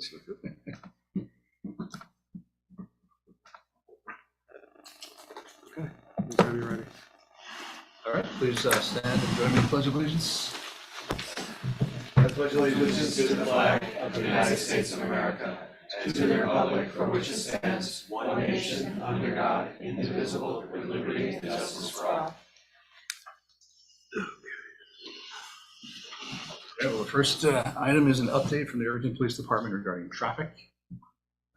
Okay, anytime you're ready. All right, please stand and join me in the Pledge of Allegiance. I pledge allegiance to the flag of the United States of America and to the republic for which it stands, one nation, under God, indivisible, with liberty and justice for all. Okay, well, the first item is an update from the Irvington Police Department regarding traffic.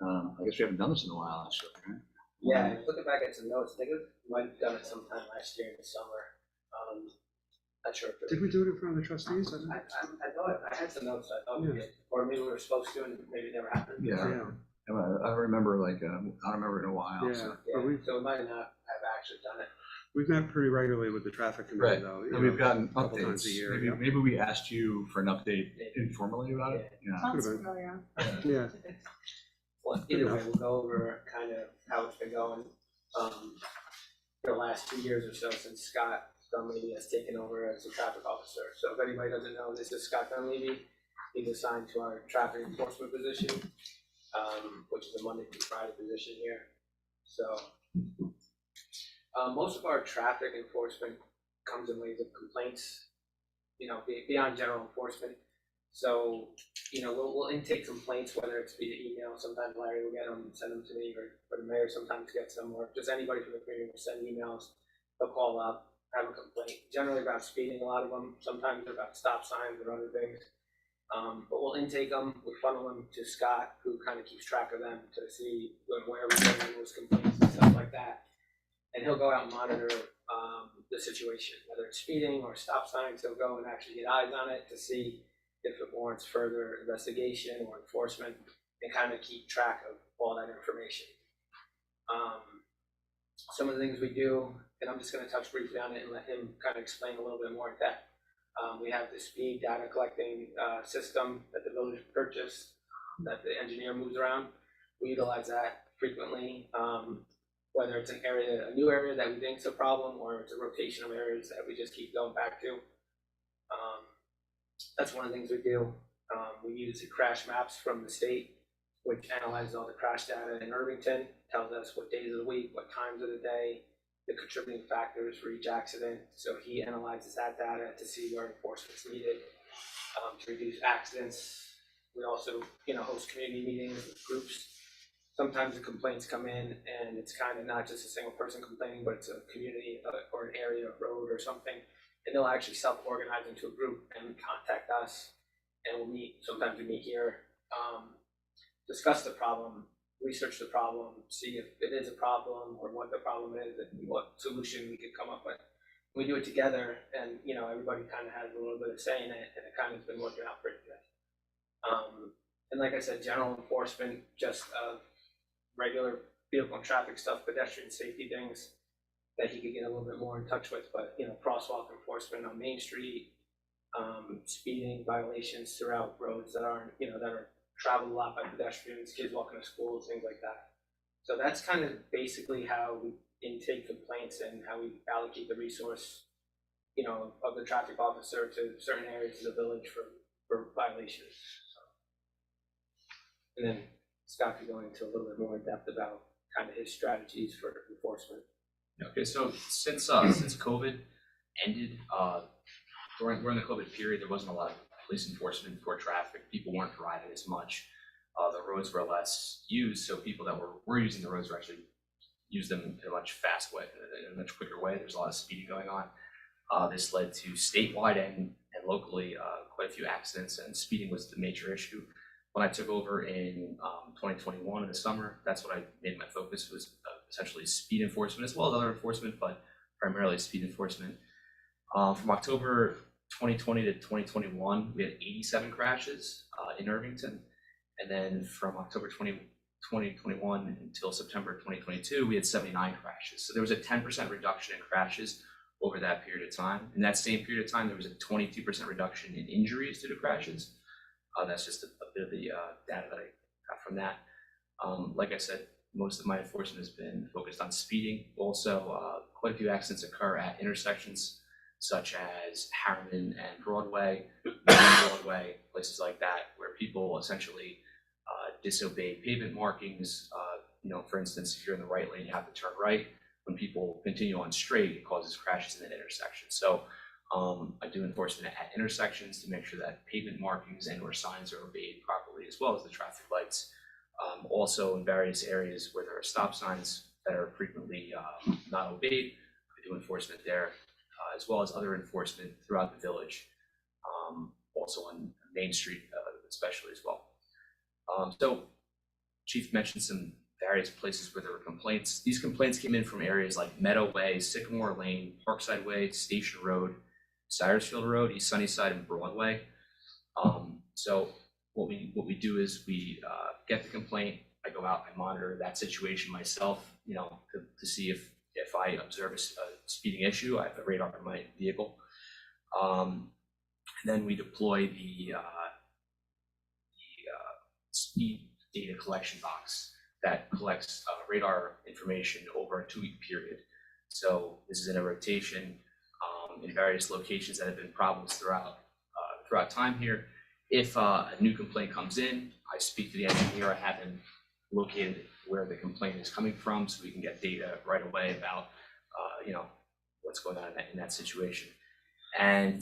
I guess we haven't done this in a while, actually, right? Yeah, looking back at some notes, I think we might have done it sometime last year in the summer. Not sure. Did we do it in front of the trustees? I thought I had some notes. I thought we did, or maybe we were supposed to, and maybe it never happened. Yeah. I remember, like, I don't remember it in a while. Yeah. So. Yeah. So we might not have actually done it. We've met pretty regularly with the traffic committee, Right. though. And we've gotten a couple updates. times a year. Maybe we asked you for an update informally about it. Yeah. Sounds familiar. Yeah. Well, either way, we'll go over kind of how it's been going for the last 2 years or so since Scott Dunleavy has taken over as a traffic officer. So if anybody doesn't know, this is Scott Dunleavy. He's assigned to our traffic enforcement position, which is a Monday through Friday position here. So most of our traffic enforcement comes in ways of complaints, beyond general enforcement. So, we'll intake complaints, whether it's via email. Sometimes Larry will get them, send them to me, or the mayor sometimes gets them, or just anybody from the community will send emails. They'll call up, have a complaint, generally about speeding, a lot of them. Sometimes they're about stop signs or other things. But we'll intake them, we funnel them to Scott, who kind of keeps track of them to see where we're getting those complaints and stuff like that. And he'll go out and monitor the situation, whether it's speeding or stop signs. He'll go and actually get eyes on it to see if it warrants further investigation or enforcement, and kind of keep track of all that information. Some of the things we do, and I'm just going to touch briefly on it and let him kind of explain a little bit more in depth. We have the speed data collecting system that the village purchased, that the engineer moves around. We utilize that frequently, whether it's a new area that we think is a problem, or it's a rotation of areas that we just keep going back to. That's one of the things we do. We use the crash maps from the state, which analyzes all the crash data in Irvington, tells us what days of the week, what times of the day, the contributing factors for each accident. So he analyzes that data to see where enforcement's needed to reduce accidents. We also, host community meetings with groups. Sometimes the complaints come in and it's kind of not just a single person complaining, but it's a community or an area, a road or something. And they'll actually self-organize into a group and contact us, and we'll meet. Sometimes we meet here, discuss the problem, research the problem, see if it is a problem or what the problem is and what solution we could come up with. We do it together, and everybody kind of has a little bit of say in it, and it kind of has been working out pretty good. And like I said, general enforcement, just regular vehicle and traffic stuff, pedestrian safety things that he could get a little bit more in touch with, but crosswalk enforcement on Main Street, speeding violations throughout roads that aren't, that are traveled a lot by pedestrians, kids walking to school, things like that. So that's kind of basically how we intake complaints and how we allocate the resource, of the traffic officer to certain areas of the village for violations. And then Scott could go into a little bit more in depth about kind of his strategies for enforcement. Okay, so since COVID ended, during the COVID period, there wasn't a lot of police enforcement for traffic. People weren't driving as much. The roads were less used, so people that were using the roads were actually use them in a much fast way, in a much quicker way. There's a lot of speeding going on. This led to statewide and locally quite a few accidents, and speeding was the major issue. When I took over in 2021 in the summer, that's what I made my focus, was essentially speed enforcement as well as other enforcement, but primarily speed enforcement. From October 2020 to 2021, we had 87 crashes in Irvington. And then from October 2021 until September 2022, we had 79 crashes. So there was a 10% reduction in crashes over that period of time. In that same period of time, there was a 22% reduction in injuries due to crashes. That's just a bit of the data that I got from that. Like I said, most of my enforcement has been focused on speeding. Also, quite a few accidents occur at intersections such as Harriman and Broadway, places like that, where people essentially disobey pavement markings. For instance, if you're in the right lane, you have to turn right. When people continue on straight, it causes crashes in that intersection. So I do enforcement at intersections to make sure that pavement markings and or signs are obeyed properly, as well as the traffic lights. Also in various areas where there are stop signs that are frequently not obeyed, I do enforcement there, as well as other enforcement throughout the village, also on Main Street especially as well. So Chief mentioned some various places where there were complaints. These complaints came in from areas like Meadow Way, Sycamore Lane, Parkside Way, Station Road, Cyrusfield Road, East Sunnyside, and Broadway. So what we do is we get the complaint. I go out, I monitor that situation myself, to see if I observe a speeding issue. I have a radar in my vehicle. Then we deploy the speed data collection box that collects radar information over a 2-week period. So this is in a rotation in various locations that have been problems throughout time here. If a new complaint comes in, I speak to the engineer. I have him located where the complaint is coming from, so we can get data right away about what's going on in that situation. And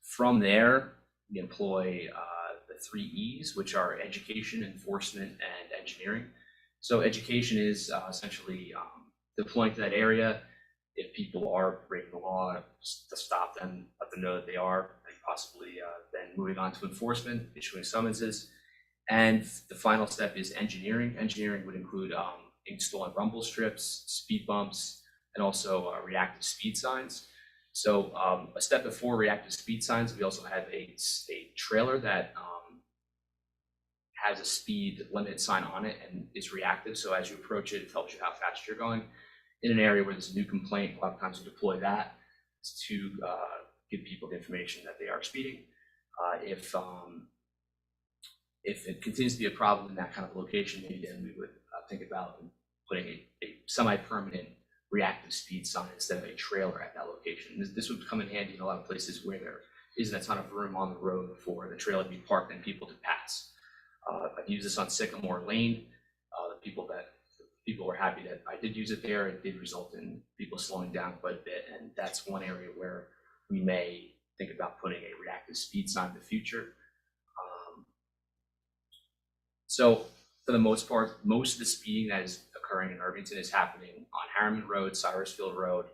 from there, we employ the 3 E's, which are education, enforcement, and engineering. So education is essentially deploying to that area. If people are breaking the law, to stop them, let them know that they are, and possibly then moving on to enforcement, issuing summonses. And the final step is engineering. Engineering would include installing rumble strips, speed bumps, and also reactive speed signs. So a step before reactive speed signs, we also have a trailer that has a speed limit sign on it and is reactive. So as you approach it, it tells you how fast you're going. In an area where there's a new complaint, a lot of times we deploy that to give people the information that they are speeding. If it continues to be a problem in that kind of location, maybe then we would think about putting a semi-permanent reactive speed sign instead of a trailer at that location. This would come in handy in a lot of places where there isn't a ton of room on the road for the trailer to be parked and people to pass. I've used this on Sycamore Lane. People were happy that I did use it there. It did result in people slowing down quite a bit, and that's one area where we may think about putting a reactive speed sign in the future. So for the most part, most of the speeding that is occurring in Irvington is happening on Harriman Road, Cyrusfield Road,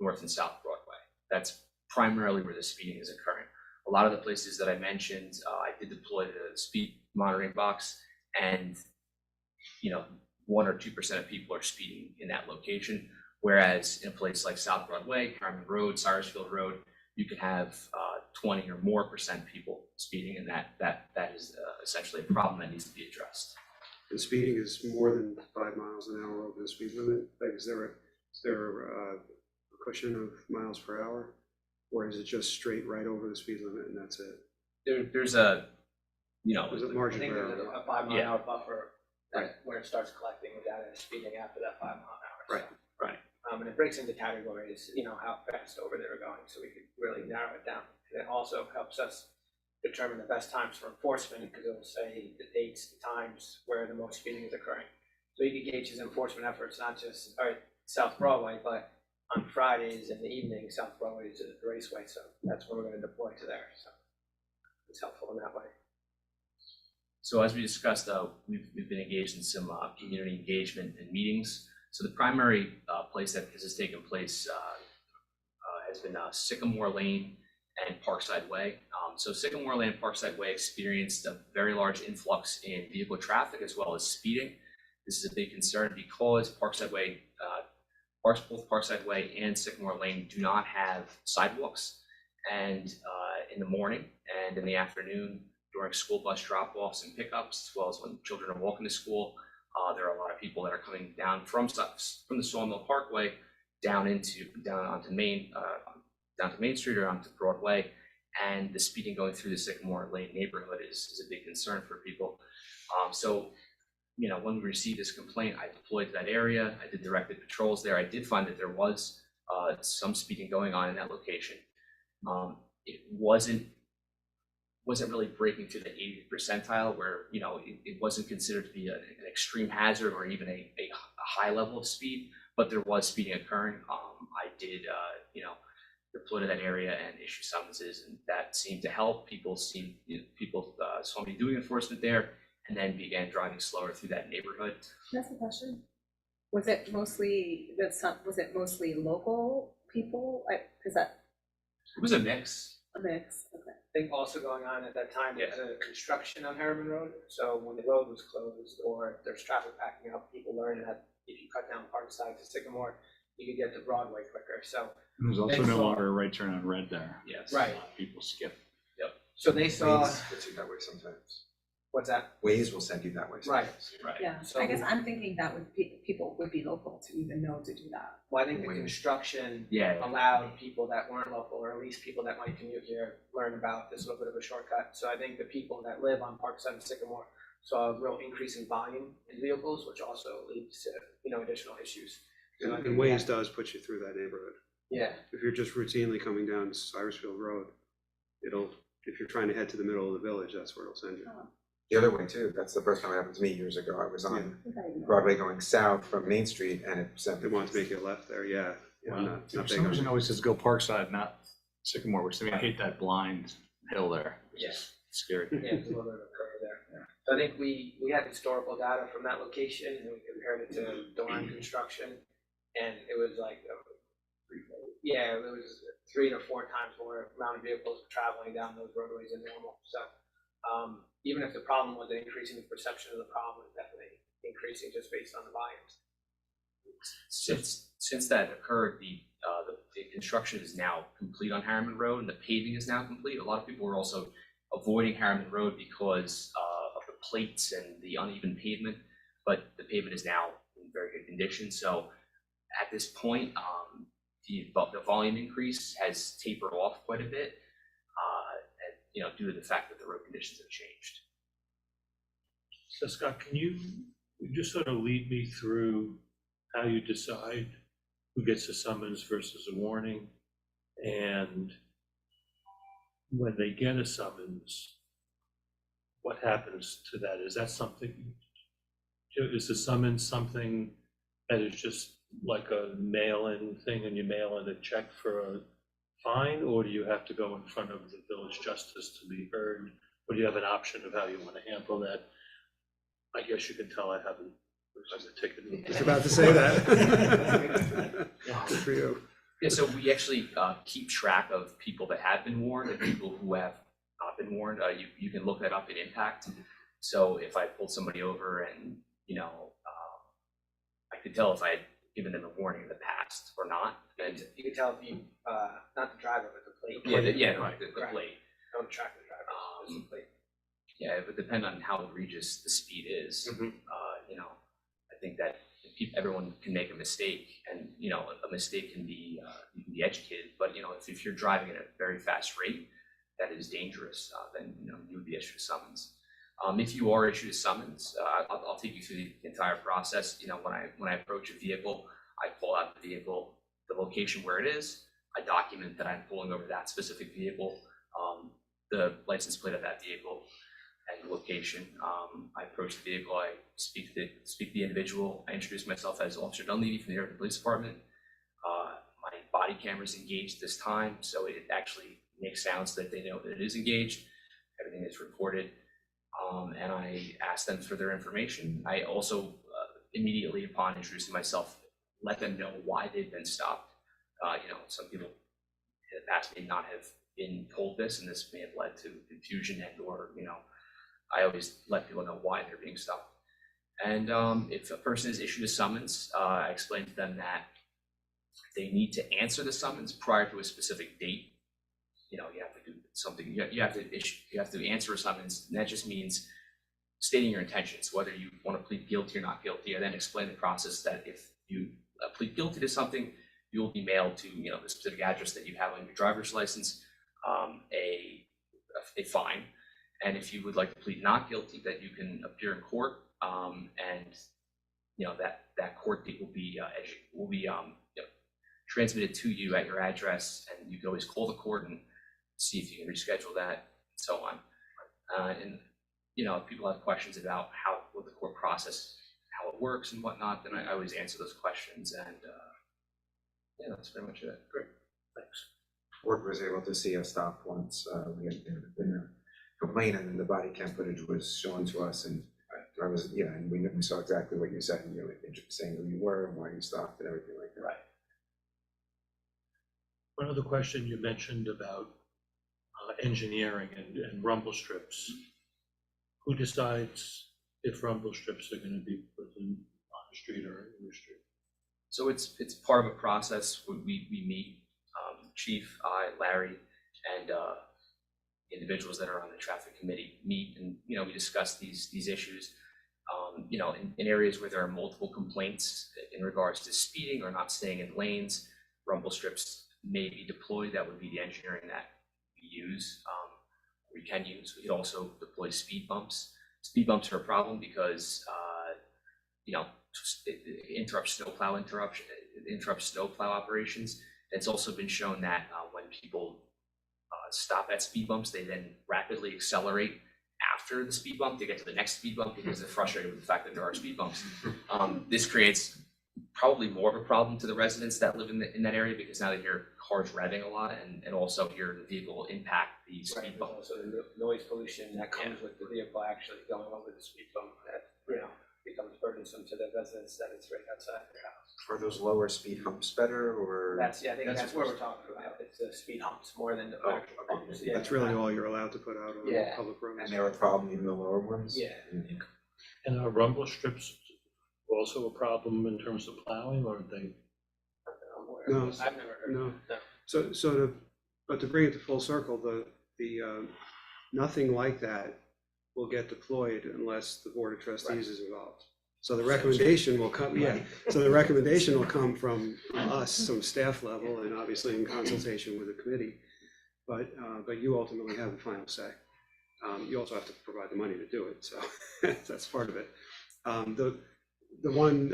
North and South Broadway. That's primarily where the speeding is occurring. A lot of the places that I mentioned, I did deploy the speed monitoring box, and 1 or 2% of people are speeding in that location. Whereas in a place like South Broadway, Harriman Road, Cyrusfield Road, you can have 20 or more % people speeding, and that is essentially a problem that needs to be addressed. And speeding is more than 5 miles an hour over the speed limit? Like, is there a cushion of miles per hour? Or is it just straight right over the speed limit and that's it? There's a, There's a I margin think per there's hour. a 5 mile an hour buffer Right. where it starts collecting the data and speeding after that 5 mile an hour. Right. And it breaks into categories, how fast over they were going, so we could really narrow it down. And it also helps us determine the best times for enforcement, because it will say the dates, the times where the most speeding is occurring. So you can gauge his enforcement efforts, not just South Broadway, but on Fridays in the evening, South Broadway is the raceway, so that's when we're going to deploy to there. So it's helpful in that way. So as we discussed, we've been engaged in some community engagement and meetings. So the primary place that this has taken place has been Sycamore Lane and Parkside Way. So Sycamore Lane and Parkside Way experienced a very large influx in vehicle traffic as well as speeding. This is a big concern because Parkside Way, both Parkside Way and Sycamore Lane do not have sidewalks. And in the morning and in the afternoon, during school bus drop-offs and pickups, as well as when children are walking to school, there are a lot of people that are coming down from the Sawmill Parkway down onto Main Street or onto Broadway, and the speeding going through the Sycamore Lane neighborhood is a big concern for people. So when we received this complaint, I deployed to that area. I did directed patrols there. I did find that there was some speeding going on in that location. It wasn't wasn't really breaking to the 80th percentile where, you know, it wasn't considered to be an extreme hazard or even a high level of speed, but there was speeding occurring. I did, you know, deploy to that area and issue summonses, and that seemed to help. People saw me doing enforcement there and then began driving slower through that neighborhood. That's the question. Was it mostly local people? Is that It was a mix. a mix? Okay. I think also going on at that time, there was a construction on Harriman Road, so when the road was closed or there's traffic backing up, people learned that if you cut down Parkside to Sycamore, you could get to Broadway quicker, so. And there's also They no saw- longer a right turn on red there. Yes. Right. People skip. So they saw, Waze puts you that way sometimes. what's that? Waze will send you that way Right. sometimes. Right. Yeah, So- I guess I'm thinking that people would be local to even know to do that. Well, I think the Waze. construction Yeah. allowed people that weren't local, or at least people that might commute here, learn about this little bit of a shortcut. So I think the people that live on Parkside and Sycamore saw a real increase in volume in vehicles, which also leads to, you know, additional issues. So I And think Waze does put you through that neighborhood. Yeah, If you're just routinely coming down Cyrusfield Road, if you're trying to head to the middle of the village, that's where it'll send you. The other way too, that's the first time it happened to me years ago. I was on Okay. Broadway going south from Main Street and it sent They me. want to make you a left there, yeah. Yeah, I'm not For big some on reason, it. it always says go Parkside, not Sycamore, which to me, I hate that blind hill there. It's Yeah. just scary. yeah, there's a little bit of a curve there. So I think we had historical data from that location and we compared it to Doran construction. And it was like, yeah, it was 3 to 4 times more amount of vehicles traveling down those roadways than normal. So even if the problem wasn't increasing, the perception of the problem was definitely increasing just based on the volumes. Since that occurred, the construction is now complete on Harriman Road and the paving is now complete. A lot of people were also avoiding Harriman Road because of the plates and the uneven pavement, but the pavement is now in very good condition. So at this point, the volume increase has tapered off quite a bit, and, you know, due to the fact that the road conditions have changed. So Scott, can you just sort of lead me through how you decide who gets a summons versus a warning? And when they get a summons, what happens to that? Is that something, is the summons something that is just like a mail-in thing and you mail in a check for a fine? Or do you have to go in front of the village justice to be heard? Or do you have an option of how you want to handle that? I guess you can tell I haven't taken. I was about to say that. Good for you. Yeah, so we actually keep track of people that have been warned and people who have not been warned. You can look that up in Impact. So if I pulled somebody over and, you know, I could tell if I had given them a warning in the past or not. And You can tell if you, not the driver, but the plate. right, the Correct. plate. Don't track the driver, just the plate. Yeah, it would depend on how egregious the speed is. Mhm. You know, I think that everyone can make a mistake, and you know, a mistake can be you can be educated. But you know, if you're driving at a very fast rate, that is dangerous. Then you know you would be issued a summons. If you are issued a summons, I'll take you through the entire process. You know, when I approach a vehicle, I pull out the vehicle, the location where it is. I document that I'm pulling over that specific vehicle, the license plate of that vehicle, and the location. I approach the vehicle. I speak to the individual. I introduce myself as Officer Dunleavy from the Irving Police Department. My body camera is engaged this time, so it actually makes sounds so that they know that it is engaged. Everything is recorded. And I ask them for their information. I also immediately upon introducing myself, let them know why they've been stopped. You know, some people in the past may not have been told this, and this may have led to confusion and or, you know, I always let people know why they're being stopped. And if a person is issued a summons, I explain to them that they need to answer the summons prior to a specific date. You know, you have to do something, you have to answer a summons, and that just means stating your intentions, whether you want to plead guilty or not guilty, and then explain the process that if you plead guilty to something, you will be mailed to, you know, the specific address that you have on your driver's license, a fine. And if you would like to plead not guilty, that you can appear in court, and you know that court date will be you know, transmitted to you at your address, and you can always call the court and see if you can reschedule that, and so on. And, you know, if people have questions about what the court process, how it works and whatnot, then I always answer those questions. And yeah, that's pretty much it. Great, thanks. Board was able to see a stop once. We had been a complaint, and then the body cam footage was shown to us, and I was, yeah, and we saw exactly what you said, and you know, saying who you were and why you stopped and everything like that. Right. One other question you mentioned about engineering and rumble strips. Who decides if rumble strips are going to be put in on the street or in the street? So it's part of a process. We meet, Chief, I, Larry, and individuals that are on the traffic committee meet, and you know, we discuss these issues. You know, in areas where there are multiple complaints in regards to speeding or not staying in lanes, rumble strips may be deployed. That would be the engineering that we use. We can use. We could also deploy speed bumps. Speed bumps are a problem because you know, it interrupts snowplow operations. It's also been shown that when people stop at speed bumps, they then rapidly accelerate after the speed bump to get to the next speed bump because they're frustrated with the fact that there are speed bumps. This creates probably more of a problem to the residents that live in that area, because now they hear cars revving a lot and also hear the vehicle impact the speed bump. Also the noise pollution that comes with the vehicle actually going over the speed bump, that, you know, becomes burdensome to the residents that it's right outside their house. Are those lower speed humps better, or? That's, yeah, I think that's what we're talking about. It's the speed humps more than the actual bumps. Yeah. That's really all you're allowed to put out on Yeah. public roads. And they're a problem, even the lower ones? Yeah. And are rumble strips also a problem in terms of plowing, or are they? No. I've never heard No. of it. So to bring it to full circle, the nothing like that will get deployed unless the Board of Trustees is involved. So the recommendation will come, so the recommendation will come from us, some staff level, and obviously in consultation with the committee. But you ultimately have the final say. You also have to provide the money to do it, so that's part of it. The one,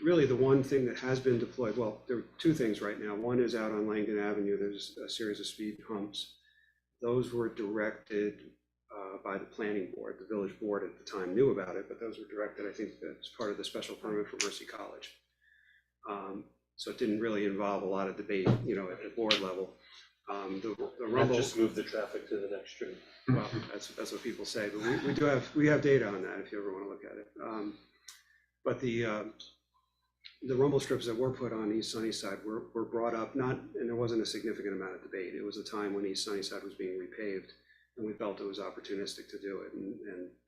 really the one thing that has been deployed, well, there are two things right now. One is out on Langdon Avenue. There's a series of speed humps. Those were directed by the planning board. The village board at the time knew about it, but those were directed, I think, as part of the special permit for Mercy College. So it didn't really involve a lot of debate, you know, at the board level. The rumble, Just move the traffic to the next street. well, that's what people say, but we have data on that if you ever want to look at it. But the rumble strips that were put on East Sunnyside were brought up, and there wasn't a significant amount of debate. It was a time when East Sunnyside was being repaved, and we felt it was opportunistic to do it. And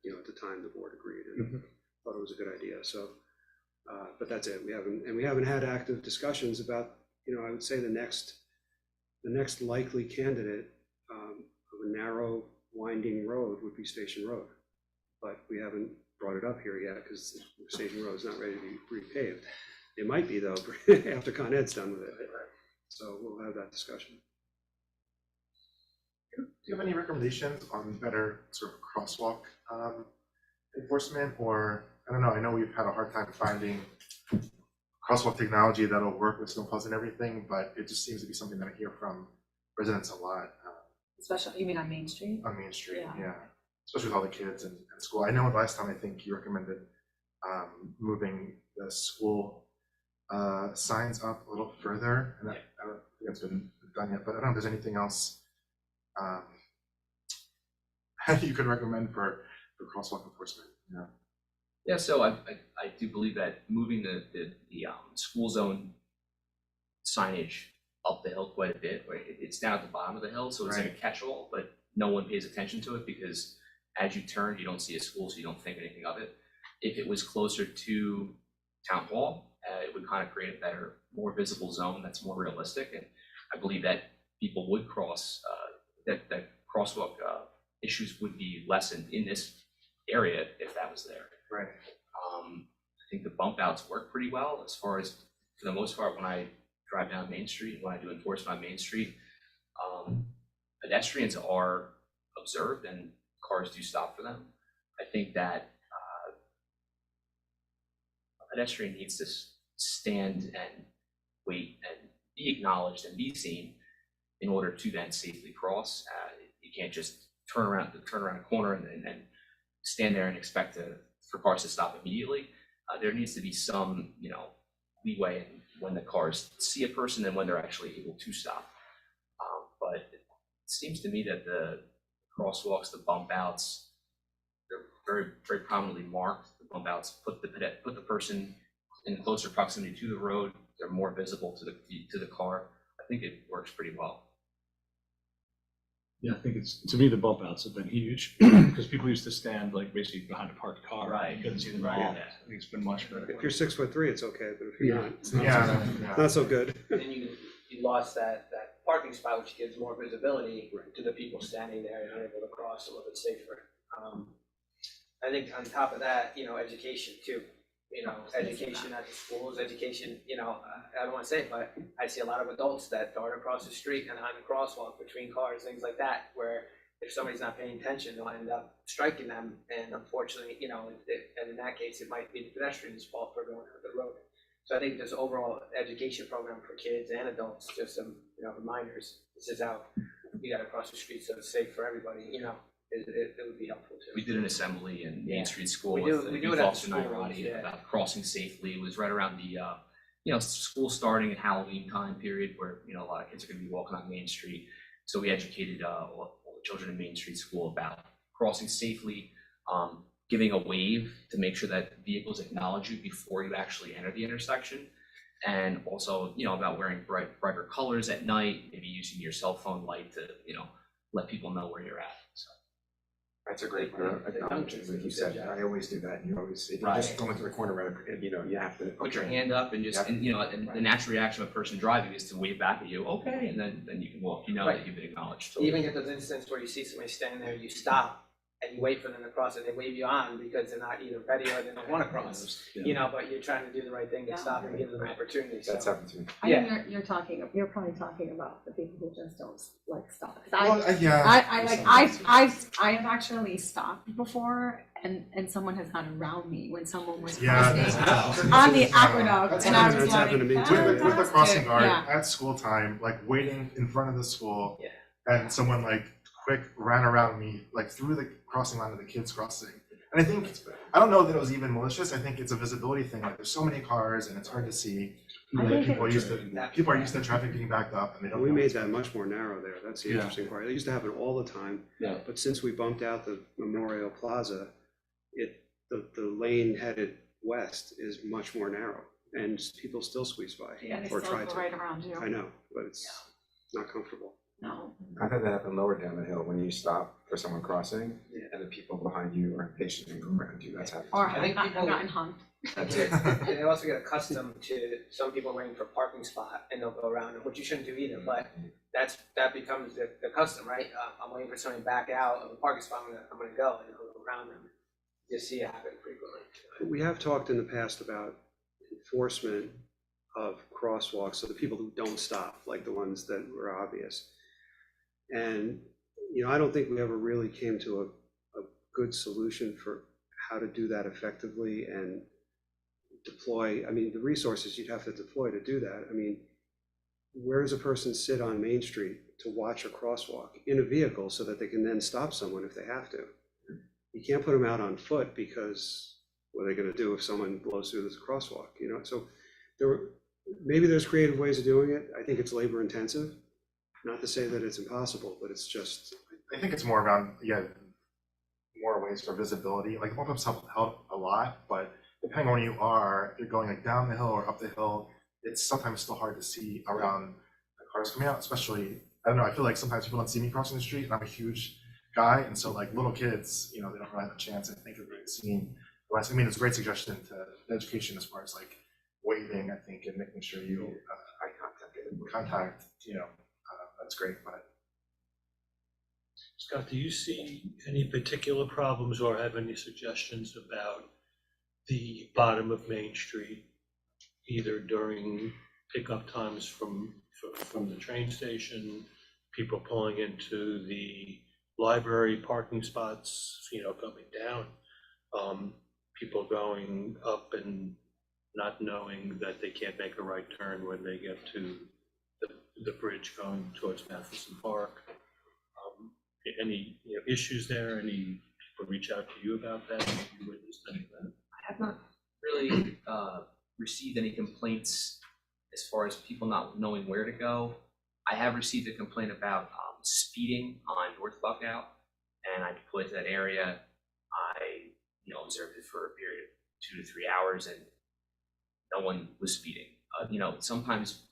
you know, at the time, the board agreed and thought it was a good idea. So, but that's it. We haven't had active discussions about, you know, I would say the next likely candidate of a narrow, winding road would be Station Road. But we haven't brought it up here yet because Station Road is not ready to be repaved. It might be though after Con Ed's done with it. So we'll have that discussion. Do you have any recommendations on better sort of crosswalk enforcement? Or, I don't know, I know we've had a hard time finding crosswalk technology that'll work with snowplows and everything, but it just seems to be something that I hear from residents a lot. Especially, you mean on Main Street? On Main Street, Yeah. yeah. Especially with all the kids in school. I know last time I think you recommended moving the school signs up a little further, and I don't think it's been done yet, but I don't know if there's anything else you could recommend for crosswalk enforcement. Yeah. Yeah, so I do believe that moving the school zone signage up the hill quite a bit, right? It's down at the bottom of the hill, so it's like a catch-all, but no one pays attention to it because as you turn, you don't see a school, so you don't think anything of it. If it was closer to Town Hall, it would kind of create a better, more visible zone that's more realistic, and I believe that people would cross, that crosswalk issues would be lessened in this area if that was there. Right. I think the bump outs work pretty well as far as, for the most part, when I drive down Main Street and when I do enforcement on Main Street, pedestrians are observed and cars do stop for them. I think that a pedestrian needs to stand and wait and be acknowledged and be seen in order to then safely cross. You can't just turn around a corner and stand there and expect for cars to stop immediately. There needs to be some, leeway in when the cars see a person and when they're actually able to stop. But it seems to me that the crosswalks, the bump outs, they're very, very prominently marked. The bump outs put the person in closer proximity to the road. They're more visible to the car. I think it works pretty well. Yeah, I think to me, the bump outs have been huge, because people used to stand like basically behind a parked car. Right. You couldn't see them at Right. all. I think it's been much better. If you're 6'3", it's okay, but if you're not, it's not, Yeah, not so good. And then you lost that parking spot, which gives more visibility to the people standing there and able to cross a little bit safer. I think on top of that, education too. Education at the schools, education, I don't want to say it, but I see a lot of adults that dart across the street and on the crosswalk between cars, things like that, where if somebody's not paying attention, they'll end up striking them. And unfortunately, and in that case, it might be the pedestrian's fault for going on the road. So I think this overall education program for kids and adults, just some, reminders, this is how you gotta cross the street so it's safe for everybody, it would be helpful too. We did an assembly in Main Street School We with do the it youth at the officer schools, Nairati yeah. about crossing safely. It was right around the, school starting at Halloween time period where, a lot of kids are gonna be walking on Main Street. So we educated all the children in Main Street School about crossing safely, giving a wave to make sure that vehicles acknowledge you before you actually enter the intersection. And also, about wearing brighter colors at night, maybe using your cell phone light to, let people know where you're at, so. That's a great acknowledgement, like you said, I always do that, and you always, if you're Right. just going to the corner, you have to. Put your okay. hand up and just, Yep. and the natural reaction of a person driving is to wave back at you, okay, and then you can walk, that Right. you've been acknowledged. You even get those instances where you see somebody standing there, you stop and you wait for them to cross and they wave you on because they're not either ready or they don't want to cross. But you're trying to do the right thing to stop and give them an opportunity. That's So happened to me. I Yeah. think you're probably talking about the people who just don't like stop. 'Cause Well, yeah. I have actually stopped before and someone has gone around me when someone was crossing That's on the aqueduct that's and I happened- was that's like, happened to me too. with the crossing guard Yeah. at school time, like waiting in front of the school, Yeah. and someone like quick ran around me, like through the crossing line of the kids crossing. And I don't know that it was even malicious. I think it's a visibility thing. Like there's so many cars and it's hard to see. I Like, think people are used to traffic being backed up and they don't. We know made what's that going on. much more narrow there. That's the Yeah. interesting part. It used to happen all the time. Yeah. But since we bumped out the Memorial Plaza, the lane headed west is much more narrow and people still squeeze by yeah, they or still try go to. right around you. I know, but it's not comfortable. No. I've had that happen lower down the hill when you stop for someone crossing, Yeah. and the people behind you are impatient and go around you, that's happened. Or I think I've people- gotten humped. they also get accustomed to some people waiting for a parking spot and they'll go around, which you shouldn't do either, but that becomes the custom, right? I'm waiting for somebody to back out of a parking spot, I'm gonna go and I'll go around them. You see it happen frequently. We have talked in the past about enforcement of crosswalks, so the people who don't stop, like the ones that were obvious. And, I don't think we ever really came to a good solution for how to do that effectively and deploy, the resources you'd have to deploy to do that. Where does a person sit on Main Street to watch a crosswalk in a vehicle so that they can then stop someone if they have to? You can't put them out on foot because what are they gonna do if someone blows through this crosswalk, So maybe there's creative ways of doing it. I think it's labor intensive. Not to say that it's impossible, but it's just. I think it's more around, more ways for visibility. Like bump ups help a lot, but depending on where you are, if you're going like down the hill or up the hill, it's sometimes still hard to see around the cars coming out, especially, I don't know, I feel like sometimes people don't see me crossing the street and I'm a huge guy. And so like little kids, they don't really have a chance, I think, of seeing the rest. It's a great suggestion to education as far as like waving, I think, and making sure you eye contact, that's great, but. Scott, do you see any particular problems or have any suggestions about the bottom of Main Street, either during pickup times from the train station, people pulling into the library parking spots, coming down, people going up and not knowing that they can't make a right turn when they get to the bridge going towards Matheson Park? any, issues there? Any people reach out to you about that? Have you witnessed any of that? I have not really received any complaints as far as people not knowing where to go. I have received a complaint about speeding on North Buckout, and I deployed to that area. I, observed it for a period of 2 to 3 hours, and no one was speeding. Sometimes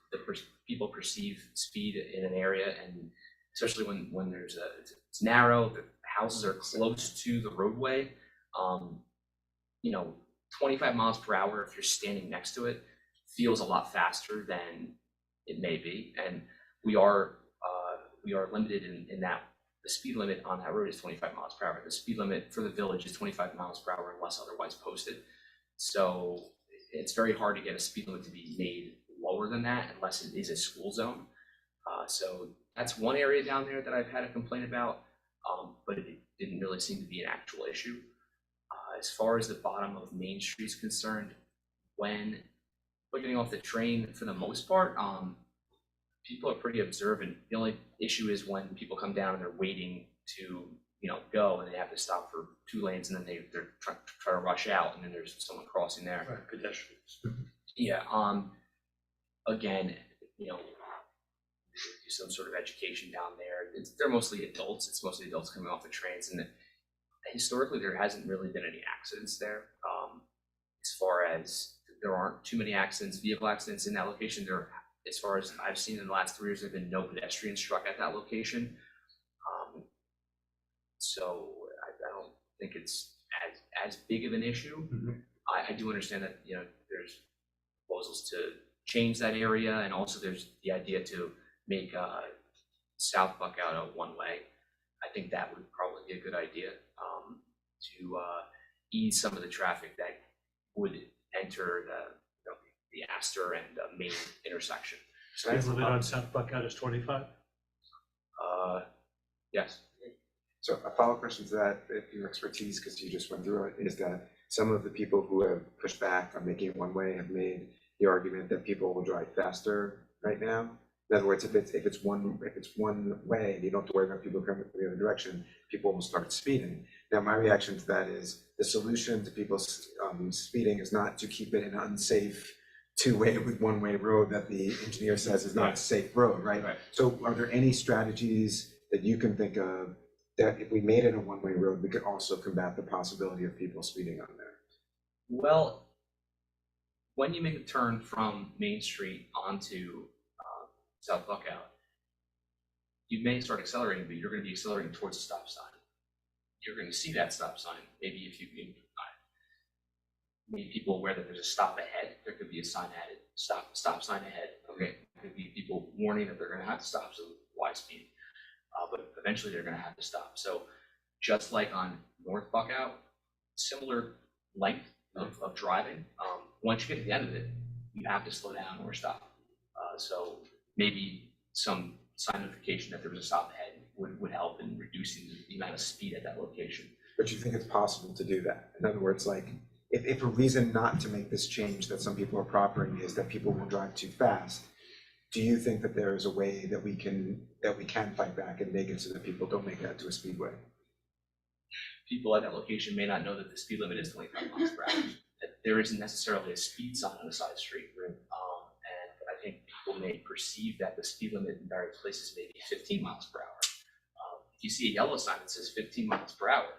people perceive speed in an area, and especially when it's narrow, the houses are close to the roadway. 25 miles per hour, if you're standing next to it, feels a lot faster than it may be. And we are limited in that the speed limit on that road is 25 miles per hour. The speed limit for the village is 25 miles per hour unless otherwise posted. So it's very hard to get a speed limit to be made lower than that unless it is a school zone. So that's one area down there that I've had a complaint about, but it didn't really seem to be an actual issue. As far as the bottom of Main Street is concerned, when getting off the train, for the most part, people are pretty observant. The only issue is when people come down and they're waiting to, go, and they have to stop for 2 lanes, and then they're trying to rush out, and then there's someone crossing there. Right, pedestrians. Yeah. Again, do some sort of education down there. They're mostly adults. It's mostly adults coming off the trains, and historically there hasn't really been any accidents there. As far as there aren't too many accidents, vehicle accidents in that location. There, as far as I've seen in the last 3 years, there have been no pedestrians struck at that location. So I don't think it's as big of an issue. Mm-hmm. I do understand that there's proposals to change that area, and also there's the idea to make South Buckout a one-way. I think that would probably be a good idea to ease some of the traffic that would enter the Astor and Main intersection. Speed limit on South Buckout is 25? Yes. So a follow-up question to that, if your expertise, because you just went through it, is that some of the people who have pushed back on making it one way have made the argument that people will drive faster right now. In other words, if it's one way and you don't have to worry about people coming from the other direction, people will start speeding. Now, my reaction to that is the solution to people speeding is not to keep it an unsafe two-way with one-way road that the engineer says is not a safe road, right? So are there any strategies that you can think of that if we made it a one-way road, we could also combat the possibility of people speeding on there? Well, when you make a turn from Main Street onto South Buckout, you may start accelerating, but you're going to be accelerating towards a stop sign. You're going to see that stop sign. Maybe if you can make people aware that there's a stop ahead, there could be a sign added, stop sign ahead. Okay, there could be people warning that they're going to have to stop, so why speed? But eventually they're going to have to stop. So just like on North Buckout, similar length of driving. Once you get to the end of it, you have to slow down or stop. So maybe some sign notification that there was a stop ahead would help in reducing the amount of speed at that location. But you think it's possible to do that? In other words, like if a reason not to make this change that some people are proffering is that people will drive too fast, do you think that there is a way that we can fight back and make it so that people don't make that to a speedway? People at that location may not know that the speed limit is 25 miles per hour. That there isn't necessarily a speed sign on a side street. And I think people may perceive that the speed limit in various places may be 15 miles per hour. If you see a yellow sign that says 15 miles per hour,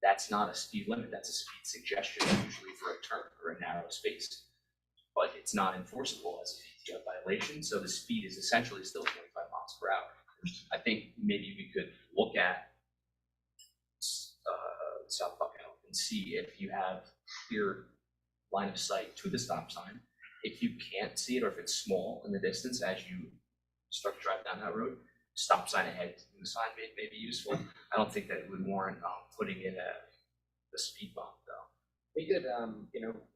that's not a speed limit, that's a speed suggestion, usually for a turn or a narrow space. But it's not enforceable as a PTO violation, so the speed is essentially still 25 miles per hour. I think maybe we could look at South Buckout and see if you have clear line of sight to the stop sign. If you can't see it, or if it's small in the distance as you start to drive down that road, stop sign ahead to the sign may be useful. I don't think that it would warrant putting in a speed bump though. We could,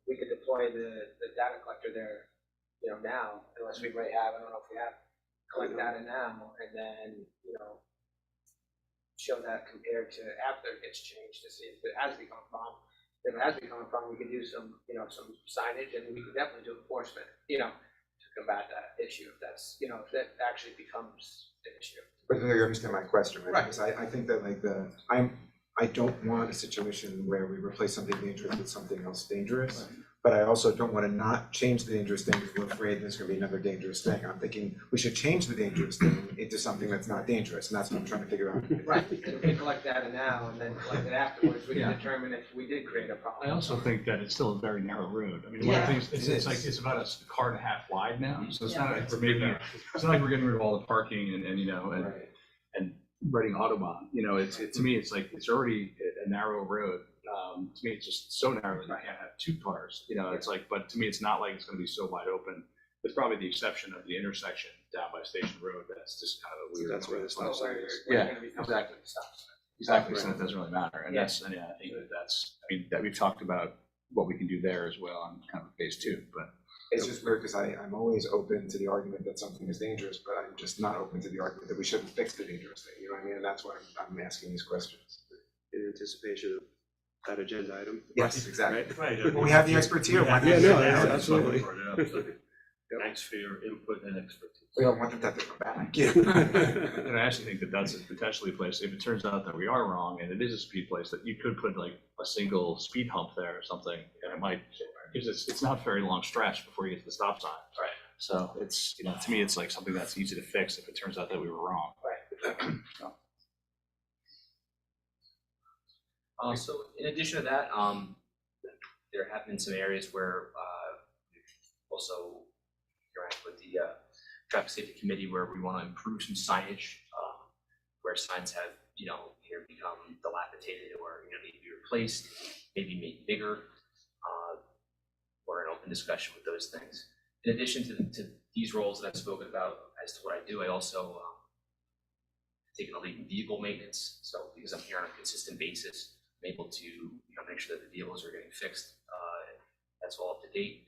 we could deploy the data collector there, now, unless we might have, I don't know if we have, collect data now, and then, show that compared to after it gets changed to see if it has become a problem. If it has become a problem, we could do some, some signage, and we could definitely do enforcement, to combat that issue if that's, if that actually becomes an issue. But you understand my question, right? Right. Because I think that like I don't want a situation where we replace something dangerous with something else dangerous. But I also don't want to not change the dangerous thing because we're afraid there's going to be another dangerous thing. I'm thinking we should change the dangerous thing into something that's not dangerous, and that's what I'm trying to figure out. Right, we can collect data now and then collect it afterwards, we can Yeah. determine if we did create a I problem. also think that it's still a very narrow road. I mean, one of the Yeah, things, it it's like, is. it's about a car and a half wide now, so it's Yeah. not like we're making it, it's not like we're getting rid of all the parking and you know, Right. and writing Autobahn, you know, to me, it's like, it's already a narrow road. To me, it's just so narrow that you can't have two cars, you know, it's like, but to me, it's not like it's gonna be so wide open. It's probably the exception of the intersection down by Station Road, that's just kind of a weird. That's where the stop sign is. We're Yeah, gonna be coming exactly. up with the stop sign. Exactly, so it doesn't really matter, and Yeah. that's, and yeah, I think that's, I mean, that we've talked about what we can do there as well on kind of phase two, but. It's just weird because I'm always open to the argument that something is dangerous, but I'm just not open to the argument that we shouldn't fix the dangerous thing, you know what I mean? And that's why I'm asking these questions. In anticipation of that agenda item. Yes, exactly. Right? Right. Well, we have the experts here. Why not? Yeah, no, Yeah, absolutely. Yeah. Thanks for your input and expertise. We all wanted that to come back. And I actually think that that's potentially a place, if it turns out that we are wrong and it is a speed place, that you could put like a single speed hump there or something, and it might, because it's not a very long stretch before you get to the stop sign. Right. So it's, you know, to me, it's like something that's easy to fix if it turns out that we were wrong. So. So in addition to that, there have been some areas where we've also interacted with the traffic safety committee where we want to improve some signage, where signs have, you know, either become dilapidated or, you know, need to be replaced, maybe made bigger. We're in open discussion with those things. In addition to these roles that I've spoken about as to what I do, I also taken a lead in vehicle maintenance. So because I'm here on a consistent basis, I'm able to, you know, make sure that the vehicles are getting fixed. That's all up to date.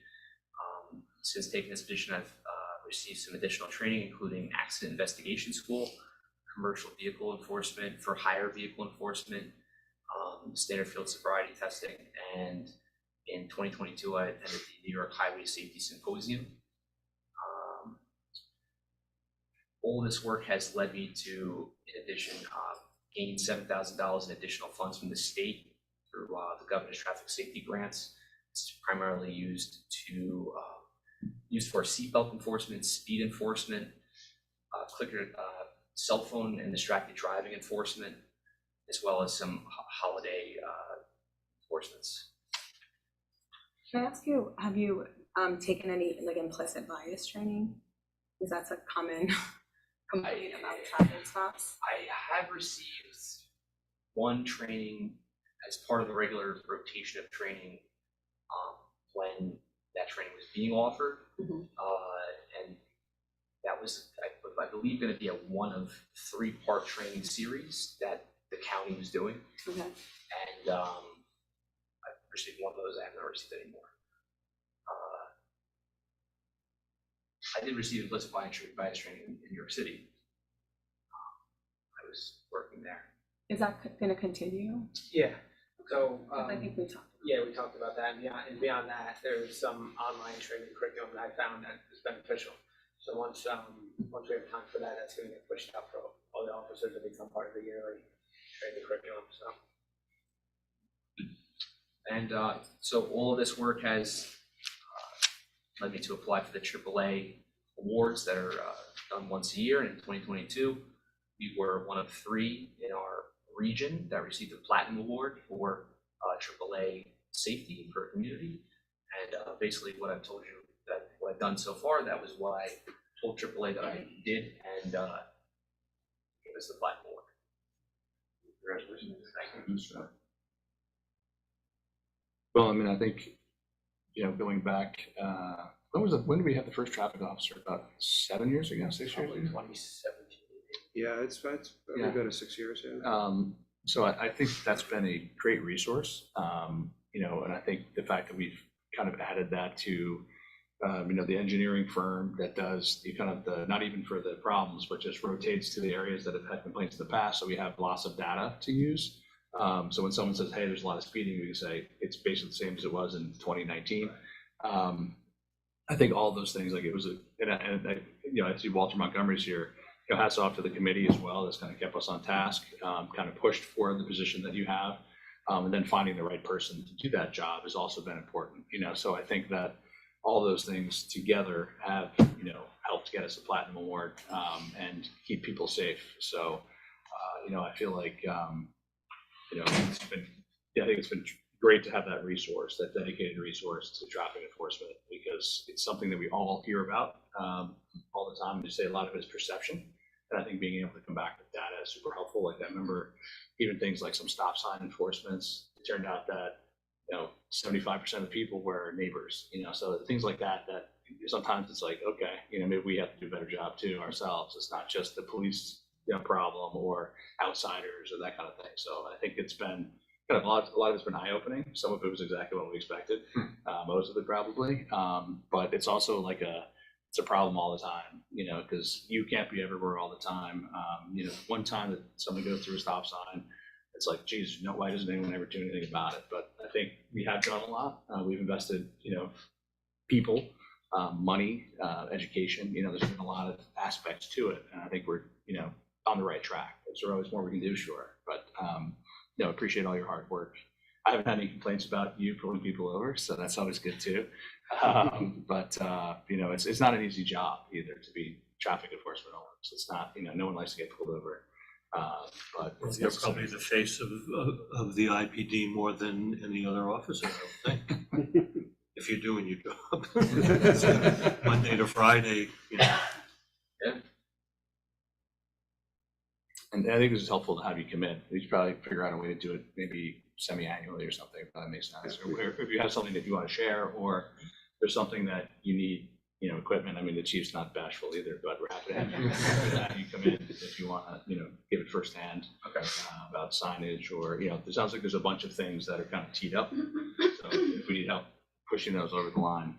Since taking this position, I've received some additional training, including accident investigation school, commercial vehicle enforcement, for hire vehicle enforcement, standard field sobriety testing, and in 2022, I attended the New York Highway Safety Symposium. All this work has led me to, in addition, gain $7,000 in additional funds from the state through the governor's traffic safety grants. It's primarily used for seatbelt enforcement, speed enforcement, clicker, cell phone and distracted driving enforcement, as well as some holiday enforcements. Can I ask you, have you taken any like implicit bias training? Because that's a common complaint about traffic stops. I have received one training as part of the regular rotation of training when that training was being offered. Mhm. And that was, I believe, going to be a one of 3-part training series that the county was doing. Okay. And I received one of those. I have not received any more. I did receive implicit bias training in New York City. I was working there. Is that going to continue? Yeah, so, 'Cause I think we talked. yeah, we talked about that, and beyond that, there's some online training curriculum that I found that is beneficial. So once we have time for that, that's gonna get pushed out for all the officers to become part of the yearly training curriculum, so. And so all of this work has led me to apply for the AAA awards that are done once a year. And in 2022, we were one of 3 in our region that received the Platinum Award for AAA safety for community. And basically what I've told you, that what I've done so far, that was what I told AAA that I did, and gave us the Platinum Award. Congratulations. Thank you. Well, I mean, I think, you know, going back, when did we have the first traffic officer? About 7 years ago, 6 years Probably ago? 2017. Yeah, it's probably Yeah. go to 6 years, yeah. So I think that's been a great resource, you know, and I think the fact that we've kind of added that to, you know, the engineering firm that does the kind of the, not even for the problems, but just rotates to the areas that have had complaints in the past. So we have lots of data to use. So when someone says, hey, there's a lot of speeding, we can say it's basically the same as it was in 2019. I think all those things, like it was and I, you know, I see Walter Montgomery's here. hats off to the committee as well. That's kind of kept us on task, kind of pushed for the position that you have. And then finding the right person to do that job has also been important, so I think that all those things together have, helped get us a platinum award, and keep people safe. So, I feel like, I think it's been great to have that resource, that dedicated resource to traffic enforcement, because it's something that we all hear about all the time. You say a lot of it is perception, and I think being able to come back with data is super helpful. Like I remember even things like some stop sign enforcements. It turned out that 75% of the people were neighbors. So things like that. That sometimes it's like, okay, maybe we have to do a better job too ourselves. It's not just the police problem or outsiders or that kind of thing. So I think it's been kind of a lot of it's been eye-opening. Some of it was exactly what we expected, most of it probably. But it's also like it's a problem all the time, because you can't be everywhere all the time. One time that someone goes through a stop sign, it's like, geez, why doesn't anyone ever do anything about it? But I think we have done a lot. We've invested, people, money, education. There's been a lot of aspects to it, and I think we're, on the right track. Is there always more we can do? Sure, but appreciate all your hard work. I haven't had any complaints about you pulling people over, so that's always good too. But it's not an easy job either to be traffic enforcement officers. It's not, no one likes to get pulled over. But You're probably the face of the IPD more than any other officer, I don't think. If you're doing your job. Monday to Friday, Yeah. And I think this is helpful to have you commit. You should probably figure out a way to do it maybe semi-annually or something, if that makes sense. Or if you have something that you want to share, or there's something that you need, equipment. I mean, the chief's not bashful either, but we're happy to have you come in if you want to, give it firsthand. Okay. About signage, or, it sounds like there's a bunch of things that are kind of teed up. So if we need help pushing those over the line,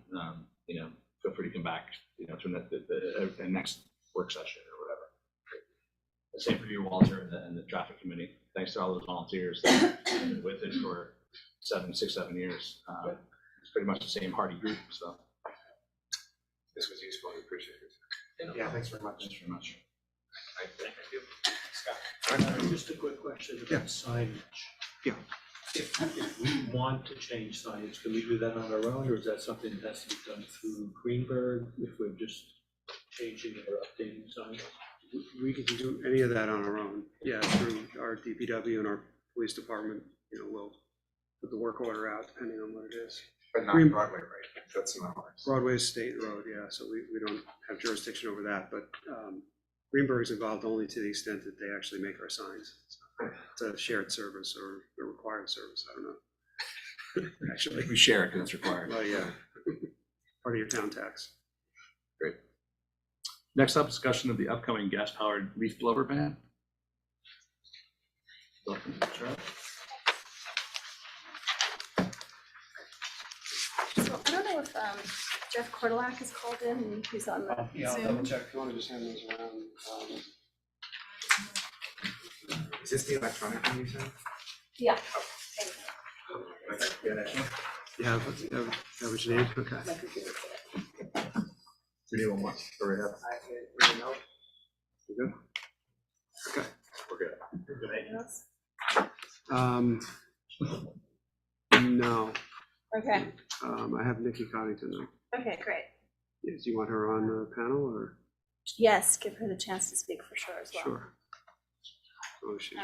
feel free to come back, to the next work session or whatever. Same for you, Walter, and the traffic committee. Thanks to all those volunteers that have been with it for 7 years. It's pretty much the same hearty group, so. This was useful, I appreciate it. Yeah, thanks very much. Thanks very much. Thank you. just a quick question about signage. Yeah. If we want to change signage, can we do that on our own, or is that something that has to be done through Greenberg if we're just changing or updating signage? We can do any of that on our own. Yeah, through our DPW and our police department, we'll put the work order out depending on what it is. But not Green- Broadway, right? That's not ours. Broadway is state road, yeah, so we don't have jurisdiction over that, but Greenberg's involved only to the extent that they actually make our signs. So it's a shared service or a required service, I don't know. Actually, We share it because it's required. well, yeah, part of your town tax. Great. Next up, discussion of the upcoming gas-powered leaf blower ban. Welcome to the show. So I don't know if Jeff Cordelac is called in and he's on the Yeah, I'll Zoom. double check. If you want to just hand those around. Is this the electronic one you said? Yeah. You have what you need? Okay. We need one more. Or we have- You good? Okay. We're good. Anything else? No, Okay, I have Nikki Coddington though. okay, great. Yeah, do you want her on the panel or? Yes, give her the chance to speak for sure as well. Sure. Oh, she.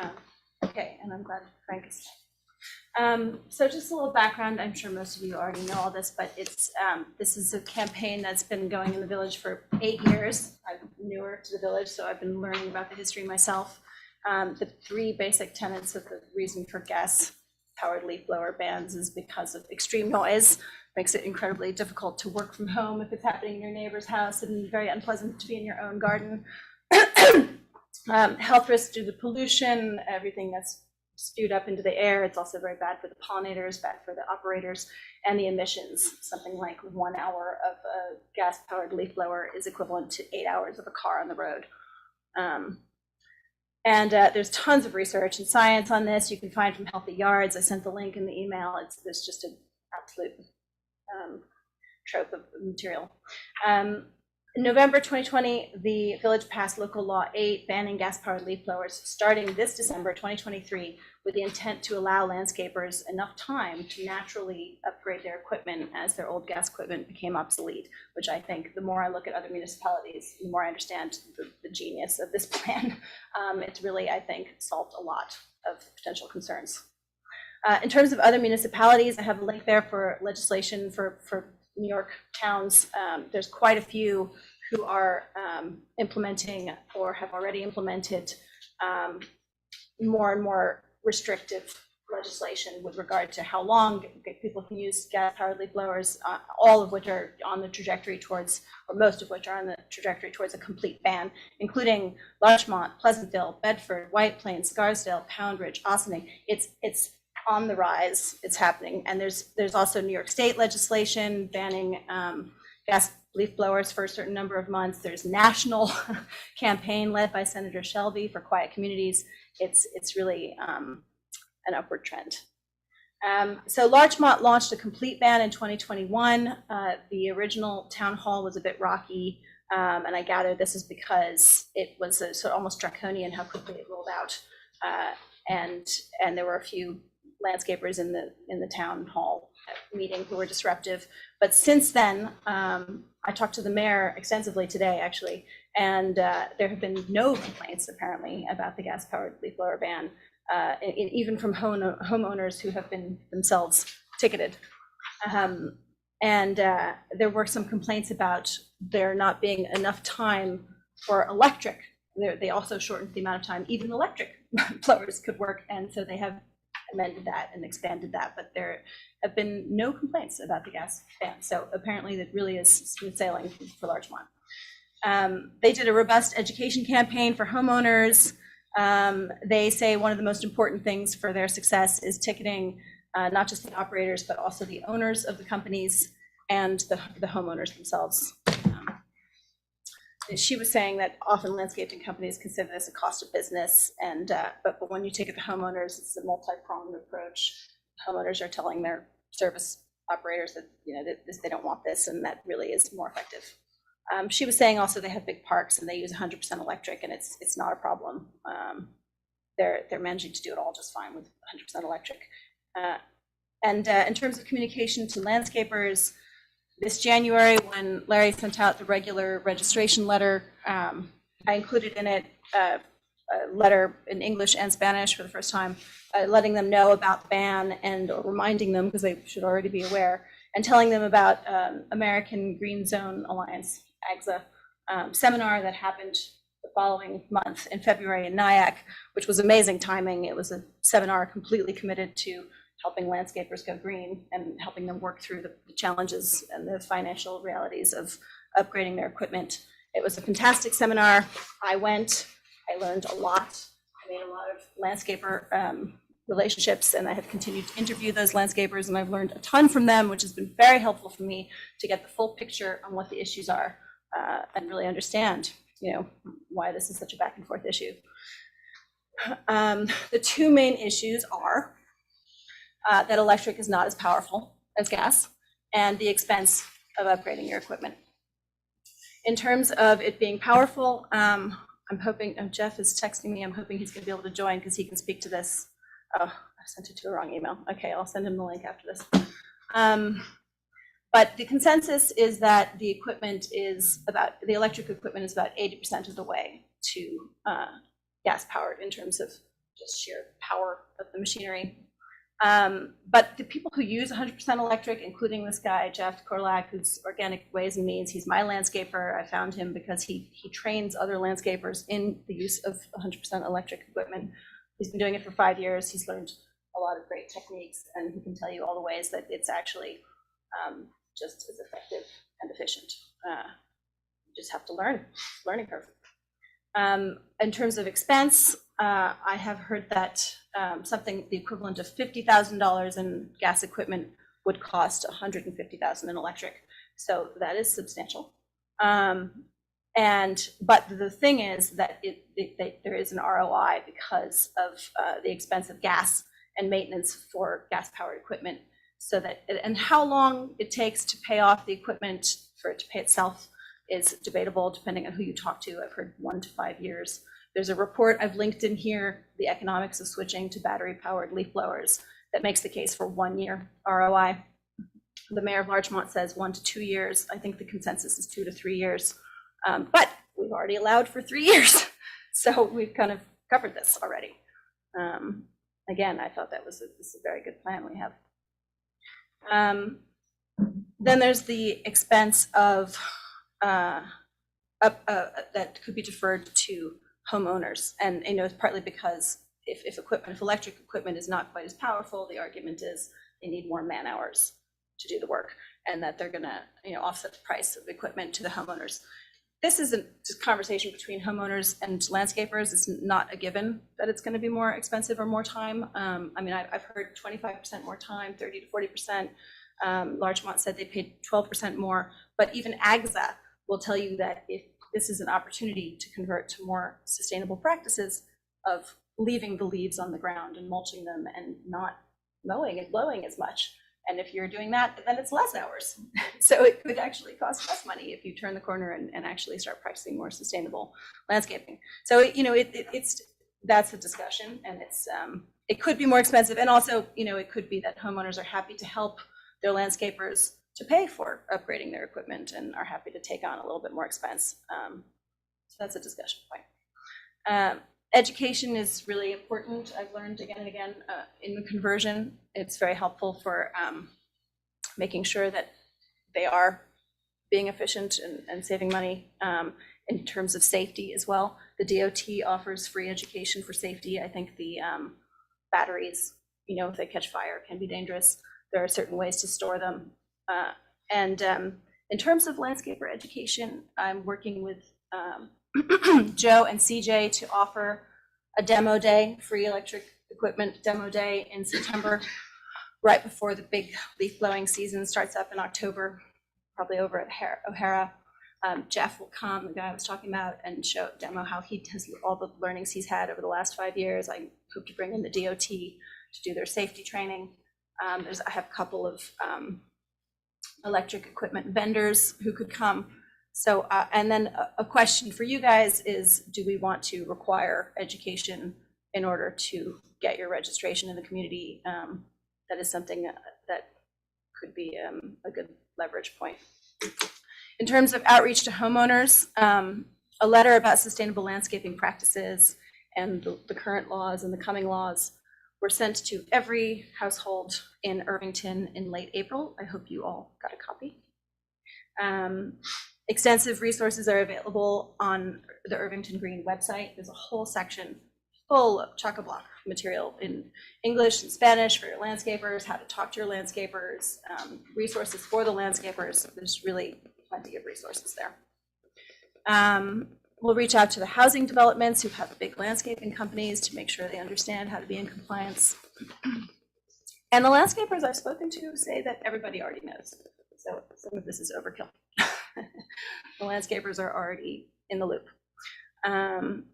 Okay, and I'm glad Frank is. So just a little background, I'm sure most of you already know all this, but it's, this is a campaign that's been going in the village for 8 years. I'm newer to the village, so I've been learning about the history myself. The 3 basic tenets of the reason for gas-powered leaf blower bans is because of extreme noise. Makes it incredibly difficult to work from home if it's happening in your neighbor's house, and very unpleasant to be in your own garden. Health risks due to pollution, everything that's spewed up into the air. It's also very bad for the pollinators, bad for the operators, and the emissions. Something like 1 hour of a gas-powered leaf blower is equivalent to 8 hours of a car on the road. There's tons of research and science on this. You can find from Healthy Yards. I sent the link in the email. There's just an absolute trope of material. In November 2020, the village passed Local Law 8 banning gas-powered leaf blowers starting this December 2023 with the intent to allow landscapers enough time to naturally upgrade their equipment as their old gas equipment became obsolete, which I think the more I look at other municipalities, the more I understand the genius of this plan. It's really, I think, solved a lot of potential concerns. In terms of other municipalities, I have a link there for legislation for New York towns. There's quite a few who are implementing or have already implemented more and more restrictive legislation with regard to how long people can use gas-powered leaf blowers, all of which are on the trajectory towards, or most of which are on the trajectory towards a complete ban, including Larchmont, Pleasantville, Bedford, White Plains, Scarsdale, Pound Ridge, Ossining. It's on the rise, it's happening. And there's also New York State legislation banning gas leaf blowers for a certain number of months. There's national campaign led by Senator Shelby for quiet communities. It's really an upward trend. So Larchmont launched a complete ban in 2021. The original town hall was a bit rocky, and I gather this is because it was sort of almost draconian how quickly it rolled out, and there were a few landscapers in the town hall meeting who were disruptive. But since then, I talked to the mayor extensively today, actually, and there have been no complaints apparently about the gas-powered leaf blower ban, even from homeowners who have been themselves ticketed. And there were some complaints about there not being enough time for electric. They also shortened the amount of time even electric blowers could work, and so they have amended that and expanded that, but there have been no complaints about the gas ban. So apparently that really is smooth sailing for Larchmont. They did a robust education campaign for homeowners. They say one of the most important things for their success is ticketing not just the operators, but also the owners of the companies and the homeowners themselves. She was saying that often landscaping companies consider this a cost of business, and but when you ticket the homeowners, it's a multi-pronged approach. Homeowners are telling their service operators that that they don't want this, and that really is more effective. She was saying also they have big parks and they use 100% electric, and it's not a problem. They're managing to do it all just fine with 100% electric. And in terms of communication to landscapers, this January, when Larry sent out the regular registration letter, I included in it a letter in English and Spanish for the first time, letting them know about the ban and reminding them, because they should already be aware, and telling them about American Green Zone Alliance, AGZA, seminar that happened the following month in February in Nyack, which was amazing timing. It was a seminar completely committed to helping landscapers go green and helping them work through the challenges and the financial realities of upgrading their equipment. It was a fantastic seminar. I went, I learned a lot. I made a lot of landscaper relationships, and I have continued to interview those landscapers, and I've learned a ton from them, which has been very helpful for me to get the full picture on what the issues are and really understand, why this is such a back and forth issue. The two main issues are that electric is not as powerful as gas, and the expense of upgrading your equipment. In terms of it being powerful, I'm hoping, Jeff is texting me, I'm hoping he's gonna be able to join because he can speak to this. Oh, I sent it to a wrong email. Okay, I'll send him the link after this. But the consensus is that the electric equipment is about 80% of the way to gas powered in terms of just sheer power of the machinery. But the people who use 100% electric, including this guy, Jeff Korlak, who's Organic Ways and Means, he's my landscaper. I found him because he trains other landscapers in the use of 100% electric equipment. He's been doing it for 5 years. He's learned a lot of great techniques, and he can tell you all the ways that it's actually just as effective and efficient. You just have to learning curve. In terms of expense, I have heard that something the equivalent of $50,000 in gas equipment would cost $150,000 in electric. So that is substantial. But the thing is that there is an ROI because of the expense of gas and maintenance for gas-powered equipment. So that, and how long it takes to pay off the equipment for it to pay itself, is debatable depending on who you talk to. I've heard 1 to 5 years. There's a report I've linked in here, The Economics of Switching to Battery-Powered Leaf Blowers, that makes the case for 1 year ROI. The mayor of Larchmont says 1 to 2 years. I think the consensus is 2 to 3 years. But we've already allowed for 3 years. So we've kind of covered this already. Again, I thought this is a very good plan we have. Then there's the expense of that could be deferred to homeowners. And I know it's partly because if electric equipment is not quite as powerful, the argument is they need more man hours to do the work, and that they're gonna, offset the price of equipment to the homeowners. This is a conversation between homeowners and landscapers. It's not a given that it's gonna be more expensive or more time. I mean, I've heard 25% more time, 30 to 40%. Larchmont said they paid 12% more, but even AGSA will tell you that if this is an opportunity to convert to more sustainable practices of leaving the leaves on the ground and mulching them and not mowing and blowing as much. And if you're doing that, then it's less hours. So it could actually cost less money if you turn the corner and actually start practicing more sustainable landscaping. So, that's a discussion, and it could be more expensive. And also, it could be that homeowners are happy to help their landscapers to pay for upgrading their equipment and are happy to take on a little bit more expense. So that's a discussion point. Education is really important. I've learned again and again in the conversion, it's very helpful for making sure that they are being efficient and saving money in terms of safety as well. The DOT offers free education for safety. I think the batteries, if they catch fire, can be dangerous. There are certain ways to store them. And in terms of landscaper education, I'm working with Joe and CJ to offer a demo day, free electric equipment demo day in September, right before the big leaf blowing season starts up in October, probably over at O'Hara. Jeff will come, the guy I was talking about, and demo how he has all the learnings he's had over the last 5 years. I hope to bring in the DOT to do their safety training. I have a couple of electric equipment vendors who could come. So, and then a question for you guys is, do we want to require education in order to get your registration in the community? That is something that could be a good leverage point. In terms of outreach to homeowners, a letter about sustainable landscaping practices and the current laws and the coming laws were sent to every household in Irvington in late April. I hope you all got a copy. Extensive resources are available on the Irvington Green website. There's a whole section full of chock-a-block material in English and Spanish for your landscapers, how to talk to your landscapers, resources for the landscapers. There's really plenty of resources there. We'll reach out to the housing developments who have big landscaping companies to make sure they understand how to be in compliance. And the landscapers I've spoken to say that everybody already knows. So some of this is overkill. The landscapers are already in the loop. And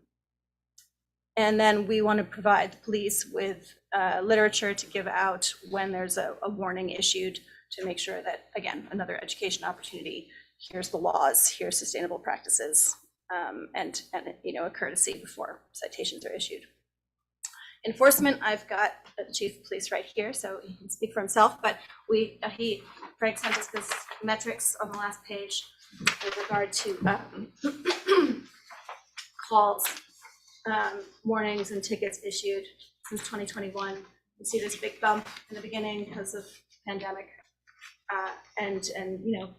then we want to provide the police with literature to give out when there's a warning issued, to make sure that, again, another education opportunity. Here's the laws, here's sustainable practices, and a courtesy before citations are issued. Enforcement, I've got the chief of police right here, so he can speak for himself, but Frank sent us this metrics on the last page with regard to calls, warnings and tickets issued since 2021. You see this big bump in the beginning because of pandemic, and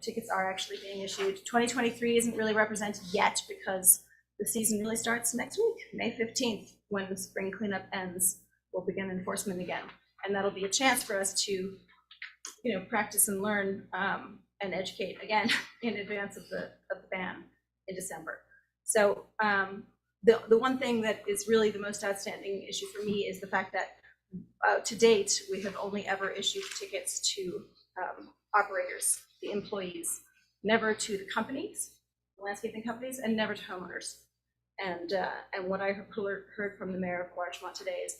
tickets are actually being issued. 2023 isn't really represented yet because the season really starts next week, May 15th, when the spring cleanup ends. We'll begin enforcement again, and that'll be a chance for us to, practice and learn and educate again in advance of the ban in December. So the one thing that is really the most outstanding issue for me is the fact that to date we have only ever issued tickets to operators, the employees, never to the companies, the landscaping companies, and never to homeowners. And what I heard from the mayor of Larchmont today is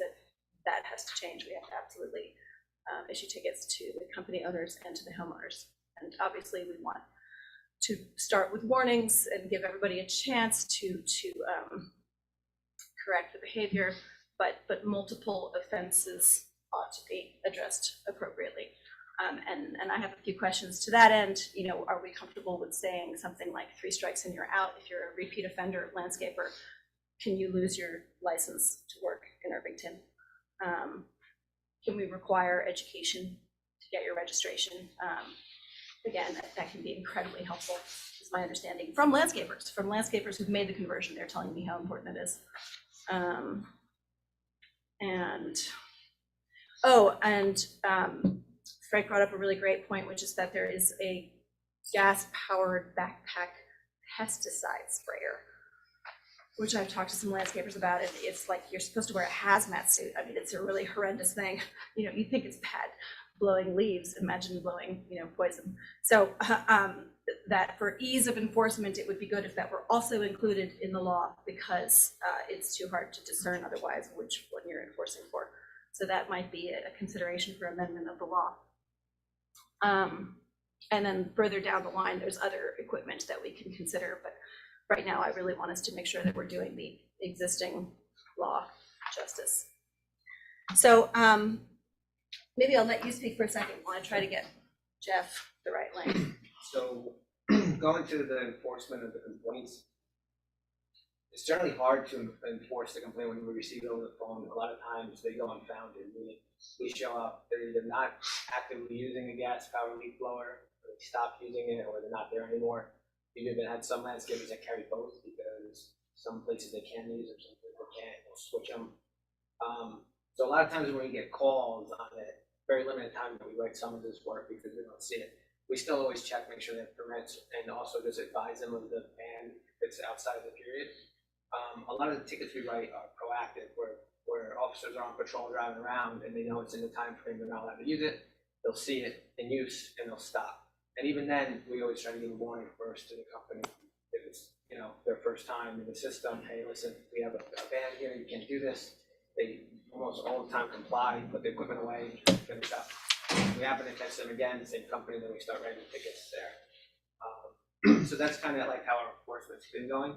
that has to change. We have to absolutely issue tickets to the company owners and to the homeowners. And obviously we want to start with warnings and give everybody a chance to correct the behavior, but multiple offenses ought to be addressed appropriately. And I have a few questions to that end. You know, are we comfortable with saying something like 3 strikes and you're out? If you're a repeat offender landscaper, can you lose your license to work in Irvington? Can we require education to get your registration? Again, that can be incredibly helpful, is my understanding, from landscapers who've made the conversion. They're telling me how important it is. Frank brought up a really great point, which is that there is a gas-powered backpack pesticide sprayer, which I've talked to some landscapers about, and it's like you're supposed to wear a hazmat suit. I mean, it's a really horrendous thing. You know, you think it's bad blowing leaves, imagine blowing, you know, poison. So that for ease of enforcement, it would be good if that were also included in the law, because it's too hard to discern otherwise which one you're enforcing for. So that might be a consideration for amendment of the law. And then further down the line, there's other equipment that we can consider, but right now I really want us to make sure that we're doing the existing law justice. So maybe I'll let you speak for a second while I try to get Jeff the right lane. So going to the enforcement of the complaints, it's generally hard to enforce the complaint when we receive it over the phone. A lot of times they go unfounded. We show up, they're either not actively using a gas-powered leaf blower, or they stopped using it, or they're not there anymore. We've even had some landscapers that carry both, because some places they can use or some places they can't, they'll switch them. So a lot of times when we get calls on it, very limited time that we write summonses for it because we don't see it. We still always check, make sure they have permits, and also just advise them of the ban if it's outside of the period. A lot of the tickets we write are proactive, where officers are on patrol driving around and they know it's in the time frame they're not allowed to use it. They'll see it in use and they'll stop. And even then, we always try to give a warning first to the company if it's, you know, their first time in the system. Hey, listen, we have a ban here, you can't do this. They almost all the time comply, put the equipment away, finish up. If we happen to catch them again, same company, then we start writing tickets there. So that's kind of like how our enforcement's been going.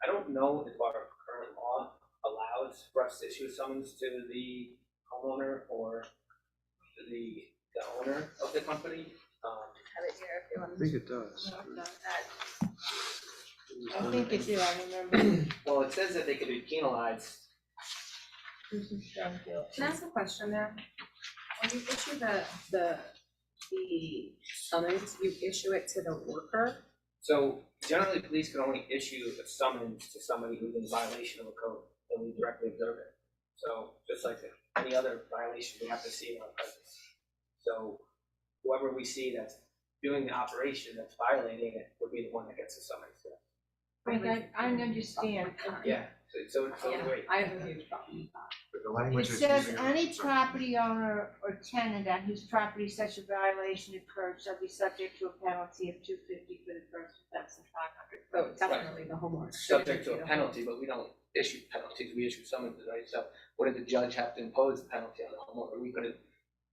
I don't know if our current law allows for us to issue a summons to the homeowner or the owner of the company. Have it here if you want I think it does. I think it did, I remember. Well, it says that they could be penalized. Can I ask a question there? When you issue the summons, you issue it to the worker? So generally, police can only issue a summons to somebody who's in violation of a code, and we directly observe it. So just like any other violation, we have to see it in our presence. So whoever we see that's doing the operation that's violating it would be the one that gets the summons. I understand. Yeah, so wait. I have a huge problem with that. But the language It is says using any property owner or tenant on whose property such a violation occurred shall be subject to a penalty of $250 for the first offense and $500. So definitely the homeowner. Subject to a penalty, but we don't issue penalties, we issue summonses, right? So what did the judge have to impose the penalty on the homeowner? We couldn't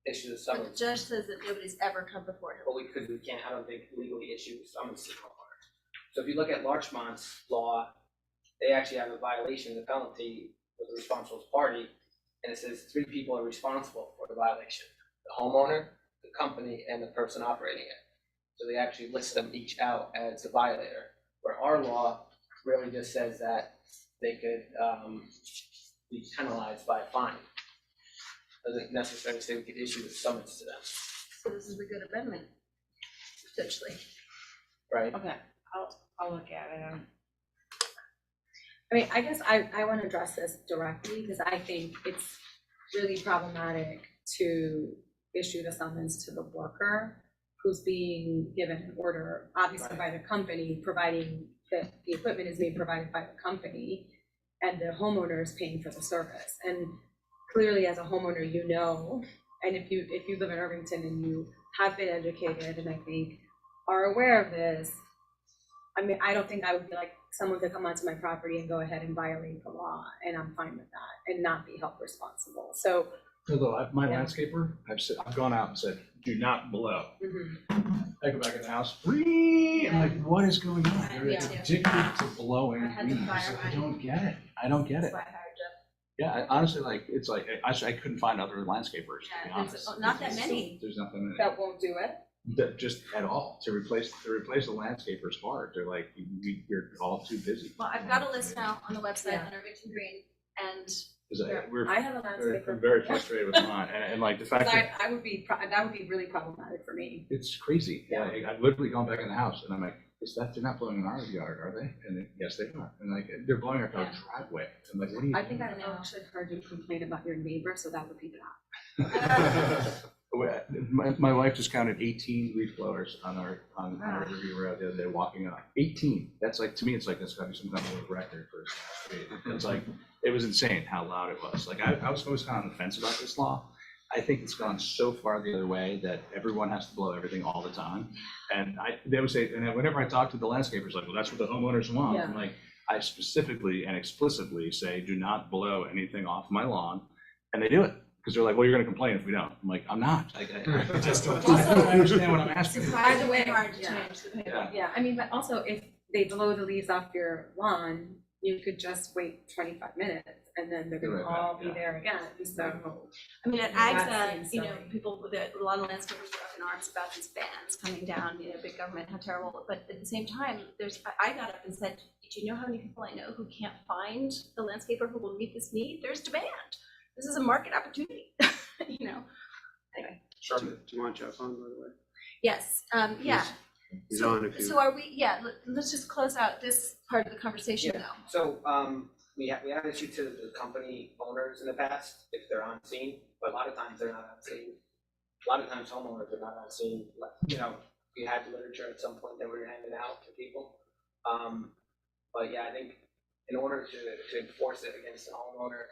issue the But the summons. judge says that nobody's ever come before him. But we can't, I don't think, legally issue summons to the homeowner. So if you look at Larchmont's law, they actually have a violation, the penalty with the responsible party, and it says 3 people are responsible for the violation: the homeowner, the company, and the person operating it. So they actually list them each out as the violator, where our law really just says that they could be penalized by a fine. Doesn't necessarily say we could issue a summons to them, So this is a good amendment, potentially. right? Okay, I'll look at it. I mean, I guess I want to address this directly because I think it's really problematic to issue the summons to the worker who's being given an order, obviously by the company, providing that the equipment is being provided by the company and the homeowner is paying for the service. And clearly as a homeowner, you know, and if you live in Irvington and you have been educated and I think are aware of this, I mean, I don't think I would be like someone to come onto my property and go ahead and violate the law, and I'm fine with that and not be held responsible. So Although my landscaper, I've gone out and said, do not blow. I go back in the house, I'm like, what is going on? They're Yeah. addicted to blowing I had to leaves. fire I mine. don't get it. I don't get That's it. why I hired Jeff. Yeah, honestly, like, it's like, I couldn't find other landscapers, to be Yeah, honest. there's not that many. There's not that many. That won't do it. That just at all, to replace the landscaper's hard. They're like, you're all too busy. Well, I've got a list now on the website Yeah. on Irvington Green, and 'Cause we're, I have a I'm landscaper. very frustrated with mine, and like the fact that I would be, that would be really problematic for me. it's crazy. Yeah, I've literally gone back in the house and I'm like, they're not blowing in our yard, are they? And yes, they are. And like, they're blowing up our Yeah. driveway. I'm like, what are you I think doing? I've actually heard you complain about your neighbor, so that would be bad. My wife just counted 18 leaf blowers on our Riverview Road the other day walking up. 18. That's like, to me, it's like, that's gotta be some kind of world record for a street. It's like, it was insane how loud it was. Like, I was always kind of on the fence about this law. I think it's gone so far the other way that everyone has to blow everything all the time. And they would say, and whenever I talk to the landscapers, like, well, that's what the homeowners want. Yeah. I'm like, I specifically and explicitly say, do not blow anything off my lawn. And they do it. Because they're like, well, you're gonna complain if we don't. I'm like, I'm not. I just don't understand what I'm asking. surprisingly way, hard to yeah. change the paper. Yeah. Yeah, I mean, but also if they blow the leaves off your lawn, you could just wait 25 minutes and then they're gonna Be right all back, be yeah. there again, so. I mean, at That AGSA, seems you know, silly. people with a lot of landscapers were up in arms about these bans coming down, you know, big government, how terrible. But at the same time, I got up and said, do you know how many people I know who can't find the landscaper who will meet this need? There's demand. This is a market opportunity, you know? Anyway, Do you want Jeff on, by the way? yes, yeah. He's So- on if you. So are we, yeah, let's just close out this part of the conversation Yeah. though. So, we have issued to the company owners in the past if they're on scene, but a lot of times they're not on scene. A lot of times homeowners are not on scene, like, you know, we had literature at some point that we were handing out to people. But yeah, I think in order to enforce it against the homeowner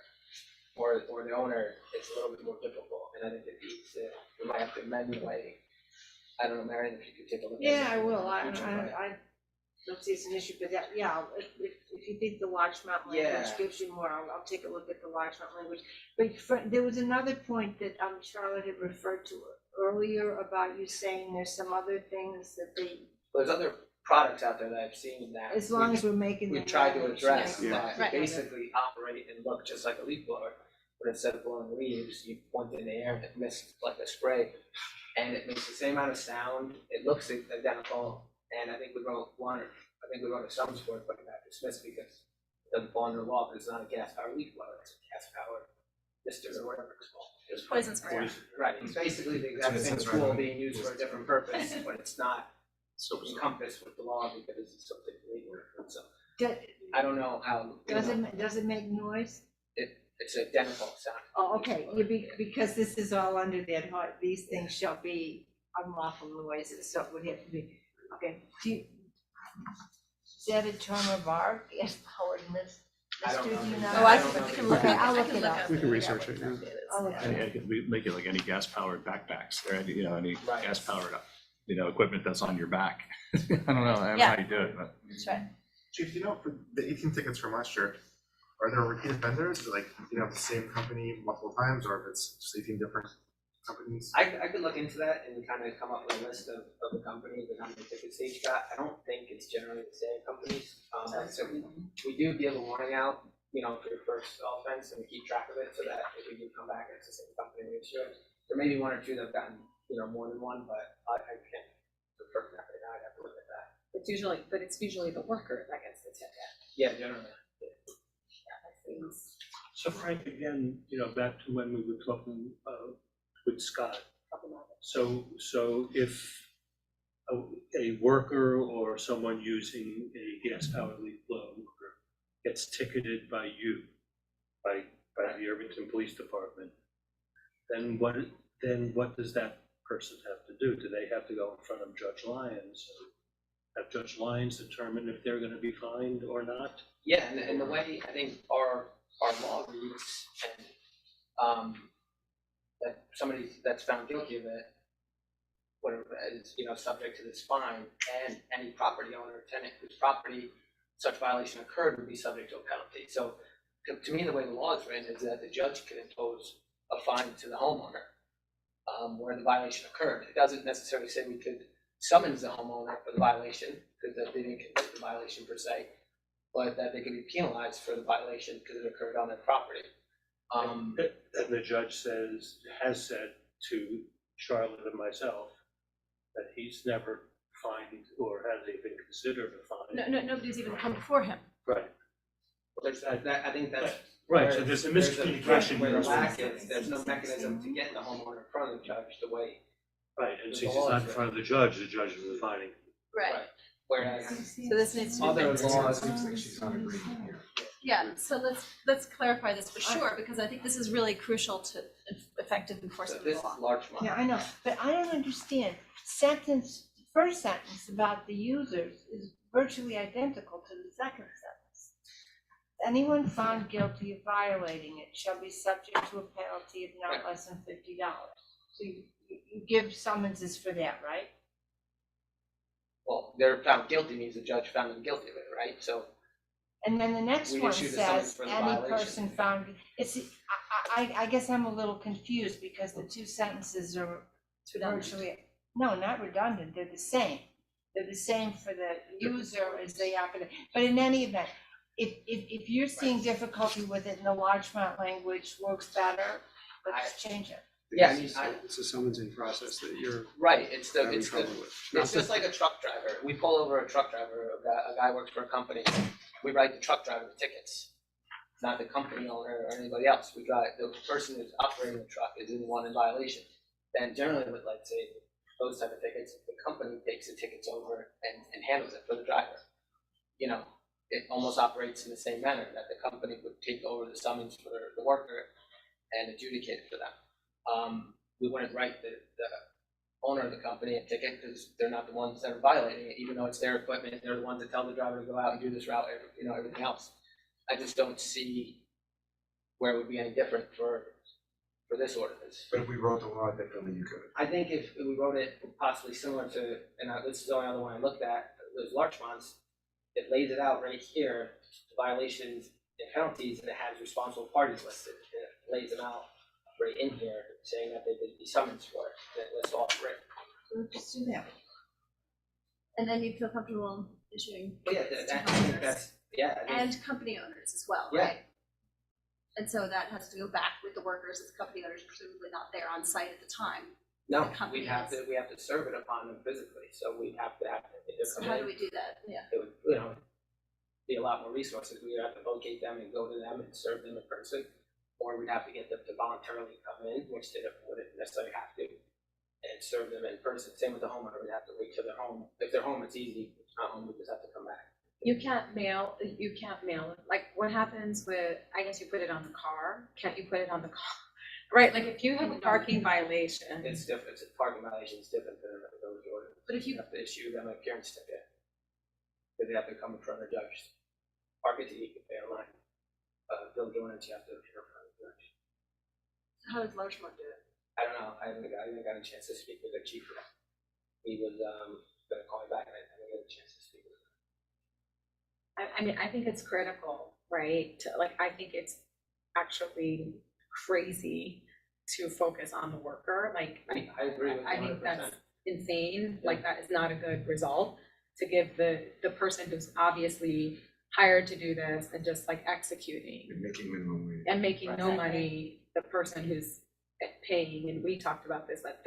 or the owner, it's a little bit more difficult, and I think it needs to, we might have to amend the way. I don't know, Marion, if you could take a look at it. Yeah, I will, I Right. don't see it's an issue, but that, yeah, if you think the Larchmont language Yeah. gives you more, I'll take a look at the Larchmont language. But there was another point that Charlotte had referred to earlier about you saying there's some other things that There's other products out there that I've seen that. as long as we're making them. We've tried to address Yeah. that, Right. they basically operate and look just like a leaf blower, but instead of blowing leaves, you point it in the air and it misses like a spray. And it makes the same amount of sound, it looks identical, and I think we wrote a summons for it, but it got dismissed because it doesn't fall under the law, but it's not a gas powered leaf blower, it's a gas powered mister or whatever it's called. It's Poison spray. Right, it's basically the exact That's same what it says right tool on it. being used for a different purpose, but it's not So bizarre. encompassed with the law because it's something legal, so. Do- I don't know how, you know, Does it make noise? it's identical sound. Oh, okay, because this is all under that, these things shall be unlawful noises, so it would have to be, okay. Is that a term of art, gas powered I don't mister, do you know. know? Oh, I don't can, know we the can look Okay, at, I'll I look can it look up. at. We can research it, yeah. I'll look it up. We make it like any gas powered backpacks, or any, any Right. gas powered, equipment that's on your back. I don't know how Yeah. you do it, but. That's right. Chief, for the 18 tickets from last year, are there repeat offenders, like, the same company multiple times, or if it's just 18 different companies? I could look into that and kind of come up with a list of the companies and how many tickets they each got. I don't think it's generally the same companies. So we do give a warning out, for your first offense, and we keep track of it so that if we do come back, it's the same company we issue it. There may be one or two that have gotten, more than one, but I can't confirm that right now. I'd have to look at that. It's usually the worker that gets the ticket. Yeah, generally. That seems So Frank, again, back to when we were talking with Scott. problematic. So if a worker or someone using a gas powered leaf blower gets ticketed by you, by the Irvington Police Department, then what does that person have to do? Do they have to go in front of Judge Lyons? Have Judge Lyons determine if they're gonna be fined or not? Yeah, and the way I think our law reads, and that somebody that's found guilty of it, whatever is, subject to this fine, and any property owner or tenant whose property such violation occurred would be subject to a penalty. So to me, the way the law is written is that the judge can impose a fine to the homeowner where the violation occurred. It doesn't necessarily say we could summons the homeowner for the violation, because they didn't commit the violation per se, but that they could be penalized for the violation because it occurred on their property. And the judge has said to Charlotte and myself that he's never fined or hasn't even considered a fine. Nobody's even come before him. Right, There's I think that's. right, so there's a miscommunication Where here. the lack is, there's no mechanism to get the homeowner in front of the judge to wait. Right, and since it's not in front of the judge is the finding. Right. Whereas So this needs to be other fixed. laws, Seems like she's not agreeing here. Yeah, so let's clarify this for sure, because I think this is really crucial to effective enforcement this of the law. large amount. Yeah, I know, but I don't understand. First sentence about the users is virtually identical to the second sentence. Anyone found guilty of violating it shall be subject to a penalty of not less than $50. So you give summonses for that, right? Well, they're found guilty means the judge found them guilty of it, right? So And then the next We one issue the summons says, for the any violation. person found, I guess I'm a little confused because the two sentences are virtually, no, not redundant, they're the same. They're the same for the user as they are for the, but in any event, if you're seeing difficulty with it and the large font language works better, let's change it. yeah, I mean, It's a summonsing process that you're right, it's having trouble with. it's just like a truck driver. We pull over a truck driver, a guy works for a company. We write the truck driver the tickets, not the company owner or anybody else. We drive, the person who's operating the truck is the one in violation. Then generally with, like, say, those type of tickets, the company takes the tickets over and handles it for the driver. You know, it almost operates in the same manner that the company would take over the summons for the worker and adjudicate it for them. We wouldn't write the owner of the company a ticket because they're not the ones that are violating it, even though it's their equipment. They're the ones that tell the driver to go out and do this route, you know, everything else. I just don't see where it would be any different for this ordinance. But if we wrote the law differently, you could. I think if we wrote it possibly similar to, and this is the only other one I looked at, those large fonts, it lays it out right here, the violations and penalties, and it has responsible parties listed, and it lays them out right in here, saying that they did be summoned for it, and it lists all three. Let's just do that. And then you feel comfortable issuing. But yeah, tickets to I think homeowners that's, yeah, I think, and company owners as well, Yeah. right? And so that has to go back with the workers, as company owners are presumably not there on site at the time. no, the company we have is. to serve it upon them physically, so we have to if they're So coming how in, do we do that? Yeah. it would, you know, be a lot more resources. We would have to locate them and go to them and serve them in person, or we'd have to get them to voluntarily come in, which they wouldn't necessarily have to, and serve them in person. Same with the homeowner, we'd have to wait till they're home. If they're home, it's easy. If it's not home, we just have to come back. You can't mail it. Like, what happens with, I guess you put it on the car, can't you put it on the car? Right, like if you have a parking violation, It's different, it's a parking violation, it's different than a village ordinance. But if you- have to issue them an appearance ticket, because they have to come in front of the judge. Park it, you can pay online. Village ordinance, you have to appear in front of the judge. How does Larchmont do it? I don't know, I haven't got a chance to speak with their chief yet. He was, gonna call me back, and I haven't got a chance to speak with him. I mean, I think it's critical, right? I think it's actually crazy to focus on the worker, I agree with you I think 100%. that's insane, that is not a good result, to give the person who's obviously hired to do this and just executing And making minimum wage. and making no Right. money, the person who's paying, and we talked about this, that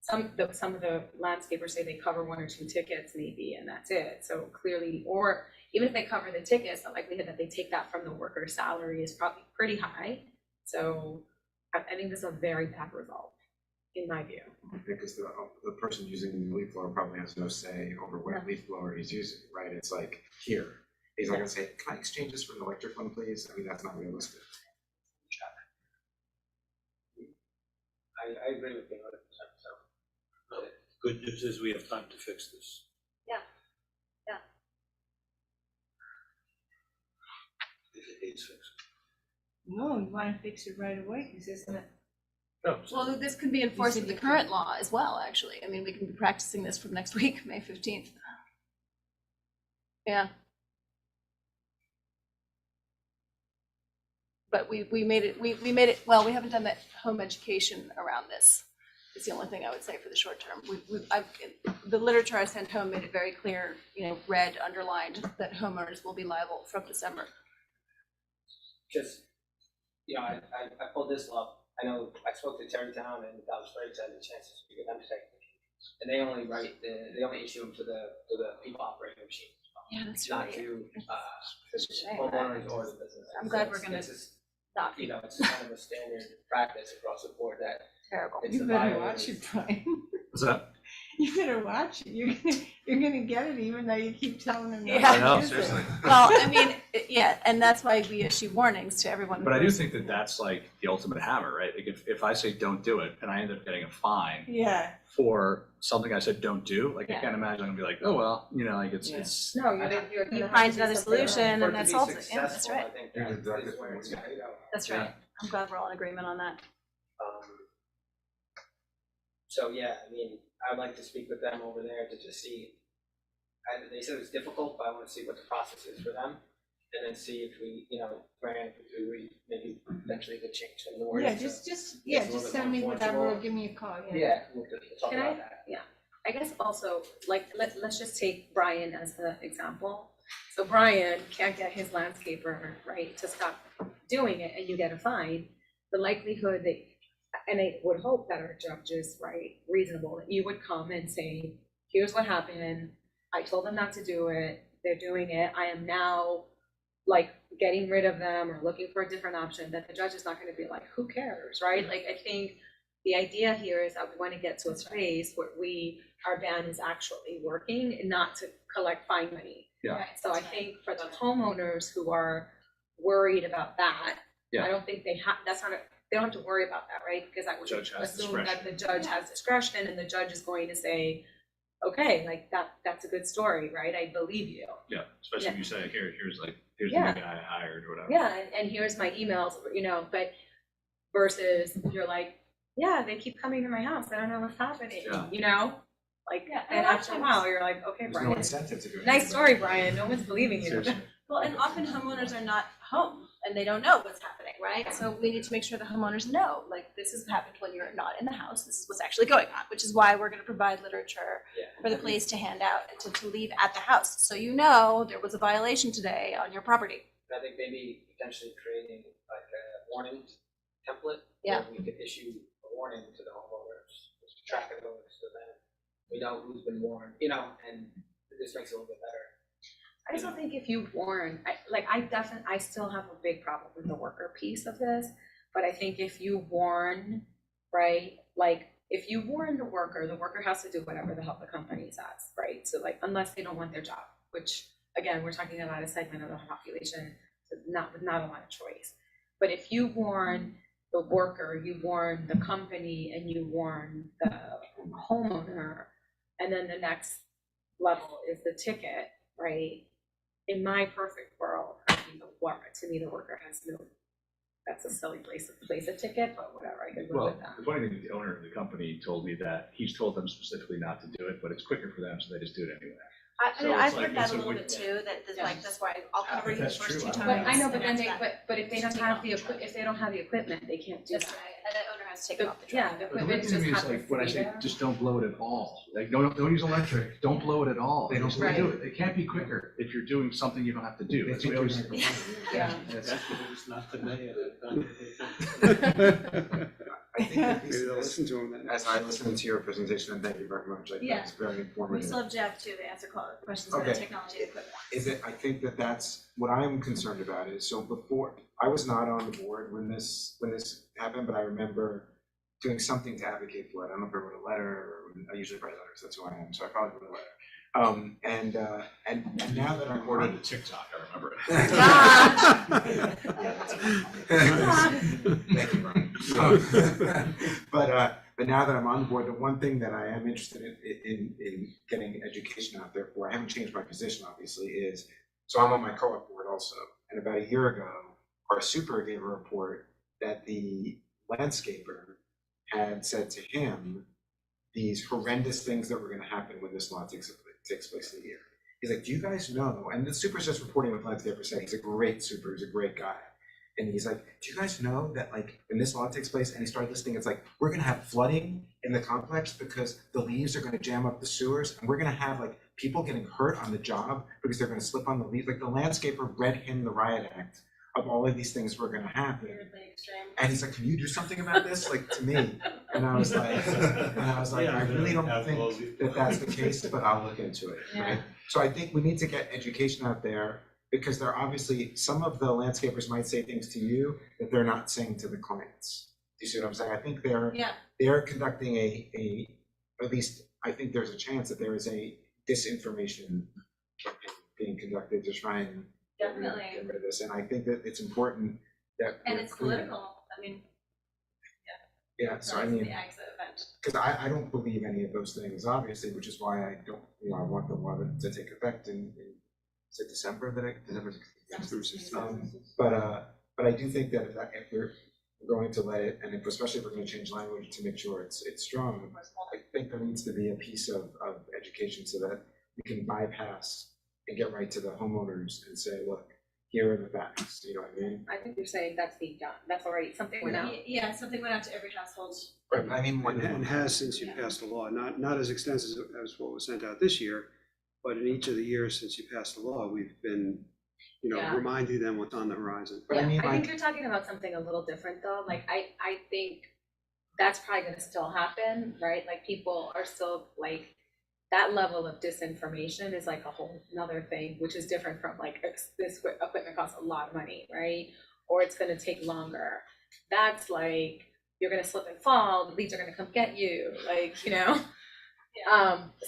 some of the landscapers say they cover 1 or 2 tickets maybe, and that's it. So clearly, or even if they cover the tickets, the likelihood that they take that from the worker's salary is probably pretty high. So I think this is a very bad result, in my view. Because the person using the leaf blower probably has no say over what leaf blower he's using, right? It's like, here. He's not gonna say, can I exchange this for an electric one, please? I mean, that's not realistic. I agree with you 100%, so. Good news is we have time to fix this. Yeah. Yeah. If it needs fixing. No, you wanna fix it right away, because isn't it? No, so Well, this can be enforced with the current law as well, actually. I mean, we can be practicing this from next week, May 15th. Yeah. but we made it, well, we haven't done that home education around this. Is the only thing I would say for the short term. The literature I sent home made it very clear, red underlined, that homeowners will be liable from December. Just, I pulled this up. I know I spoke to Terrytown and that was very excited, the chance to speak with them today. And they only issue them to the people operating the machine. Yeah, that's Not right. to, It's a shame. homeowners or the business. I'm glad we're gonna It's just, Not it's kind of a standard practice across the board that terrible. it's You a better violation. watch it, Brian. What's that? You better watch it. You're gonna get it even though you keep telling them not Yeah. I know, to use it. seriously. Well, I mean, yeah, and that's why we issue warnings to everyone. But I do think that that's like the ultimate hammer, right? Like if I say don't do it and I end up getting a fine Yeah. for something I said don't do, like I Yeah. can't imagine I'm gonna be like, oh, well, like it's, Yeah. it's, No, You find another solution For it and to that be solves it. Yeah, that's successful, right. I think You're the that director is where for it's it. gotta go. That's right. I'm glad we're all in agreement on that. So yeah, I mean, I'd like to speak with them over there to just see. They said it's difficult, but I want to see what the process is for them, and then see if we, maybe eventually could change some of the wording. Yeah, so just it's a little just bit send me more whatever enforceable. or give me a call. Yeah, we'll talk Can about I, that. I guess also, let's just take Brian as the example. So Brian can't get his landscaper, right, to stop doing it, and you get a fine. The likelihood that, and I would hope that our judge is, right, reasonable, that you would come and say, here's what happened, I told them not to do it, they're doing it, I am now, getting rid of them or looking for a different option, that the judge is not gonna be like, who cares, right? I think the idea here is that we wanna get to a space where our ban is actually working and not to collect fine money. Yeah. Right, so I think for the homeowners who are worried about that, Yeah. I don't think they don't have to worry about that, right? Because I would Judge has assume that discretion. the judge has discretion and the judge is going to say, okay, that's a good story, right? I believe you. yeah, especially if you say, here's the new Yeah. guy I hired or whatever. Yeah, and here's my emails, but versus you're like, yeah, they keep coming to my house, I don't know what's happening, Yeah. And after a while, you're like, okay, There's no Brian, incentive to do it. nice story, Brian, no one's believing you. Seriously. Well, and often homeowners are not home and they don't know what's happening, right? So we need to make sure the homeowners know, this has happened when you're not in the house, this is what's actually going on, which is why we're gonna provide literature for the police to hand out and to leave at the house. So there was a violation today on your property. I think maybe potentially creating like a warning template. Yeah. Where we could issue a warning to the homeowners, just track of those, so that we know who's been warned, and this makes it a little bit better. I also think if you warn, I still have a big problem with the worker piece of this, but I think if you warn, right, if you warn the worker has to do whatever the hell the company says, right? So unless they don't want their job, which again, we're talking about a segment of the population with not a lot of choice. But if you warn the worker, you warn the company, and you warn the homeowner, and then the next level is the ticket, right? In my perfect world, to me, the worker has no, that's a silly place to place a ticket, but whatever, I could live Well, with that. the funny thing is the owner of the company told me that he's told them specifically not to do it, but it's quicker for them, so they just do it anyway. So I've it's like- heard that it's a a little win- bit too, that's Yeah. that's why I'll cover you the That's first true. two I times. don't But I know, but and then after that, but if they don't have if they don't have the equipment, they can't do That's that. right, and the owner has to take it off the truck. Yeah, the But the equipment weird just thing to me is happens like, when I to be say there. just don't blow it at all, like don't use electric, don't blow it at all. They don't Just blow it. do it. It can't be quicker if you're doing something you don't have to do. They That's think what we you're always. not- Yeah. It's not the mayor. I think that Maybe they'll listen to him then. as I listened to your presentation, and thank you very much, Yeah. it's very We informative. still have Jeff too to answer questions about Okay. technology and equipment. I think that's what I'm concerned about is, so before, I was not on the board when this happened, but I remember doing something to advocate for it. I don't know if I wrote a letter, or I usually write letters, that's who I am, so I probably wrote a letter. And now that I'm Ordered on. the TikTok, I remember it. Thank you, Brian. But now that I'm on the board, the one thing that I am interested in getting education out there for, I haven't changed my position obviously, is, so I'm on my co-op board also. And about a year ago, our super gave a report that the landscaper had said to him these horrendous things that were gonna happen when this law takes place in a year. He's like, do you guys know, and the super's just reporting with landscaper saying he's a great super, he's a great guy. And he's like, do you guys know that like when this law takes place, and he started listing, it's like, we're gonna have flooding in the complex because the leaves are gonna jam up the sewers, and we're gonna have like people getting hurt on the job because they're gonna slip on the leaves. Like the landscaper read him the riot act of all of these things were gonna happen. And he's like, can you do something about this? Like to me. And I was like, I really don't think that that's the case, but I'll look into it, right? So I think we need to get education out there, because there are obviously, some of the landscapers might say things to you that they're not saying to the clients. Do you see what I'm saying? I think they're conducting at least I think there's a chance that there is a disinformation campaign being conducted to try and get rid of this. And I think that it's important that. And it's political, I mean. Yeah, so I mean, because I don't believe any of those things, obviously, which is why I don't, I want the law to take effect in is it December December 16th? But I do think that if we're going to let it, and especially if we're going to change language to make sure it's strong, I think there needs to be a piece of education so that we can bypass and get right to the homeowners and say, look, here are the facts, you know what I mean? I think you're saying that's being done, that's already, something went out. Yeah, something went out to every household. Right, I mean, And has since you passed the law, not as extensive as what was sent out this year, but in each of the years since you passed the law, we've been, Yeah. reminding them what's on the horizon. But I mean, I think like, you're talking about something a little different though, like I think that's probably gonna still happen, right? Like people are still like, that level of disinformation is like a whole nother thing, which is different from like, this equipment costs a lot of money, right? Or it's gonna take longer. That's like, you're gonna slip and fall, the leaves are gonna come get you, like,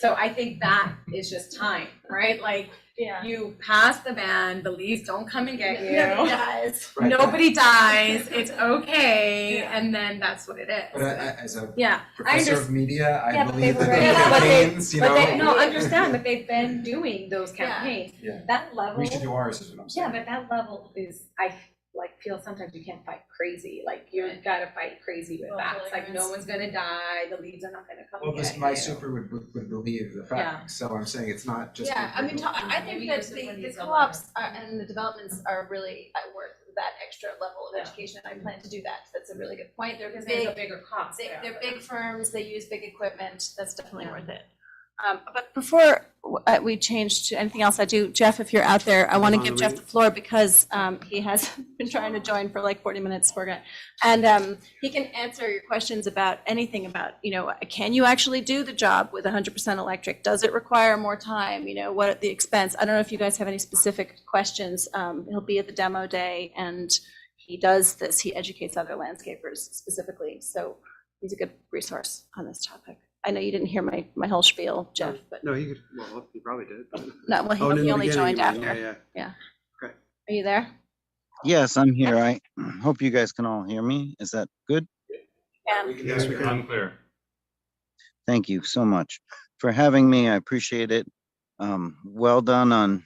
So I think that is just time, right? Like, you pass the ban, the leaves don't come and get you. Nobody dies. Right. Nobody dies, it's okay, and then that's what it is. but as a Yeah, I professor understand. of media, I Yeah, but believe they've that already- the but they- campaigns, But they, no, understand, but they've been doing those campaigns. Yeah. That level. We should do ours, is what I'm saying. Yeah, but that level is, I feel sometimes you can't fight crazy, like you gotta fight crazy with Well, facts, like no ignorance. one's gonna die, the leaves are not gonna come Well, get this, you. my super would believe the Yeah. facts, so I'm saying it's not just. Yeah, I mean, I Maybe think that use it when the he's co-ops and the developments are really worth that extra level of education. I plan to do that. That's a really good point. They're Because there's a big, bigger cost. they're big firms, they use big equipment. That's definitely worth it. But before we change to anything else, I do, Jeff, if you're out there, I want to Hold on, give let Jeff me- the floor because he has been trying to join for like 40 minutes, poor guy. And he can answer your questions about anything about, can you actually do the job with 100% electric? Does it require more time? What the expense? I don't know if you guys have any specific questions. He'll be at the demo day and he does this. He educates other landscapers specifically. So he's a good resource on this topic. I know you didn't hear my whole spiel, Jeff, but No, he probably did. But. no, well, Oh, and in he the only beginning, joined he was- after. Yeah. Are you there? Yes, I'm here. I hope you guys can all hear me. Is that good? Yeah. Yes, we can. Unclear. Thank you so much for having me. I appreciate it. Well done on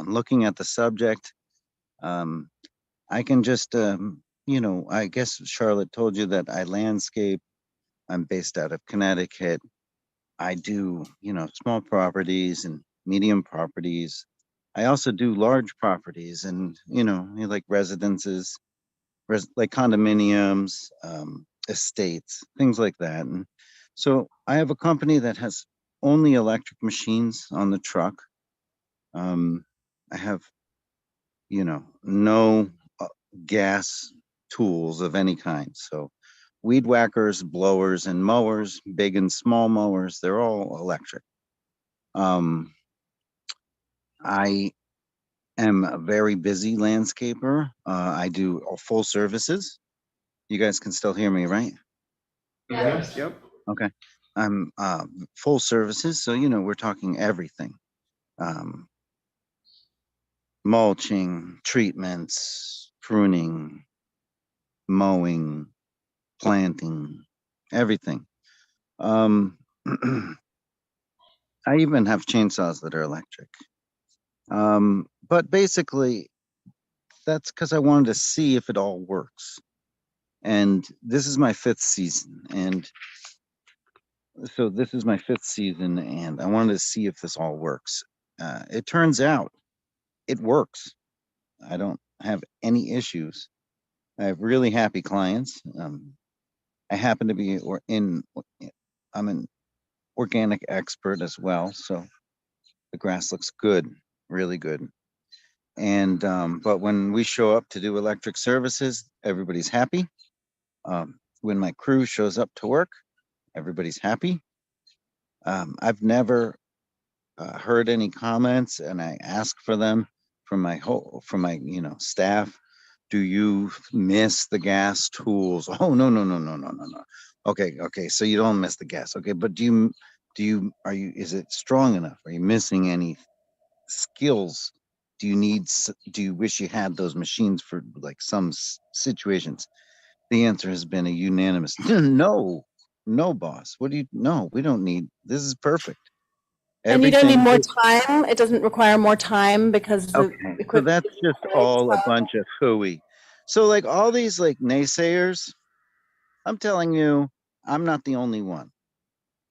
looking at the subject. I can just, I guess Charlotte told you that I landscape. I'm based out of Connecticut. I do, small properties and medium properties. I also do large properties and, like residences, like condominiums, estates, things like that. And so I have a company that has only electric machines on the truck. I have, no gas tools of any kind. So weed whackers, blowers, and mowers, big and small mowers, they're all electric. I am a very busy landscaper. I do full services. You guys can still hear me, right? Yes. Yep. Okay. I'm full services, so we're talking everything. Mulching, treatments, pruning, mowing, planting, everything. I even have chainsaws that are electric. But basically, that's because I wanted to see if it all works. And this is my 5th season. And so this is my 5th season, and I wanted to see if this all works. It turns out it works. I don't have any issues. I have really happy clients. I happen to be I'm an organic expert as well, so the grass looks good, really good. And but when we show up to do electric services, everybody's happy. When my crew shows up to work, everybody's happy. I've never heard any comments, and I ask for them from my staff. Do you miss the gas tools? Oh, no, no, no, no, no, no, no. Okay, okay. So you don't miss the gas. Okay, but is it strong enough? Are you missing any skills? Do you wish you had those machines for like some situations? The answer has been a unanimous no, no, boss. No, we don't need, this is perfect. And you don't need Everything more is time? It doesn't require more time because the okay. So equipment that's is just great as all a well? bunch of hooey. So like all these like naysayers, I'm telling you, I'm not the only one.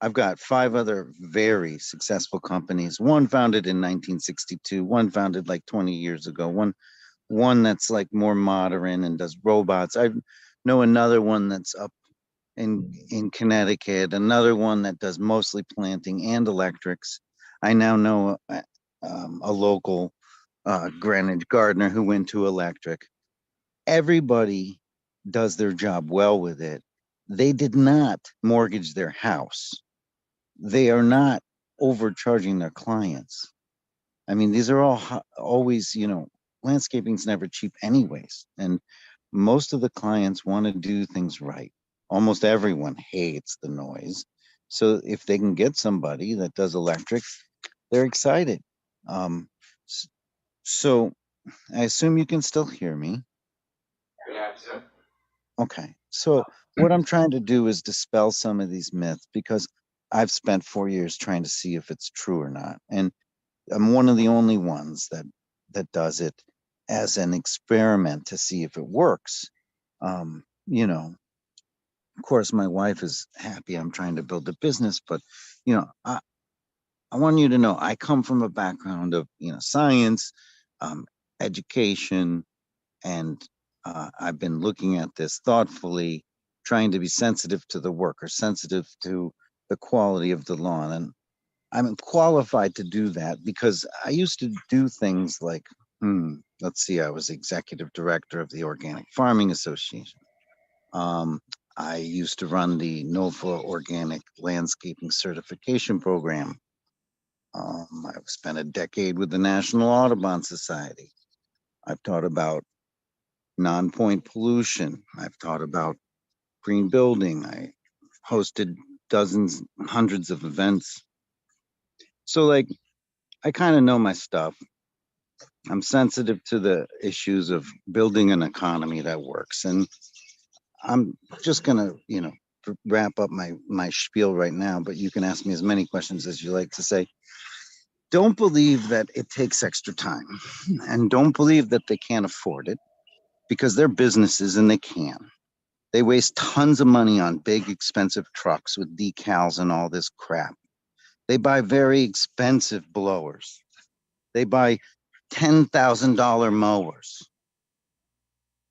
I've got 5 other very successful companies. One founded in 1962, one founded like 20 years ago, one that's like more modern and does robots. I know another one that's up in Connecticut, another one that does mostly planting and electrics. I now know a local Greenwich gardener who went to electric. Everybody does their job well with it. They did not mortgage their house. They are not overcharging their clients. I mean, these are all always, landscaping's never cheap anyways. And most of the clients want to do things right. Almost everyone hates the noise. So if they can get somebody that does electric, they're excited. Um, so I assume you can still hear me. Okay. So what I'm trying to do is dispel some of these myths because I've spent 4 years trying to see if it's true or not. And I'm one of the only ones that does it as an experiment to see if it works. Um, you know, of course, my wife is happy I'm trying to build a business, but you know, I want you to know I come from a background of science, um, education, and I've been looking at this thoughtfully, trying to be sensitive to the worker, sensitive to the quality of the lawn, and I'm qualified to do that because I used to do things like, let's see, I was executive director of the Organic Farming Association. Um, I used to run the NOFA Organic Landscaping Certification Program. I've spent a decade with the National Audubon Society. I've taught about non-point pollution. I've taught about green building. I hosted dozens, hundreds of events. So like, I kind of know my stuff. I'm sensitive to the issues of building an economy that works. And I'm just gonna, wrap up my spiel right now, but you can ask me as many questions as you like to say. Don't believe that it takes extra time and don't believe that they can't afford it because they're businesses and they can. They waste tons of money on big, expensive trucks with decals and all this crap. They buy very expensive blowers. They buy $10,000 mowers.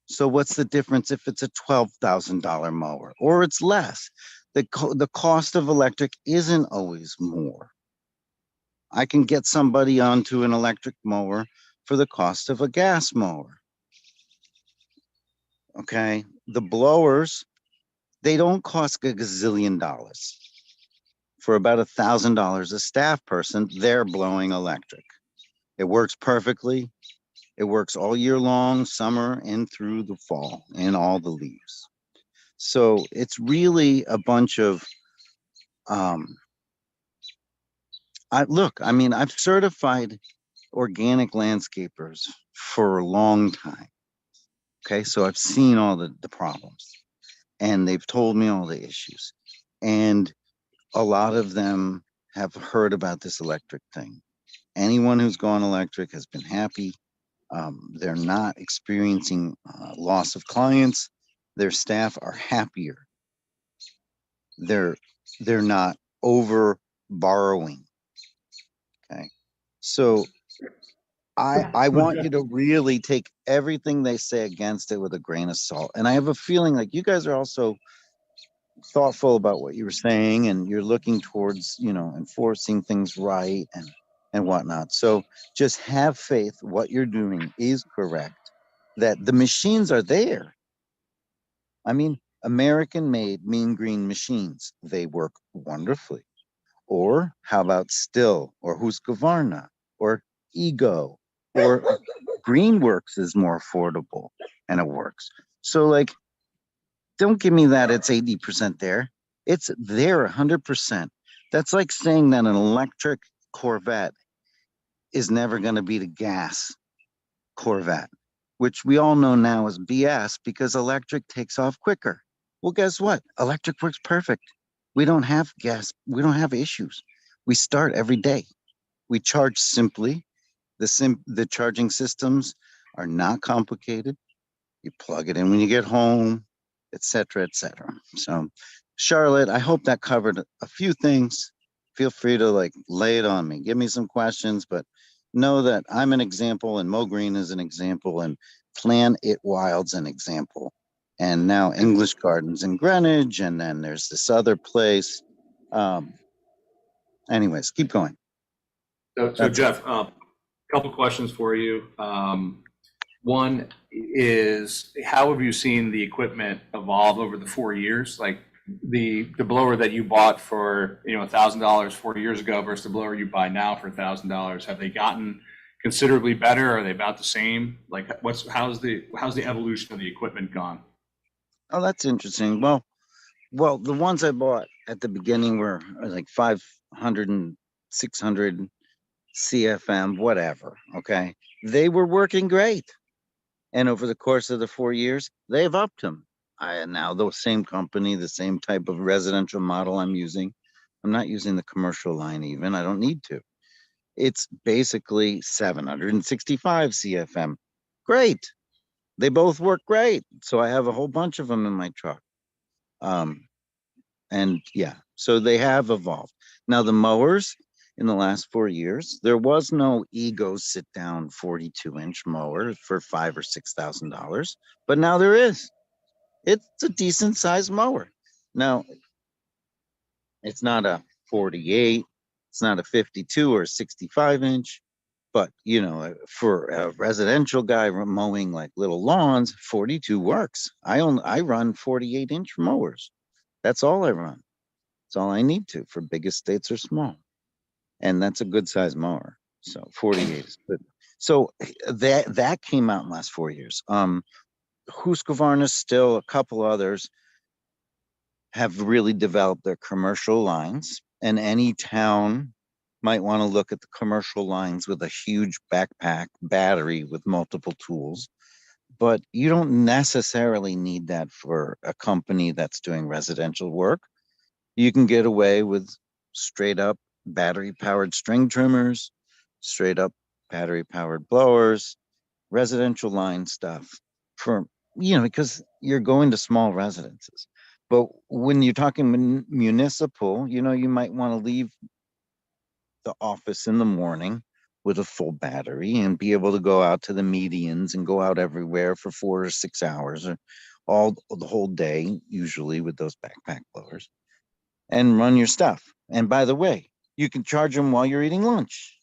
So what's the difference if it's a $12,000 mower or it's less? The cost of electric isn't always more. I can get somebody onto an electric mower for the cost of a gas mower. Okay, the blowers, they don't cost a gazillion dollars. For about $1,000 a staff person, they're blowing electric. It works perfectly. It works all year long, summer and through the fall, and all the leaves. So it's really a bunch of, I mean, I've certified organic landscapers for a long time. Okay, so I've seen all the problems and they've told me all the issues. And a lot of them have heard about this electric thing. Anyone who's gone electric has been happy. They're not experiencing loss of clients. Their staff are happier. They're not over borrowing. Okay, so I want you to really take everything they say against it with a grain of salt. And I have a feeling like you guys are also thoughtful about what you were saying, and you're looking towards, enforcing things right and whatnot. So just have faith what you're doing is correct, that the machines are there. I mean, American made Mean Green machines. They work wonderfully. Or how about Still or Husqvarna or Ego or Greenworks is more affordable and it works. So like, don't give me that it's 80% there. It's there 100%. That's like saying that an electric Corvette is never going to beat a gas Corvette, which we all know now is BS because electric takes off quicker. Well, guess what? Electric works perfect. We don't have gas. We don't have issues. We start every day. We charge simply. The charging systems are not complicated. You plug it in when you get home, et cetera, et cetera. So, Charlotte, I hope that covered a few things. Feel free to like lay it on me. Give me some questions, but know that I'm an example and Mo Green is an example and Plan It Wild's an example. And now English Gardens in Greenwich, and then there's this other place. Anyways, keep going. So Jeff, couple questions for you. One is, how have you seen the equipment evolve over the 4 years? Like the blower that you bought for $1,000 4 years ago versus the blower you buy now for $1,000. Have they gotten considerably better? Are they about the same? Like how's the evolution of the equipment gone? Oh, that's interesting. Well, the ones I bought at the beginning were like 500 and 600 CFM, whatever. Okay. They were working great. And over the course of the 4 years, they've upped them. Now the same company, the same type of residential model I'm using. I'm not using the commercial line even. I don't need to. It's basically 765 CFM. Great. They both work great. So I have a whole bunch of them in my truck. And yeah, so they have evolved. Now the mowers in the last 4 years, there was no Ego sit down 42-inch mower for $5,000 or $6,000, but now there is. It's a decent sized mower. Now it's not a 48, it's not a 52 or 65-inch, but for a residential guy mowing like little lawns, 42 works. I run 48-inch mowers. That's all I run. That's all I need to for big estates or small. And that's a good size mower. So 48 is good. So that came out in the last 4 years. Husqvarna, still a couple others have really developed their commercial lines, and any town might want to look at the commercial lines with a huge backpack battery with multiple tools. But you don't necessarily need that for a company that's doing residential work. You can get away with straight up battery powered string trimmers, straight up battery powered blowers, residential line stuff for, because you're going to small residences. But when you're talking municipal, you might want to leave the office in the morning with a full battery and be able to go out to the medians and go out everywhere for 4 or 6 hours or the whole day, usually with those backpack blowers, and run your stuff. And by the way, you can charge them while you're eating lunch.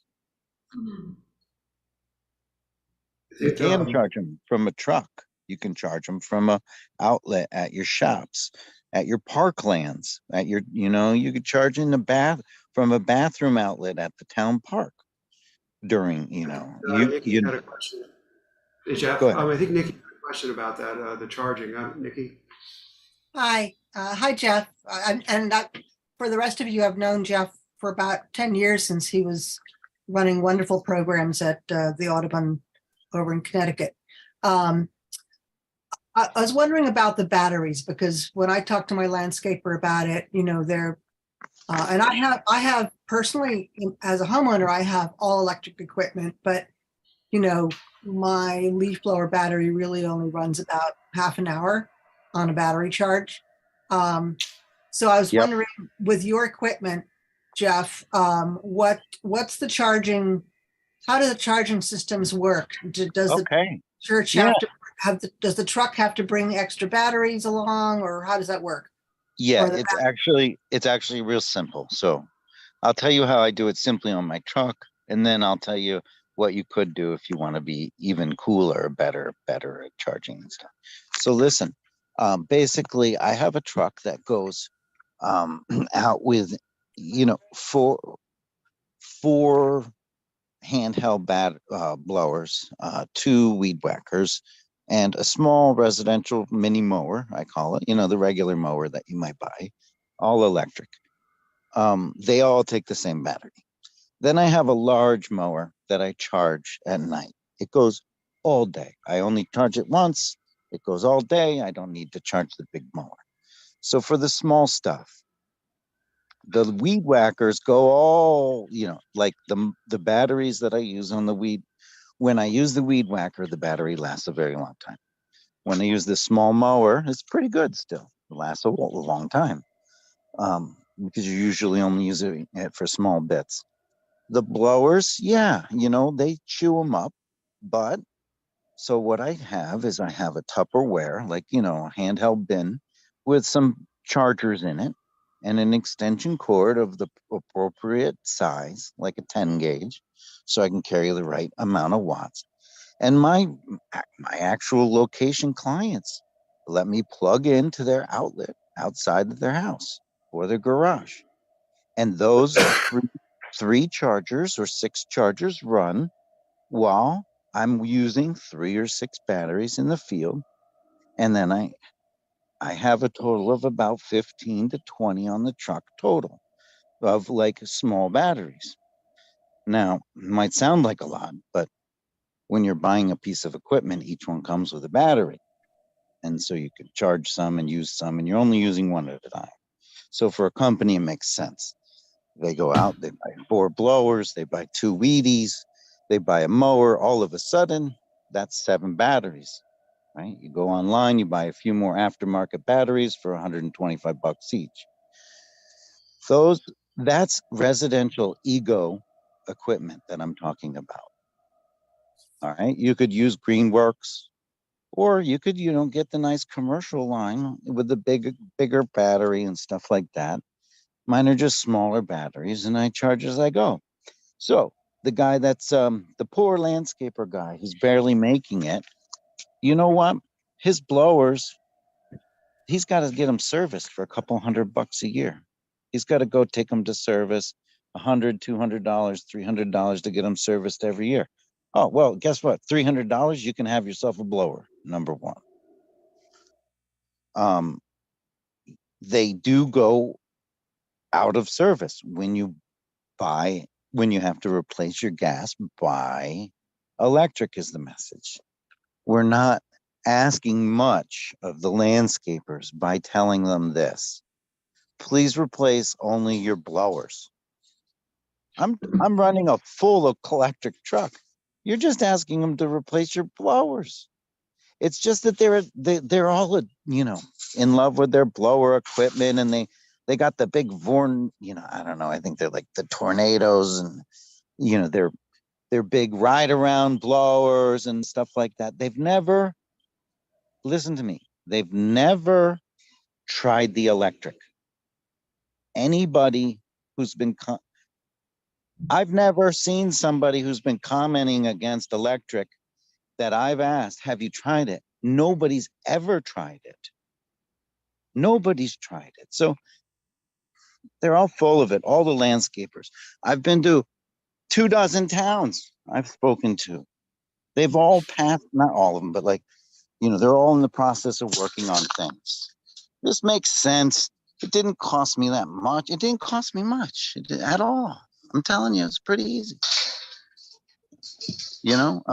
You can charge them from a truck. You can charge them from a outlet at your shops, at your parklands, at your, you could charge in from a bathroom outlet at the town park during, Nikki had a question. Hey, Jeff, Go ahead. I think Nikki had a question about that, the charging. Nikki? Hi, Jeff. For the rest of you, I've known Jeff for about 10 years since he was running wonderful programs at the Audubon over in Connecticut. I was wondering about the batteries, because when I talked to my landscaper about it, they're, and I have personally, as a homeowner, I have all electric equipment, but my leaf blower battery really only runs about half an hour on a battery charge. So I was wondering, with your equipment, Jeff, what's the charging? how do the charging systems work? Does the Okay, church yeah, have to does the truck have to bring extra batteries along, or how does that work? yeah, Or the, it's actually real simple. So I'll tell you how I do it simply on my truck, and then I'll tell you what you could do if you want to be even cooler, better at charging and stuff. So listen, basically, I have a truck that goes out with, four handheld blowers, two weed whackers, and a small residential mini mower, I call it, the regular mower that you might buy, all electric. They all take the same battery. Then I have a large mower that I charge at night. It goes all day. I only charge it once. It goes all day. I don't need to charge the big mower. So for the small stuff, the weed whackers go all, like the batteries that I use on the weed. When I use the weed whacker, the battery lasts a very long time. When I use this small mower, it's pretty good still. It lasts a long time, because you usually only use it for small bits. The blowers, yeah, they chew them up. But so what I have is I have a Tupperware, like, a handheld bin with some chargers in it and an extension cord of the appropriate size, like a 10 gauge, so I can carry the right amount of watts. And my actual location clients let me plug into their outlet outside of their house or their garage. And those three chargers or six chargers run while I'm using 3 or 6 batteries in the field. And then I have a total of about 15 to 20 on the truck total of like small batteries. Now, it might sound like a lot, but when you're buying a piece of equipment, each one comes with a battery. And so you can charge some and use some, and you're only using one at a time. So for a company, it makes sense. They go out, they buy 4 blowers, they buy 2 weedies, they buy a mower. All of a sudden, that's 7 batteries, right? You go online, you buy a few more aftermarket batteries for $125 each. That's residential ego equipment that I'm talking about. All right. You could use Greenworks, or you could, get the nice commercial line with the bigger battery and stuff like that. Mine are just smaller batteries, and I charge as I go. So the guy that's the poor landscaper guy who's barely making it, you know what? His blowers, he's got to get them serviced for a couple $100 a year. He's got to go take them to service, $100, $200, $300 to get them serviced every year. Oh, well, guess what? $300, you can have yourself a blower, number one. They do go out of service when you have to replace your gas, buy electric is the message. We're not asking much of the landscapers by telling them this. Please replace only your blowers. I'm running a full electric truck. You're just asking them to replace your blowers. It's just that they're all in love with their blower equipment, and they got the big Vorn, I don't know, I think they're like the Tornadoes, and they're big ride around blowers and stuff like that. They've never, listen to me, they've never tried the electric. Anybody who's been I've never seen somebody who's been commenting against electric that I've asked, have you tried it? Nobody's ever tried it. Nobody's tried it. So they're all full of it, all the landscapers. I've been to 24 towns I've spoken to. They've all passed, not all of them, but they're all in the process of working on things. This makes sense. It didn't cost me that much. It didn't cost me much at all. I'm telling you, it's pretty easy. I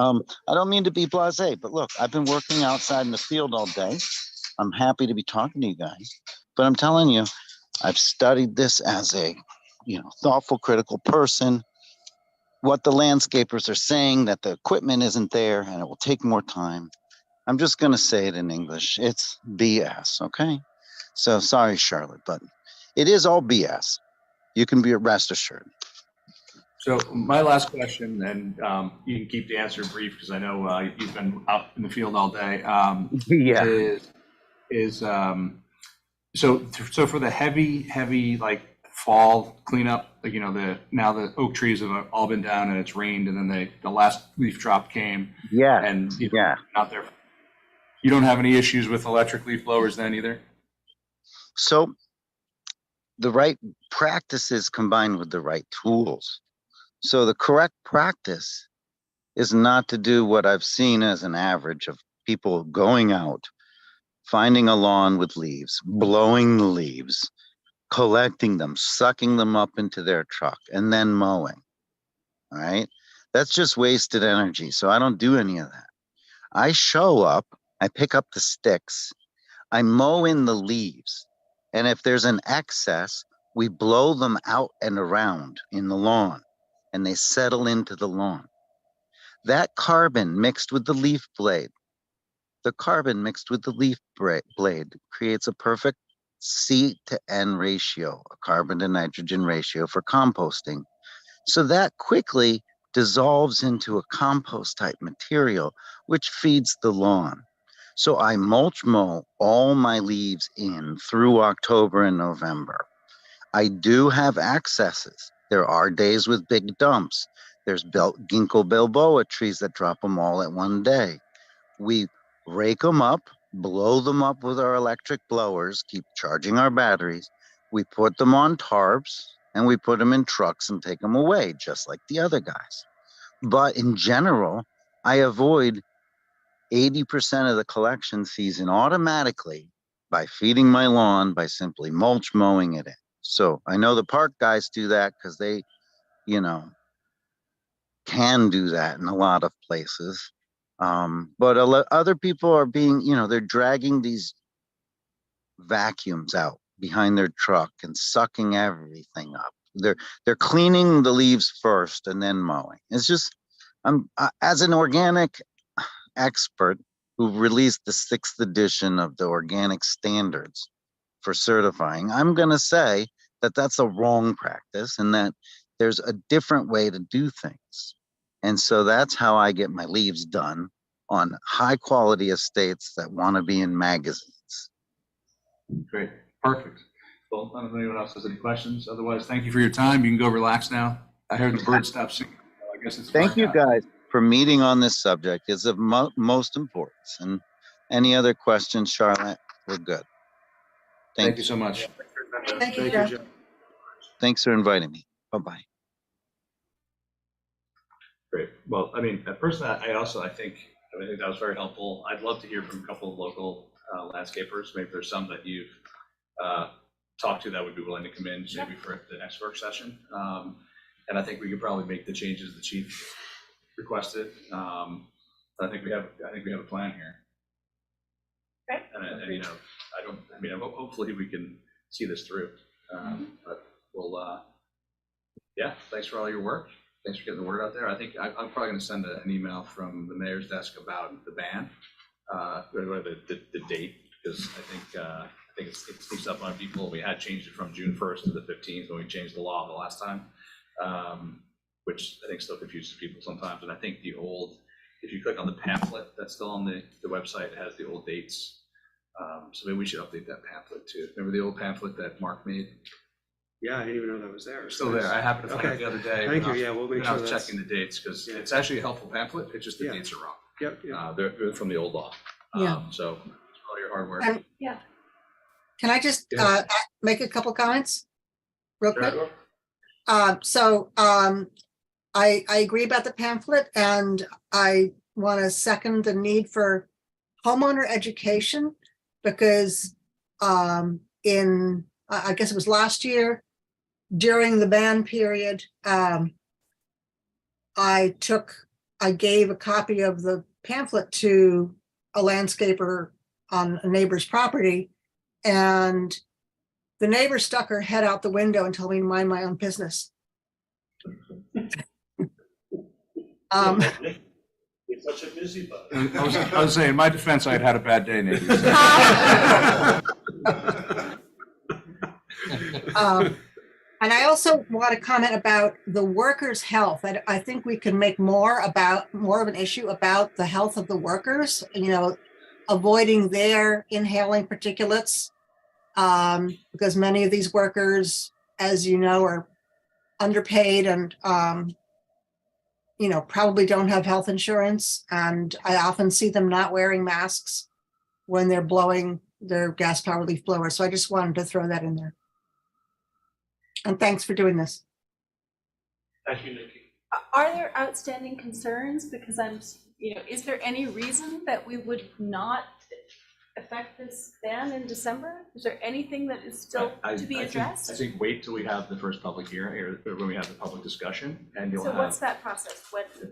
don't mean to be blasé, but look, I've been working outside in the field all day. I'm happy to be talking to you guys, but I'm telling you, I've studied this as a, thoughtful, critical person. What the landscapers are saying, that the equipment isn't there and it will take more time. I'm just going to say it in English. It's BS, okay? So sorry, Charlotte, but it is all BS. You can be rest assured. So my last question, and you can keep the answer brief because I know you've been out in the field all day. Yeah. So for the heavy like fall cleanup, like, now the oak trees have all been down and it's rained, and then the last leaf drop came. Yeah. And Yeah. out there, you don't have any issues with electric leaf blowers then either? So the right practices combined with the right tools. So the correct practice is not to do what I've seen as an average of people going out, finding a lawn with leaves, blowing the leaves, collecting them, sucking them up into their truck, and then mowing. All right. That's just wasted energy. So I don't do any of that. I show up, I pick up the sticks, I mow in the leaves. And if there's an excess, we blow them out and around in the lawn, and they settle into the lawn. That carbon mixed with the leaf blade, the carbon mixed with the leaf blade creates a perfect C to N ratio, a carbon to nitrogen ratio for composting. So that quickly dissolves into a compost type material, which feeds the lawn. So I mulch mow all my leaves in through October and November. I do have accesses. There are days with big dumps. There's ginkgo biloba trees that drop them all at one day. We rake them up, blow them up with our electric blowers, keep charging our batteries. We put them on tarps and we put them in trucks and take them away, just like the other guys. But in general, I avoid 80% of the collection season automatically by feeding my lawn by simply mulch mowing it in. So I know the park guys do that because they, can do that in a lot of places. But other people are being, they're dragging these vacuums out behind their truck and sucking everything up. They're cleaning the leaves first and then mowing. It's just, as an organic expert who released the 6th edition of the organic standards for certifying, I'm going to say that that's a wrong practice and that there's a different way to do things. And so that's how I get my leaves done on high quality estates that want to be in magazines. Great, perfect. Well, I don't know if anyone else has any questions. Otherwise, thank you for your time. You can go relax now. I heard the birds stop singing. I guess it's Thank fine you now. guys for meeting on this subject. It's of most importance. And any other questions, Charlotte? We're good. Thank you so much. Thank you, Jeff. Jeff. Thanks for inviting me. Bye-bye. Great. Well, I mean, personally, I think that was very helpful. I'd love to hear from a couple of local landscapers. Maybe there's some that you've talked to that would be willing to come in, maybe for the next work session. And I think we could probably make the changes the chief requested. I think we have a plan here. Okay. And hopefully we can see this through. But we'll, thanks for all your work. Thanks for getting the word out there. I think I'm probably going to send an email from the mayor's desk about the ban, the date, because I think it sneaks up on people. We had changed it from June 1st to the 15th when we changed the law the last time, which I think still confuses people sometimes. And I think if you click on the pamphlet that's still on the website, it has the old dates. So maybe we should update that pamphlet too. Remember the old pamphlet that Mark made? Yeah, I didn't even know that was there. It's still there. I happened to find it the other day. Thank you. Yeah, we'll make when sure I was that's. checking the dates because Yeah. it's actually a helpful pamphlet. It's just the Yeah. dates are wrong. Yep, yep. They're from the old law. Yeah. So all your hard work. And- Yeah. Can I just Yeah. make a couple comments real quick? Sure. I agree about the pamphlet, and I want to second the need for homeowner education because I guess it was last year during the ban period, I gave a copy of the pamphlet to a landscaper on a neighbor's property, and the neighbor stuck her head out the window and told me to mind my own business. You're such a busybody. I was saying, in my defense, I had a bad day, Nate. And I also want to comment about the workers' health. I think we can make more of an issue about the health of the workers, avoiding their inhaling particulates. Because many of these workers, as you know, are underpaid and, probably don't have health insurance. And I often see them not wearing masks when they're blowing their gas power leaf blower. So I just wanted to throw that in there. And thanks for doing this. Thank you, Nikki. Are there outstanding concerns? Because is there any reason that we would not affect this ban in December? Is there anything that is still to be addressed? I think wait till we have the first public hearing, or when we have the public discussion, and you'll have. So what's that process?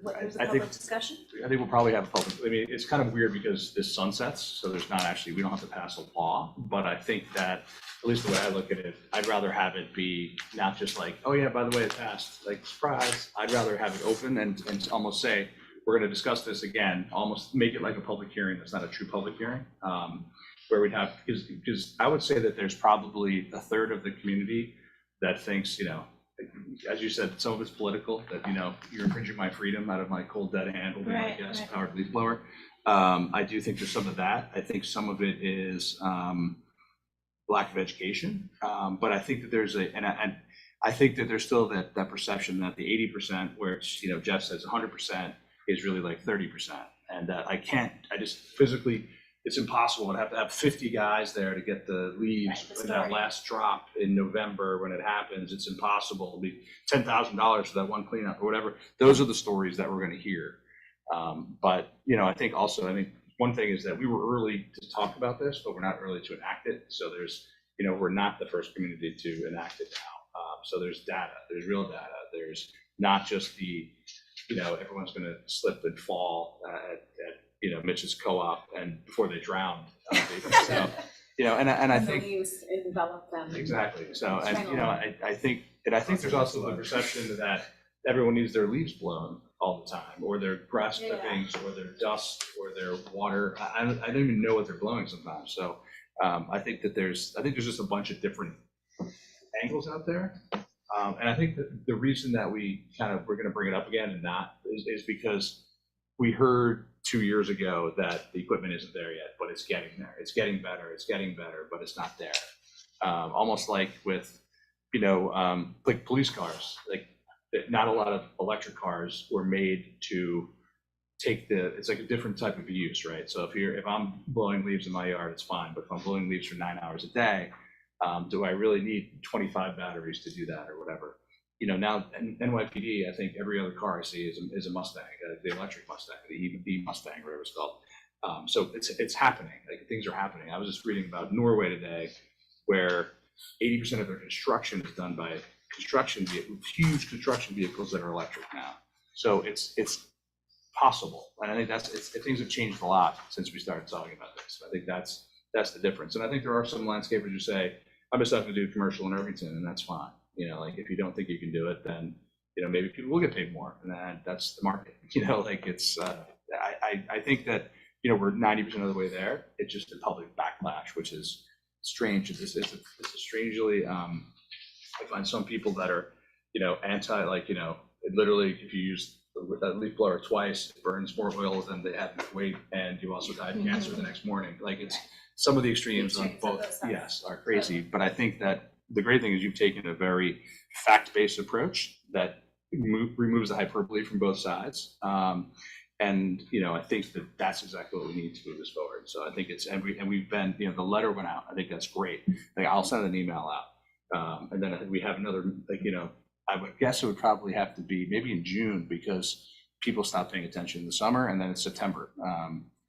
There's a public discussion? I think we'll probably have a public, I mean, it's kind of weird because this sunsets, so there's not actually, we don't have to pass a law, but I think that, at least the way I look at it, I'd rather have it be not just like, oh yeah, by the way, it passed, like, surprise. I'd rather have it open and almost say, we're gonna discuss this again, almost make it like a public hearing that's not a true public hearing. Where we'd have, because I would say that there's probably a third of the community that thinks, as you said, some of it's political, that, you're infringing my freedom out of my cold dead hand holding my gas powered leaf blower. I do think there's some of that. I think some of it is lack of education. But I think that there's I think that there's still that perception that the 80%, where it's, Jeff says 100%, is really like 30%. And I just physically, it's impossible. I'd have to have 50 guys there to get the leaves in that last drop in November when it happens. It's impossible. It'll be $10,000 for that one cleanup or whatever. Those are the stories that we're going to hear. But, I think one thing is that we were early to talk about this, but we're not early to enact it. So there's, we're not the first community to enact it now. So there's data, there's real data. There's not just the, everyone's going to slip and fall at Mitch's co-op and before they drowned. So, and I think envelop them. Exactly. So, and I think there's also the perception that everyone needs their leaves blown all the time, or their grass clippings, or their dust, or their water. I don't even know what they're blowing sometimes. So, I think there's just a bunch of different angles out there. And I think that the reason that we're going to bring it up again and not is because we heard 2 years ago that the equipment isn't there yet, but it's getting there. It's getting better, but it's not there. Almost like with, like police cars, like not a lot of electric cars were made to take it's like a different type of use, right? So if I'm blowing leaves in my yard, it's fine. But if I'm blowing leaves for 9 hours a day, do I really need 25 batteries to do that or whatever? Now in NYPD, I think every other car I see is a Mustang, the electric Mustang, the EV Mustang, whatever it's called. So it's happening. Like, things are happening. I was just reading about Norway today, where 80% of their construction is done by huge construction vehicles that are electric now. So it's possible, and I think things have changed a lot since we started talking about this. I think that's the difference. And I think there are some landscapers who say, I'm just not going to do commercial in Irvington, and that's fine. Like, if you don't think you can do it, then, maybe people will get paid more, and that's the market. It's, I think that, we're 90% of the way there. It's just a public backlash, which is strange. It's a strangely, I find some people that are, anti, like, literally, if you use a leaf blower twice, it burns more oil than the average weight, and you also die of cancer the next morning. Like, it's some of the extremes on both, yes, are crazy. But I think that the great thing is you've taken a very fact-based approach that removes the hyperbole from both sides. And, I think that that's exactly what we need to move this forward. So I think we've been, the letter went out. I think that's great. Like, I'll send an email out. And then I think we have another, I would guess it would probably have to be maybe in June, because people stop paying attention in the summer, and then it's September.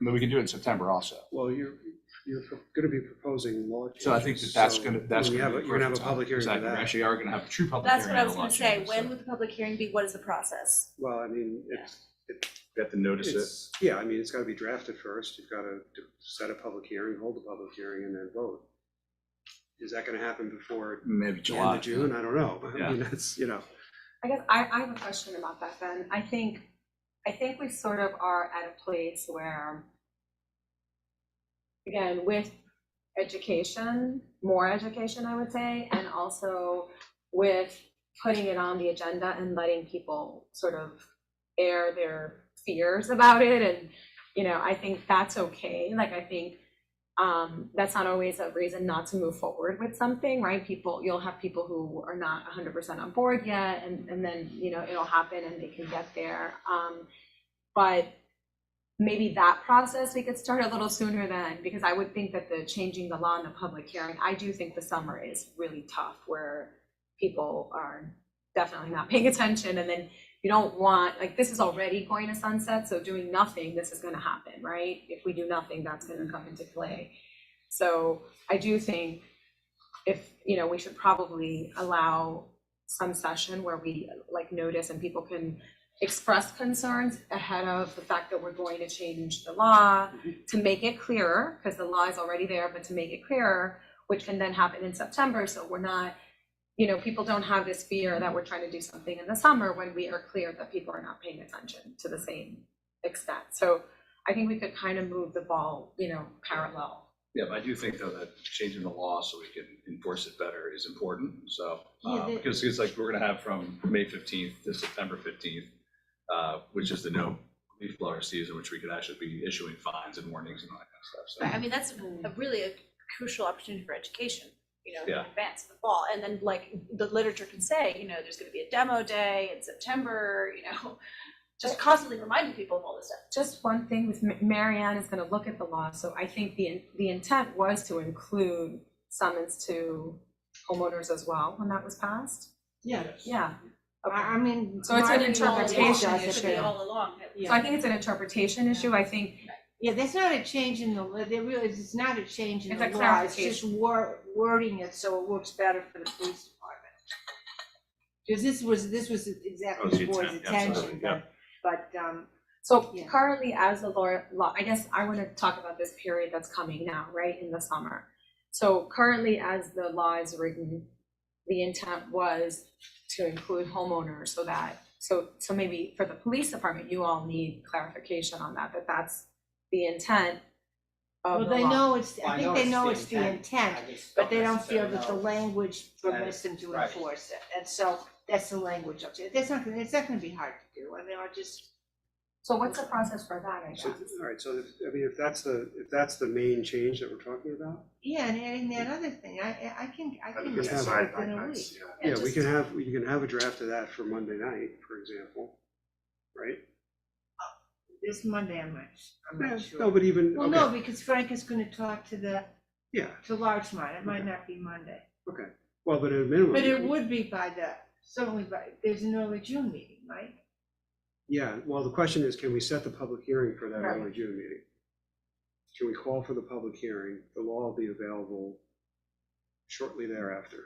We can do it in September also. Well, you're going to be proposing law changes. So I think that's going to you're going to have a public hearing for Exactly. We that. actually are going to have a true public That's hearing. what I was going to say. When would the public hearing be? What is the process? Well, I mean, You have to notice it. yeah, I mean, it's got to be drafted first. You've got to set a public hearing, hold a public hearing, and then vote. Is that going to happen before maybe the July? end of June? I don't know. Yeah. I mean, that's, I guess I have a question about that, Ben. I think we sort of are at a place where, again, with education, more education, I would say, and also with putting it on the agenda and letting people sort of air their fears about it. And, you know, I think that's okay. Like, I think that's not always a reason not to move forward with something, right? You'll have people who are not 100% on board yet, and then, you know, it'll happen and they can get there. But maybe that process we could start a little sooner then, because I would think that the changing the law in the public hearing, I do think the summer is really tough where people are definitely not paying attention. And then you don't want, like, this is already going to sunset, so doing nothing, this is gonna happen, right? If we do nothing, that's gonna come into play. So I do think if, you know, we should probably allow some session where we like notice and people can express concerns ahead of the fact that we're going to change the law to make it clearer, because the law is already there, but to make it clearer, which can then happen in September. So we're not, you know, people don't have this fear that we're trying to do something in the summer when we are clear that people are not paying attention to the same extent. So I think we could kind of move the ball, you know, parallel. Yeah, but I do think though that changing the law so we can enforce it better is important. So, because it's like we're gonna have from May 15th to September 15th, which is the no leaf blower season, which we could actually be issuing fines and warnings and all that kind of stuff. So, I mean, that's really a crucial opportunity for education, you know, Yeah. in advance of the fall. And then like the literature can say, you know, there's gonna be a demo day in September, you know, just constantly reminding people of all this stuff. Just one thing with Marianne is going to look at the law. So I think the intent was to include summons to homeowners as well when that was passed. Yeah. Yeah. I mean. So it's an Marty always interpretation does it, It should be but- all along. So I think it's an interpretation issue. I think Yeah, that's not a change in the, there really, it's not a change in It's the a law, it's just clarification. wording it so it works better for the police department. Because this was exactly Oh, the the board's intent, absolutely, attention, yeah. but, so. Yeah. Currently, as the law, I guess I want to talk about this period that's coming now, right, in the summer. So currently, as the law is written, the intent was to include homeowners so that, so maybe for the police department, you all need clarification on that, that's the intent of well, the they law. know it's, I think they know it's the intent, I just but they don't feel necessarily that the know. language permits them to Right. enforce it, and so that's the language up there. It's not gonna be hard to do, I mean, I'll just, So what's the process for that, I guess? So, all right, so I mean, if that's the main change that we're talking about, yeah, and that other thing, I can I think can it's have decided within a nights, week. yeah. yeah, we can have a draft of that for Monday night, for example, right? This Monday, I'm Yeah, not sure. no, but even, Well, no, okay, because Frank is gonna talk to yeah, Larchmont, it might Okay. not be Monday. okay. Well, but at a minimum. But it would be certainly there's an early June meeting, right? Yeah, well, the question is, can we set the public hearing for that Right. early June meeting? Can we call for the public hearing? The law will be available shortly thereafter.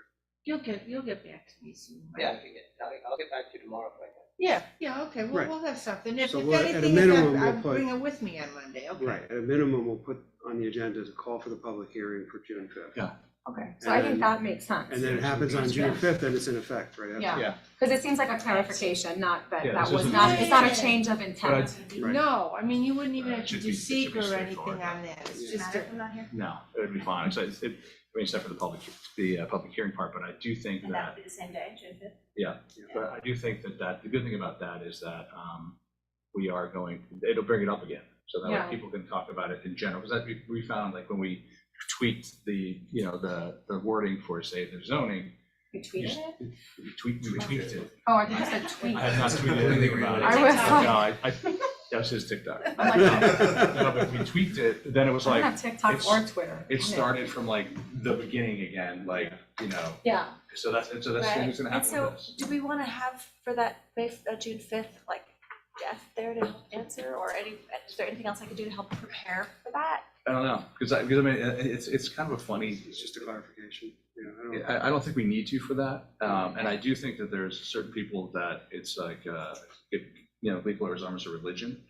You'll get back to me soon. right? Yeah, I'll get back to you tomorrow if I can. Yeah, okay, Right. we'll have something. If So we'll- at a anything, minimum, I'll we'll put- bring it with me on Monday, okay? Right, at a minimum, we'll put on the agenda to call for the public hearing for June 5th. Yeah. Okay, so I think And- that makes sense. And then it happens on June 5th, and it's in effect, right? Yeah. Yeah. Because it seems like a clarification, not that, Yeah, that this was isn't- not, it's not Yeah. a change of intent. Right. No, I mean, you wouldn't even have to Should do be- it should seek be or straightforward. anything on that, it's Yeah. just Matter if I'm not here? No, it would be fine. So I mean, except for the public hearing part, but I do think And that that, would be the same day, June 5th. yeah, but I do think that the good thing about that is that we are going, it'll bring it up again. So that Yeah. way people can talk about it in general, because that we found like when we tweaked the, you know, the wording for, say, the zoning. You tweeted it? We tweaked it. Oh, I think you said tweet. I have not tweeted anything about it. I was like- No, that was his TikTok. I'm like, No, but we tweaked it, then it was I like, don't have TikTok it's- or Twitter. it started from like the beginning again, like, you know, Yeah, so that's what's gonna Right. happen And with so, this. do we want to have for that June 5th, like Jeff there to help answer, or is there anything else I could do to help prepare for that? I don't know, because I mean, it's kind of a funny, It's just a clarification, you know, I don't think we need to for that. And I do think that there's certain people that it's like, you know, leaf blowers is almost a religion.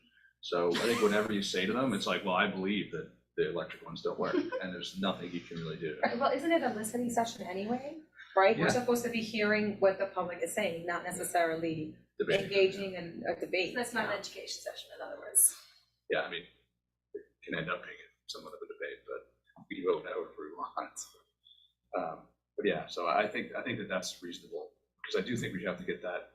So I think whenever you say to them, it's like, well, I believe that the electric ones don't work, and there's nothing you can really do. Right, well, isn't it a listening session anyway, right? We're Yeah. supposed to be hearing what the public is saying, not necessarily Debate. engaging in a debate. That's not an education session, in other words. Yeah, I mean, it can end up being somewhat of a debate, but we can vote however we want. yeah, so I think that that's reasonable, because I do think we have to get that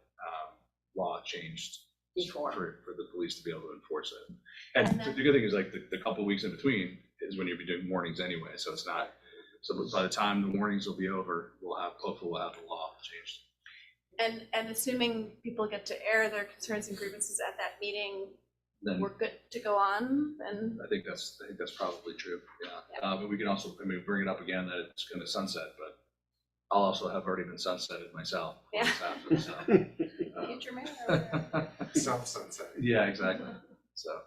law changed Before. for the police to be able to enforce it. And the good thing is, like, the couple of weeks in between is when you'll be doing warnings anyway, so it's not, so by the time the warnings will be over, hopefully we'll have the law changed. And assuming people get to air their concerns and grievances at that meeting, Then we're good to go on, then? I think that's probably true, yeah. But we can also, bring it up again that it's gonna sunset, but I'll also have already been sunsetted myself. when this happens, so, Get your man over there. Self-sunset. Yeah, exactly, so,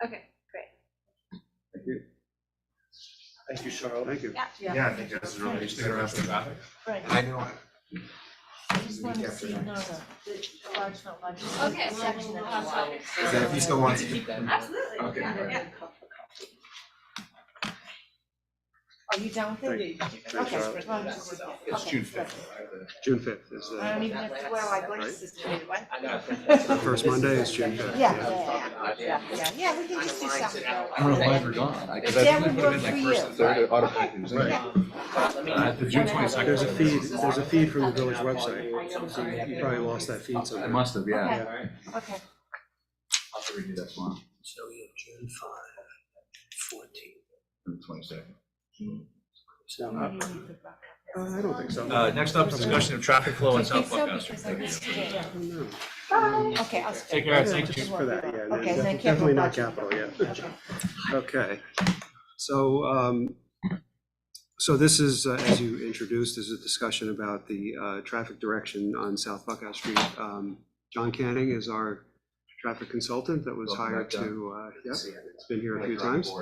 Okay, great. thank you. Thank you, Charlotte. Thank you. Yeah. Yeah, I think that's really interesting. traffic? Right. I know. I just want to see, no, the large not large. Okay. Section that you want. Is that if you still want to? Absolutely. Okay, Yeah, great. yeah. Are you done with it? Thanks, Okay. Charlotte. as long as it's- It's okay, June good. 5th. June 5th is I don't the even have to wear my glasses today, what? first Monday is June 5th. Yeah, we can just do something. I don't know if mine are gone, because I That think would we put it work in for like first you. and third, it automatically. The June 22nd. There's a feed from the village website. You probably lost that feed I somewhere. must have, yeah. Okay. Okay. I'll have to redo that tomorrow, So we have June 5, 14. on the 22nd. I don't think so. Next up, discussion of traffic flow I in think South so, Buckhouse. because I missed today. No. Okay, I'll. Take care, thank you. Just for that, yeah. Okay, then Definitely not capital capital yet. Okay. So, so this is, as you introduced, is a discussion about the traffic direction on South Buckhouse Street. John Canning is our traffic consultant that was Welcome hired back, John. to, it's been here a few times.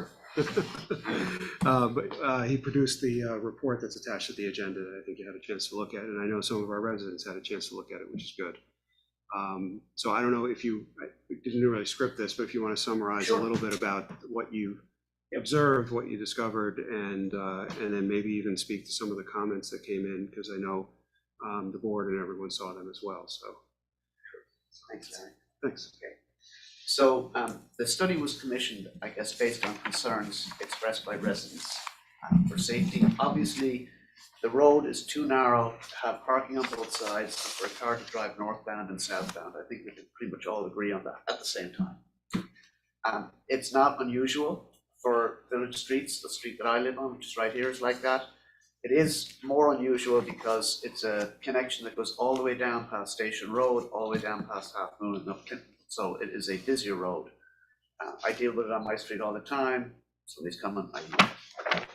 But he produced the report that's attached to the agenda that I think you had a chance to look at, and I know some of our residents had a chance to look at it, which is good. So I don't know if I didn't really script this, but if you want to summarize a little bit about what you observed, what you discovered, and then maybe even speak to some of the comments that came in, because I know the board and everyone saw them as well, so. Thanks, Larry. Thanks. Okay. So the study was commissioned, I guess, based on concerns expressed by residents for safety. Obviously, the road is too narrow to have parking on both sides and for a car to drive northbound and southbound. I think we can pretty much all agree on that at the same time. It's not unusual for village streets. The street that I live on, which is right here, is like that. It is more unusual because it's a connection that goes all the way down past Station Road, all the way down past Half Moon and up Clinton. So it is a busier road. I deal with it on my street all the time. Somebody's coming, I yield,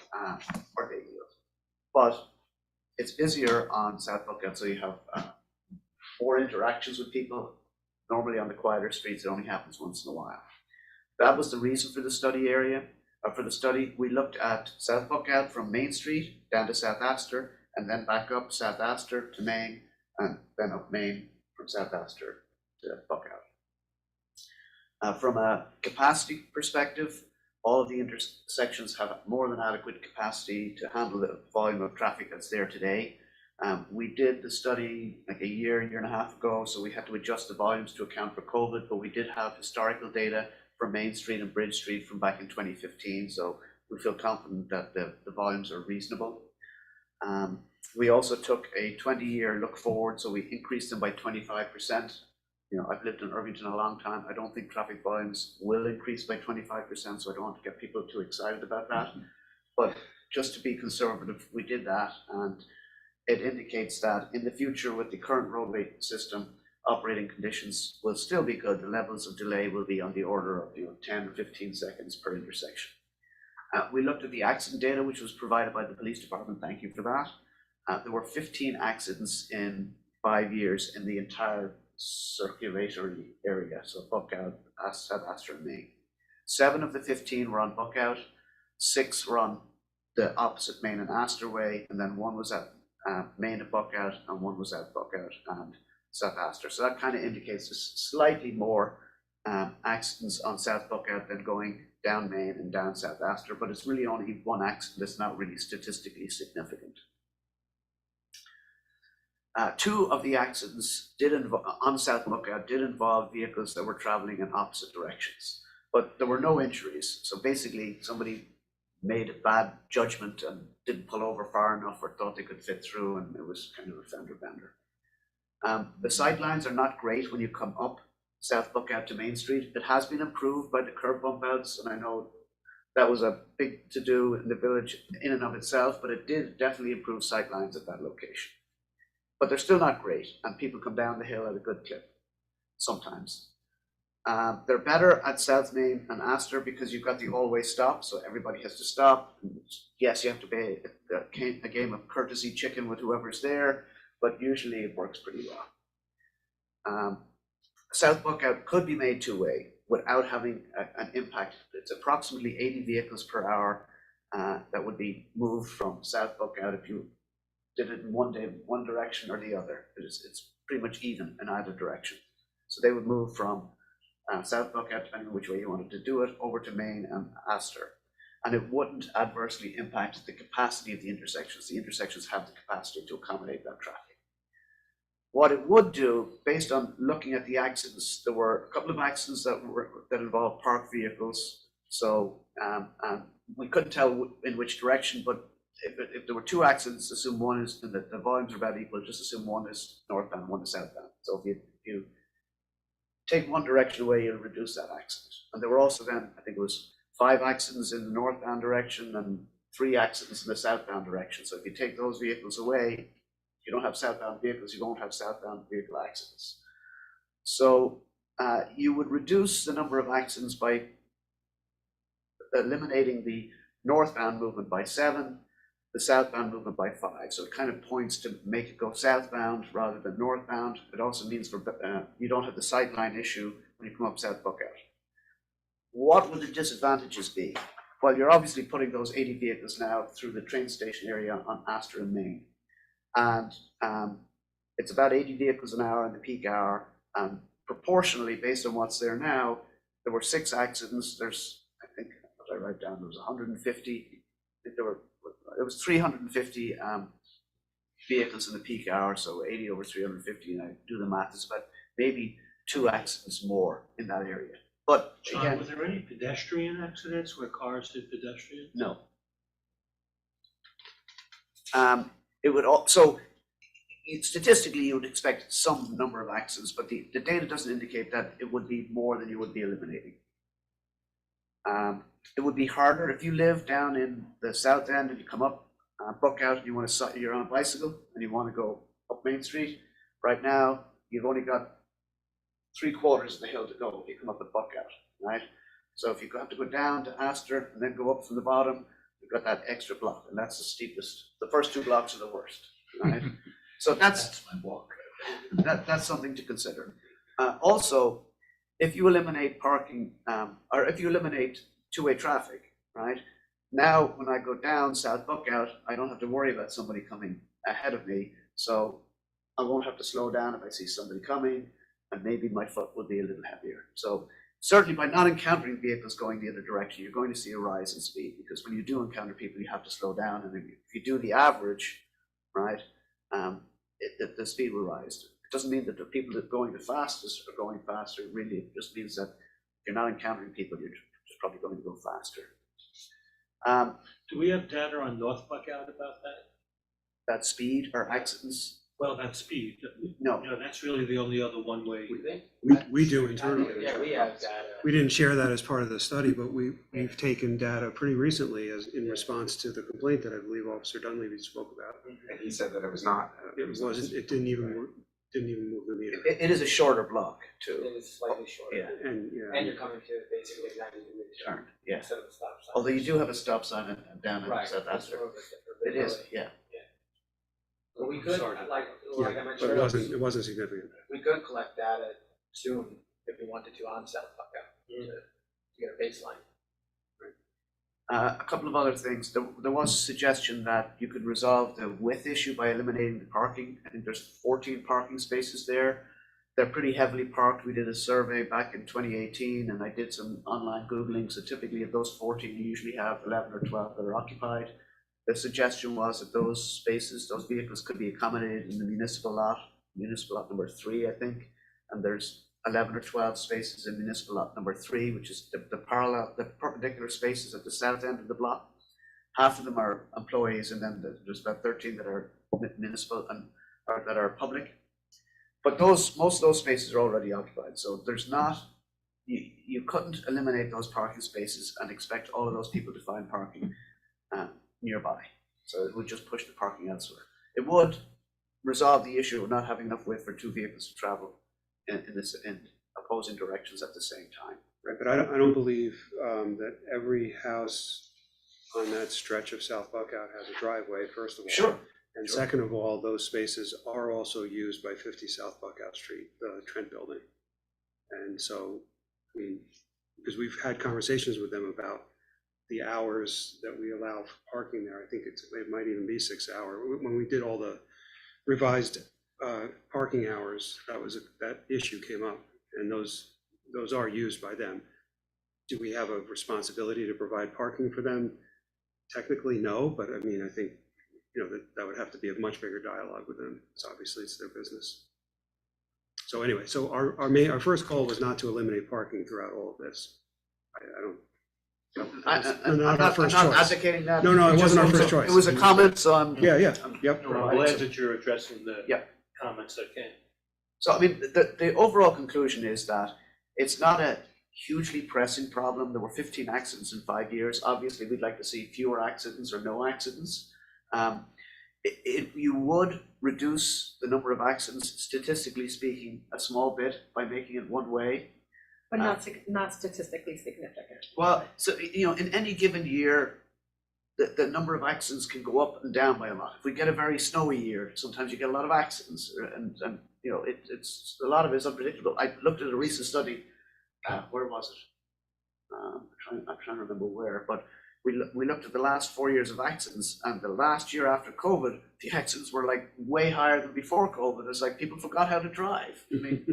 or they yield. But it's busier on South Buckhouse, so you have more interactions with people. Normally on the quieter streets, it only happens once in a while. That was the reason for the study area. For the study, we looked at South Buckhouse from Main Street down to South Astor, and then back up South Astor to Main, and then up Main from South Astor to Buckhouse. From a capacity perspective, all of the intersections have more than adequate capacity to handle the volume of traffic that's there today. We did the study like a year and a half ago, so we had to adjust the volumes to account for COVID, but we did have historical data for Main Street and Bridge Street from back in 2015, so we feel confident that the volumes are reasonable. We also took a 20-year look forward, so we increased them by 25%. You know, I've lived in Irvington a long time. I don't think traffic volumes will increase by 25%, so I don't want to get people too excited about that. But just to be conservative, we did that, and it indicates that in the future with the current roadway system, operating conditions will still be good. The levels of delay will be on the order of 10 or 15 seconds per intersection. We looked at the accident data, which was provided by the police department. Thank you for that. There were 15 accidents in 5 years in the entire circulatory area, so Buckhouse, South Astor, and Main. 7 of the 15 were on Buckhouse, 6 were on the opposite Main and Astor way, and then 1 was at Main and Buckhouse, and 1 was at Buckhouse and South Astor. So that kind of indicates slightly more accidents on South Buckhouse than going down Main and down South Astor, but it's really only 1 accident that's not really statistically significant. 2 of the accidents on South Buckhouse did involve vehicles that were traveling in opposite directions, but there were no injuries. So basically somebody made a bad judgment and didn't pull over far enough or thought they could fit through, and it was kind of a fender bender. The sight lines are not great when you come up South Buck out to Main Street. It has been improved by the curb bump outs, and I know that was a big to-do in the village in and of itself, but it did definitely improve sight lines at that location. But they're still not great, and people come down the hill at a good clip sometimes. They're better at South Main and Astor because you've got the all-way stop, so everybody has to stop. Yes, you have to play a game of courtesy chicken with whoever's there, but usually it works pretty well. South Buckout could be made two-way without having an impact. It's approximately 80 vehicles per hour that would be moved from South Buckout if you did it in one direction or the other. It's pretty much even in either direction. So they would move from South Buckout, depending on which way you wanted to do it, over to Main and Astor. And it wouldn't adversely impact the capacity of the intersections. The intersections have the capacity to accommodate that traffic. What it would do, based on looking at the accidents, there were a couple of accidents that involved parked vehicles. So we couldn't tell in which direction, but if there were two accidents, assume one is, the volumes are about equal, just assume one is northbound, one is southbound. So if you take one direction away, you'll reduce that accident. And there were also then, I think it was 5 accidents in the northbound direction and 3 accidents in the southbound direction. So if you take those vehicles away, you don't have southbound vehicles, you won't have southbound vehicle accidents. So you would reduce the number of accidents by eliminating the northbound movement by 7, the southbound movement by 5. So it kind of points to make it go southbound rather than northbound. It also means you don't have the sightline issue when you come up South Buckout. What would the disadvantages be? Well, you're obviously putting those 80 vehicles now through the train station area on Astor and Main. And it's about 80 vehicles an hour in the peak hour. And proportionally, based on what's there now, there were 6 accidents. There's, I think, what I write down, there was 150. I think it was 350 vehicles in the peak hour, so 80 over 350, and I do the math, it's about maybe 2 accidents more in that area. But John, again, were there any pedestrian accidents where cars hit pedestrians? no. It would also, statistically, you would expect some number of accidents, but the data doesn't indicate that it would be more than you would be eliminating. It would be harder if you live down in the south end and you come up Buckout and you're on a bicycle and you want to go up Main Street. Right now, you've only got 3/4 of the hill to go if you come up at Buckout, right? So if you have to go down to Astor and then go up from the bottom, you've got that extra block, and that's the steepest. The first 2 blocks are the worst, right? So that's my walk. That's something to consider. Also, if you eliminate parking, or if you eliminate two-way traffic, right? Now, when I go down South Buckout, I don't have to worry about somebody coming ahead of me, so I won't have to slow down if I see somebody coming, and maybe my foot will be a little heavier. So certainly by not encountering vehicles going the other direction, you're going to see a rise in speed, because when you do encounter people, you have to slow down, and if you do the average, right, the speed will rise. It doesn't mean that the people that are going the fastest are going faster. Really, it just means that if you're not encountering people, you're just probably going to go faster. Do we have data on North Buckout about that? That speed or accidents? Well, that speed. No. No, that's really the only other one-way. We do internally. Yeah, we have data. We didn't share that as part of the study, but we've taken data pretty recently as in response to the complaint that I believe Officer Dunleavy spoke about. And he said that it was not. It didn't even move the meter. It is a shorter block too. It is slightly shorter. Yeah. And And you're coming to basically 90-degree turn Yeah. instead of a stop sign. Although you do have a stop sign down Right. in South It's Astor. more of a different It is, ability. yeah. But we could, Sorry. like Yeah, I but mentioned it earlier, wasn't significant. we could collect data soon if we wanted to on South Buckout to get a baseline. A couple of other things. There was a suggestion that you could resolve the width issue by eliminating the parking. I think there's 14 parking spaces there. They're pretty heavily parked. We did a survey back in 2018, and I did some online Googling. So typically of those 14, you usually have 11 or 12 that are occupied. The suggestion was that those spaces, those vehicles could be accommodated in the municipal lot number 3, I think. And there's 11 or 12 spaces in municipal lot number 3, which is the perpendicular spaces at the south end of the block. half of them are employees, and then there's about 13 that are municipal and or that are public. But most of those spaces are already occupied, so there's not, you couldn't eliminate those parking spaces and expect all of those people to find parking nearby. So it would just push the parking elsewhere. It would resolve the issue of not having enough width for two vehicles to travel in opposing directions at the same time. Right, but I don't believe that every house on that stretch of South Buckout has a driveway, first of all. Sure. And second of all, those spaces are also used by 50 South Buckout Street, the Trent Building. And so, I mean, because we've had conversations with them about the hours that we allow for parking there. I think it might even be 6 hours. When we did all the revised parking hours, that issue came up, and those are used by them. Do we have a responsibility to provide parking for them? Technically, no, but I mean, I think, you know, that would have to be a much bigger dialogue with them. So obviously it's their business. So anyway, so our first goal was not to eliminate parking throughout all of this. I'm not not advocating that. No, it wasn't our first choice. It was a comment, so I'm. Yeah, yep. No, I'm glad that you're addressing the comments that came. So I mean, the overall conclusion is that it's not a hugely pressing problem. There were 15 accidents in 5 years. Obviously, we'd like to see fewer accidents or no accidents. You would reduce the number of accidents, statistically speaking, a small bit by making it one way. But not statistically significant. Well, so, you know, in any given year, the number of accidents can go up and down by a lot. If we get a very snowy year, sometimes you get a lot of accidents, and you know, it's a lot of it is unpredictable. I looked at a recent study. Where was it? I'm trying to remember where, but we looked at the last 4 years of accidents, and the last year after COVID, the accidents were like way higher than before COVID. It's like people forgot how to drive. I mean,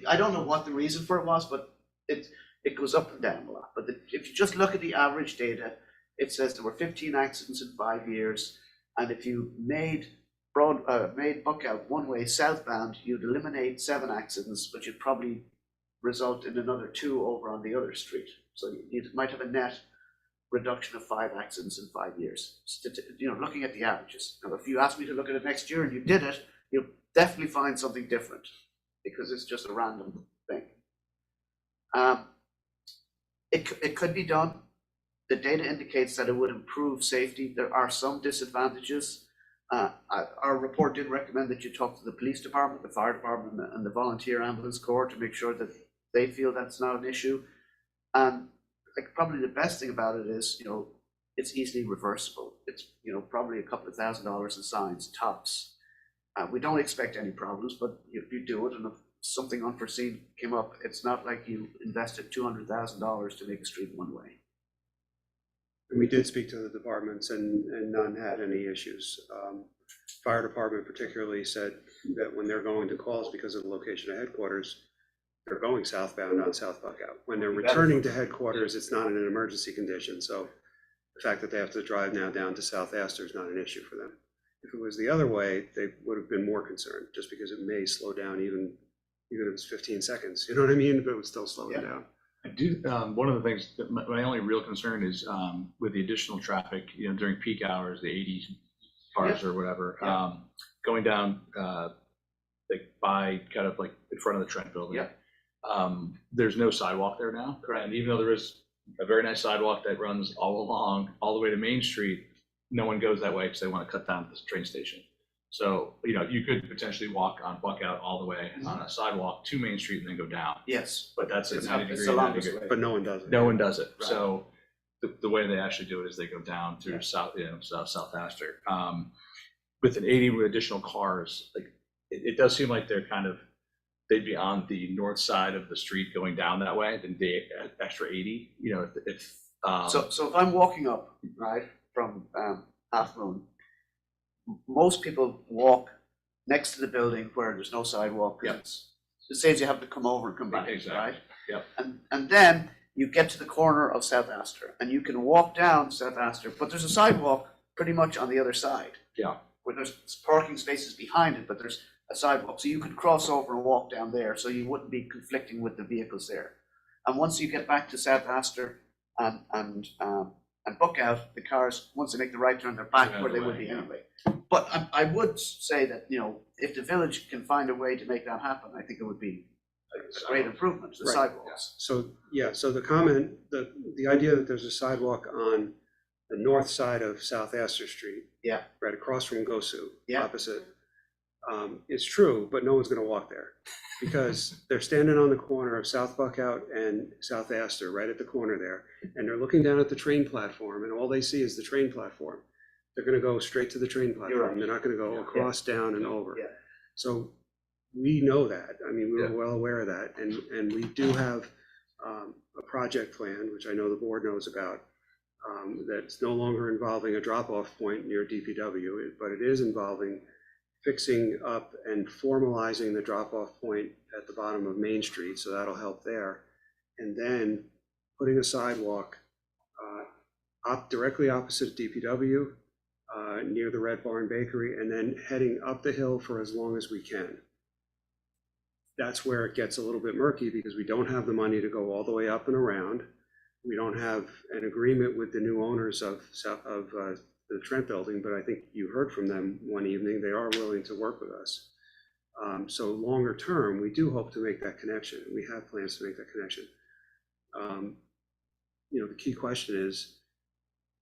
I don't know what the reason for it was, but it goes up and down a lot. But if you just look at the average data, it says there were 15 accidents in 5 years, and if you made Buckout one-way southbound, you'd eliminate 7 accidents, but you'd probably result in another 2 over on the other street. So you might have a net reduction of 5 accidents in 5 years. You know, looking at the averages. Now, if you asked me to look at it next year and you did it, you'll definitely find something different because it's just a random thing. It could be done. The data indicates that it would improve safety. There are some disadvantages. Our report did recommend that you talk to the police department, the fire department, and the volunteer ambulance corps to make sure that they feel that's not an issue. And like probably the best thing about it is, you know, it's easily reversible. It's, you know, probably a couple of $1,000s in signs, tops. We don't expect any problems, but if you do it and if something unforeseen came up, it's not like you invested $200,000 to make a street one way. And we did speak to the departments, and none had any issues. Fire department particularly said that when they're going to calls because of the location of headquarters, they're going southbound, not South Buckout. When they're returning to headquarters, it's not in an emergency condition. So the fact that they have to drive now down to South Astor is not an issue for them. If it was the other way, they would have been more concerned, just because it may slow down even if it's 15 seconds. You know what I mean? But it would still slow it down. I do, one of the things, that my only real concern is with the additional traffic, you know, during peak hours, the 80 cars or whatever, going down like by kind of like in front of the Trent Building. There's no sidewalk there now. Correct. And even though there is a very nice sidewalk that runs all along, all the way to Main Street, no one goes that way because they want to cut down the train station. So, you know, you could potentially walk on Buckout all the way on a sidewalk to Main Street and then go down. Yes. But that's a 90 It's degree, the 90 longest degree. way. But no one does it. No one does it. Right. So the way they actually do it is they go down through South Astor. With an 80 with additional cars, like it does seem like they'd be on the north side of the street going down that way, then the extra 80, you know, So if I'm walking up, right, from Half Moon, most people walk next to the building where there's no sidewalk. It saves you have to come over and come back, right? Yep. And then you get to the corner of South Astor and you can walk down South Astor, but there's a sidewalk pretty much on the other side. Yeah. Where there's parking spaces behind it, but there's a sidewalk. So you could cross over and walk down there so you wouldn't be conflicting with the vehicles there. And once you get back to South Astor and and Buckout, the cars, once they make the right turn, they're back They're out where of they the would way, be yeah. anyway. But I would say that, you know, if the village can find a way to make that happen, I think it would be a great improvement to the Right. sidewalks. So, yeah, so the comment, the idea that there's a sidewalk on the north side of South Astor Street. Yeah. Right across from Gosu, Yeah. opposite. It's true, but no one's gonna walk there. Because they're standing on the corner of South Buckout and South Astor, right at the corner there. And they're looking down at the train platform and all they see is the train platform. They're gonna go straight to the train platform. right. They're not gonna go across, down and over. Yeah. So we know that. I mean, we're Yeah. well aware of that. And we do have a project plan, which I know the board knows about, that's no longer involving a drop-off point near DPW, but it is involving fixing up and formalizing the drop-off point at the bottom of Main Street, so that'll help there. And then putting a sidewalk directly opposite DPW, near the Red Barn Bakery, and then heading up the hill for as long as we can. That's where it gets a little bit murky because we don't have the money to go all the way up and around. We don't have an agreement with the new owners of the Trent Building, but I think you heard from them one evening. They are willing to work with us. So longer term, we do hope to make that connection. We have plans to make that connection. You know, the key question is,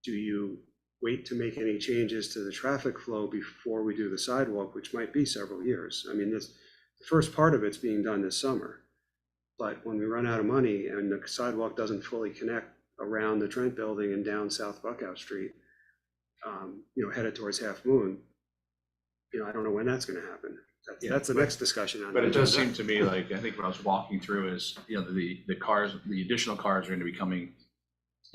do you wait to make any changes to the traffic flow before we do the sidewalk, which might be several years? I mean, the first part of it's being done this summer. But when we run out of money and the sidewalk doesn't fully connect around the Trent Building and down South Buckout Street, you know, headed towards Half Moon, you know, I don't know when that's gonna happen. That's the next discussion on. But it does seem to me like, I think what I was walking through is, you know, the cars, the additional cars are going to be coming,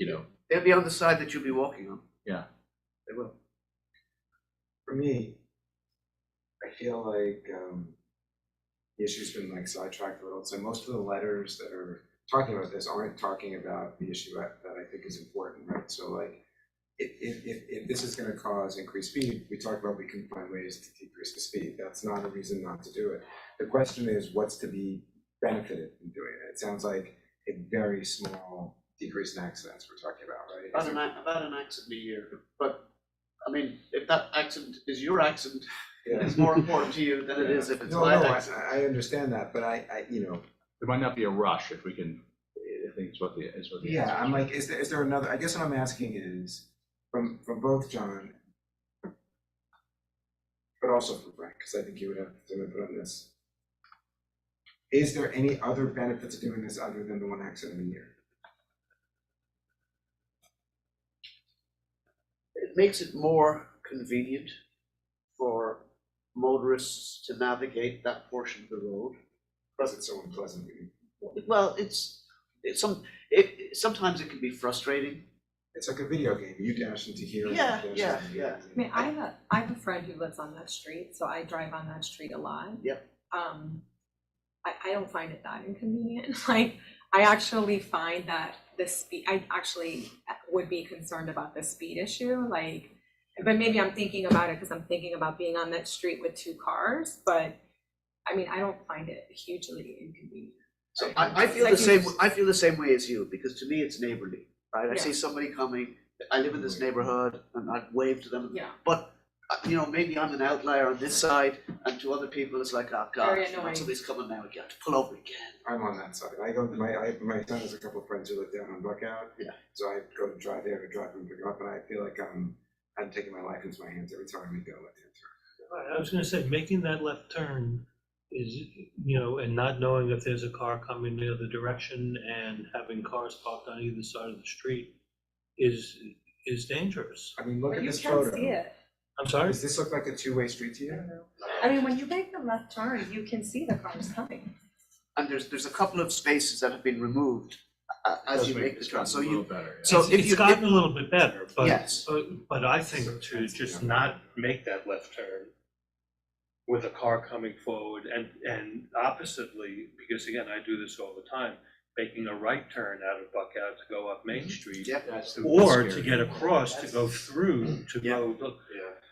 you know. They'll be on the side that you'll be walking on. Yeah. They will. For me, I feel like the issue's been like sidetracked a little. So most of the letters that are talking about this aren't talking about the issue that I think is important, right? So like, if this is gonna cause increased speed, we talk about we can find ways to decrease the speed. That's not a reason not to do it. The question is, what's to be benefited from doing it? It sounds like a very small decrease in accidents we're talking about, right? About an accident a year. But, I mean, if that accident is your accident, Yeah. it's more important to you than it is if it's No, my no, accident. I understand that, but I, you know, There might not be a rush if we can, I think it's what the. yeah, answer I'm is. like, is there another, I guess what I'm asking is, from both John, but also from Frank, because I think you would have some input on this. Is there any other benefit to doing this other than the one accident a year? It makes it more convenient for motorists to navigate that portion of the road. Because it's so unpleasant. Well, sometimes it can be frustrating. It's like a video game, you dash into here. Yeah, you dash yeah, into yeah. here. I mean, I have a friend who lives on that street, so I drive on that street a lot. Yep. I don't find it that inconvenient. Like, I actually find that the speed, I actually would be concerned about the speed issue, like, but maybe I'm thinking about it because I'm thinking about being on that street with two cars, but I mean, I don't find it hugely inconvenient. So I feel Like the you same, just- I feel the same way as you, because to me it's neighborly, right? I Yeah. see somebody coming, I live in this neighborhood and I'd wave to them. Yeah. But, you know, maybe I'm an outlier on this side and to other people it's like, oh God, Very you know, annoying. somebody's coming now, you have to pull over again. I'm on that side. I go, my son has a couple of friends who live down on Buckout. Yeah. So I go to drive there to drive them, pick them up, and I feel like I'm taking my life into my hands every time we go left-hand turn. I was gonna say, making that left turn is, you know, and not knowing if there's a car coming the other direction and having cars parked on either side of the street is dangerous. I mean, look But at you this can photo. see it. I'm sorry? Does this look like a two-way street to you? I mean, when you make the left turn, you can see the cars coming. And there's a couple of spaces that have been removed as you make the turn, so A little you, better, yeah. so if It's you. gotten a little bit better, but, Yes. but I think to just not make that left turn with a car coming forward and oppositely, because again, I do this all the time, making a right turn out of Buckout to go up Main Street. Yep. That's the Or to scary get thing. across, to go through, to Yeah. go, look,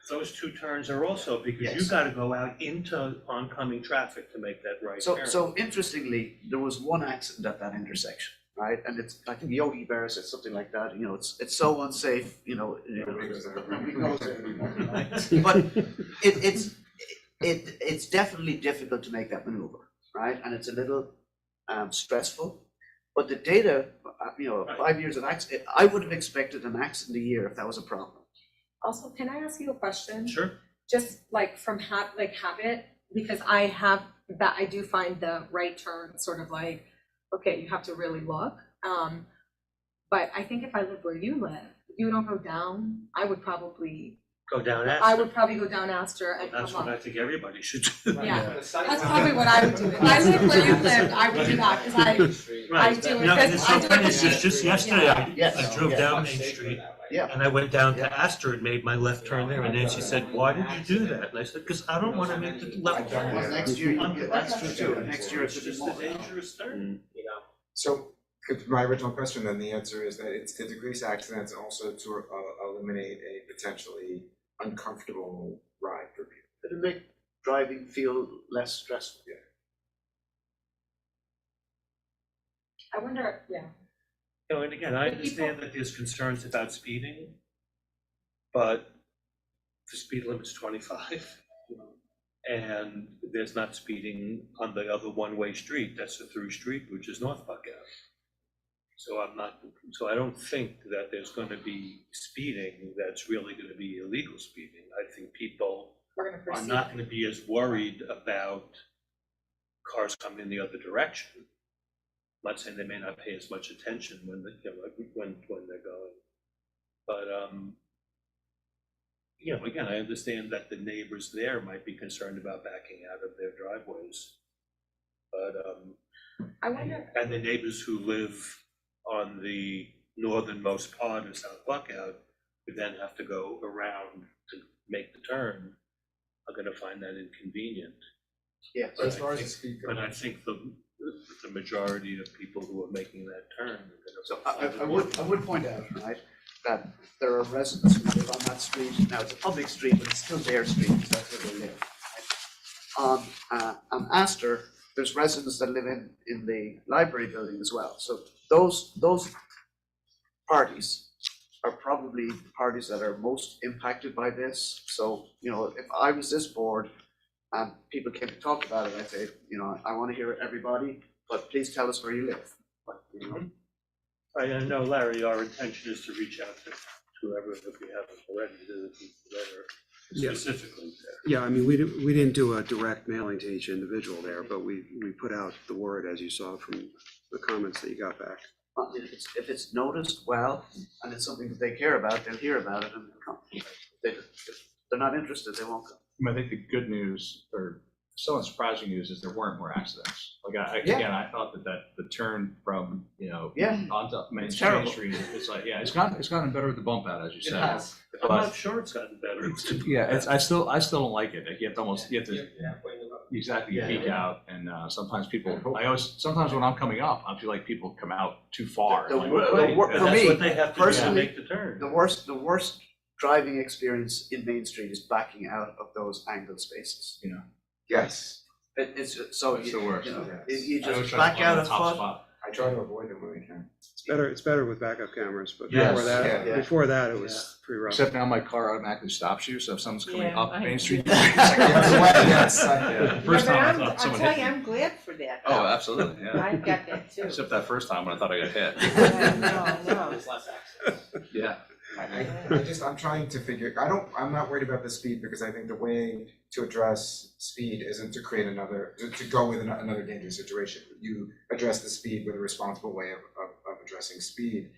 those two turns are also, because you Yes. gotta go out into oncoming traffic to make that right turn. So interestingly, there was one accident at that intersection, right? And it's, I think Yogi Berra said something like that, you know, it's so unsafe, you know. But it's definitely difficult to make that maneuver, right? And it's a little stressful. But the data, you know, 5 years of accident, I would have expected an accident a year if that was a problem. Also, can I ask you a question? Sure. Just like from habit, because I do find the right turn sort of like, okay, you have to really look. But I think if I lived where you live, you don't go down, I would probably Go down I Astor. would probably go down Astor and That's come what I up. think everybody should do. Yeah, that's probably what I would do. If I lived where you lived, I would do that, because I do it, No, and it's because so I do funny, it. it's just yesterday, I Yes. drove Yeah. down Main Street, Yeah. and I went down to Astor and made my left turn there, and Nancy said, why did you do that? And I said, because I don't want to make the left turn. Well, next year, that's true too, next year it should be It's just more. a dangerous turn. You know, So, my original question then, the answer is that it's to decrease accidents and also to eliminate a potentially uncomfortable ride for people. It'll make driving feel less stressful. I wonder, yeah. You know, and again, I understand that there's concerns about speeding, but the speed limit's 25. And there's not speeding on the other one-way street, that's the through street, which is North Buckout. So I don't think that there's gonna be speeding that's really gonna be illegal speeding. I think people We're gonna are proceed. not gonna be as worried about cars coming in the other direction. I'm not saying they may not pay as much attention when they, you know, like when they're going. But, you know, again, I understand that the neighbors there might be concerned about backing out of their driveways. But, I wonder, and the neighbors who live on the northernmost part of South Buckout, who then have to go around to make the turn, are gonna find that inconvenient. Yes. But As far I as the think, speed but goes. I think the majority of people who are making that turn are So gonna find it I more. would point out, right, that there are residents who live on that street, now it's a public street, but it's still their street, because that's where they live. Right? On Astor, there's residents that live in the library building as well, so those parties are probably the parties that are most impacted by this. So, you know, if I was this board and people came to talk about it, I'd say, you know, I want to hear everybody, but please tell us where you live. But, you know, I know, Larry, our intention is to reach out to whoever, if we haven't already, to the letter Yeah. specifically there. Yeah, I mean, we didn't do a direct mailing to each individual there, but we put out the word, as you saw from the comments that you got back. if it's noticed well, and it's something that they care about, they'll hear about it and they'll come. If they're not interested, they won't come. I think the good news, or somewhat surprising news, is there weren't more accidents. Like, Yeah. again, I thought that the turn from, you know, Yeah. onto Main It's terrible. Street, it's like, yeah, it's gotten better with the bump out, as you It said. has. I'm But- not sure it's gotten better. Yeah, I still don't like it. Like, you have to exactly Yeah. peek out, and sometimes sometimes when I'm coming up, I feel like people come out too far. The Like, wor- they- the wor- And For that's me, what they have to do to personally, make the turn. The worst driving experience in Main Street is backing out of those angled spaces. Yes, It's so, It's you the worst. know, Yes. you I always just try to back find out the a top foot. spot. I try to avoid them when I can. It's better with backup cameras, but Yes, yeah. before that, it was pretty rough. Except now my car automatically stops you, so if someone's coming Yeah, up I- Main Street. Yes, The first time I thought I'll someone tell hit you, me. I'm glad for that. Oh, absolutely, yeah. I've got that too. Except that first time when I thought I got hit. No. there's less accidents. Yeah. I'm trying to figure, I'm not worried about the speed, because I think the way to address speed isn't to create to go with another dangerous situation. You address the speed with a responsible way of addressing speed.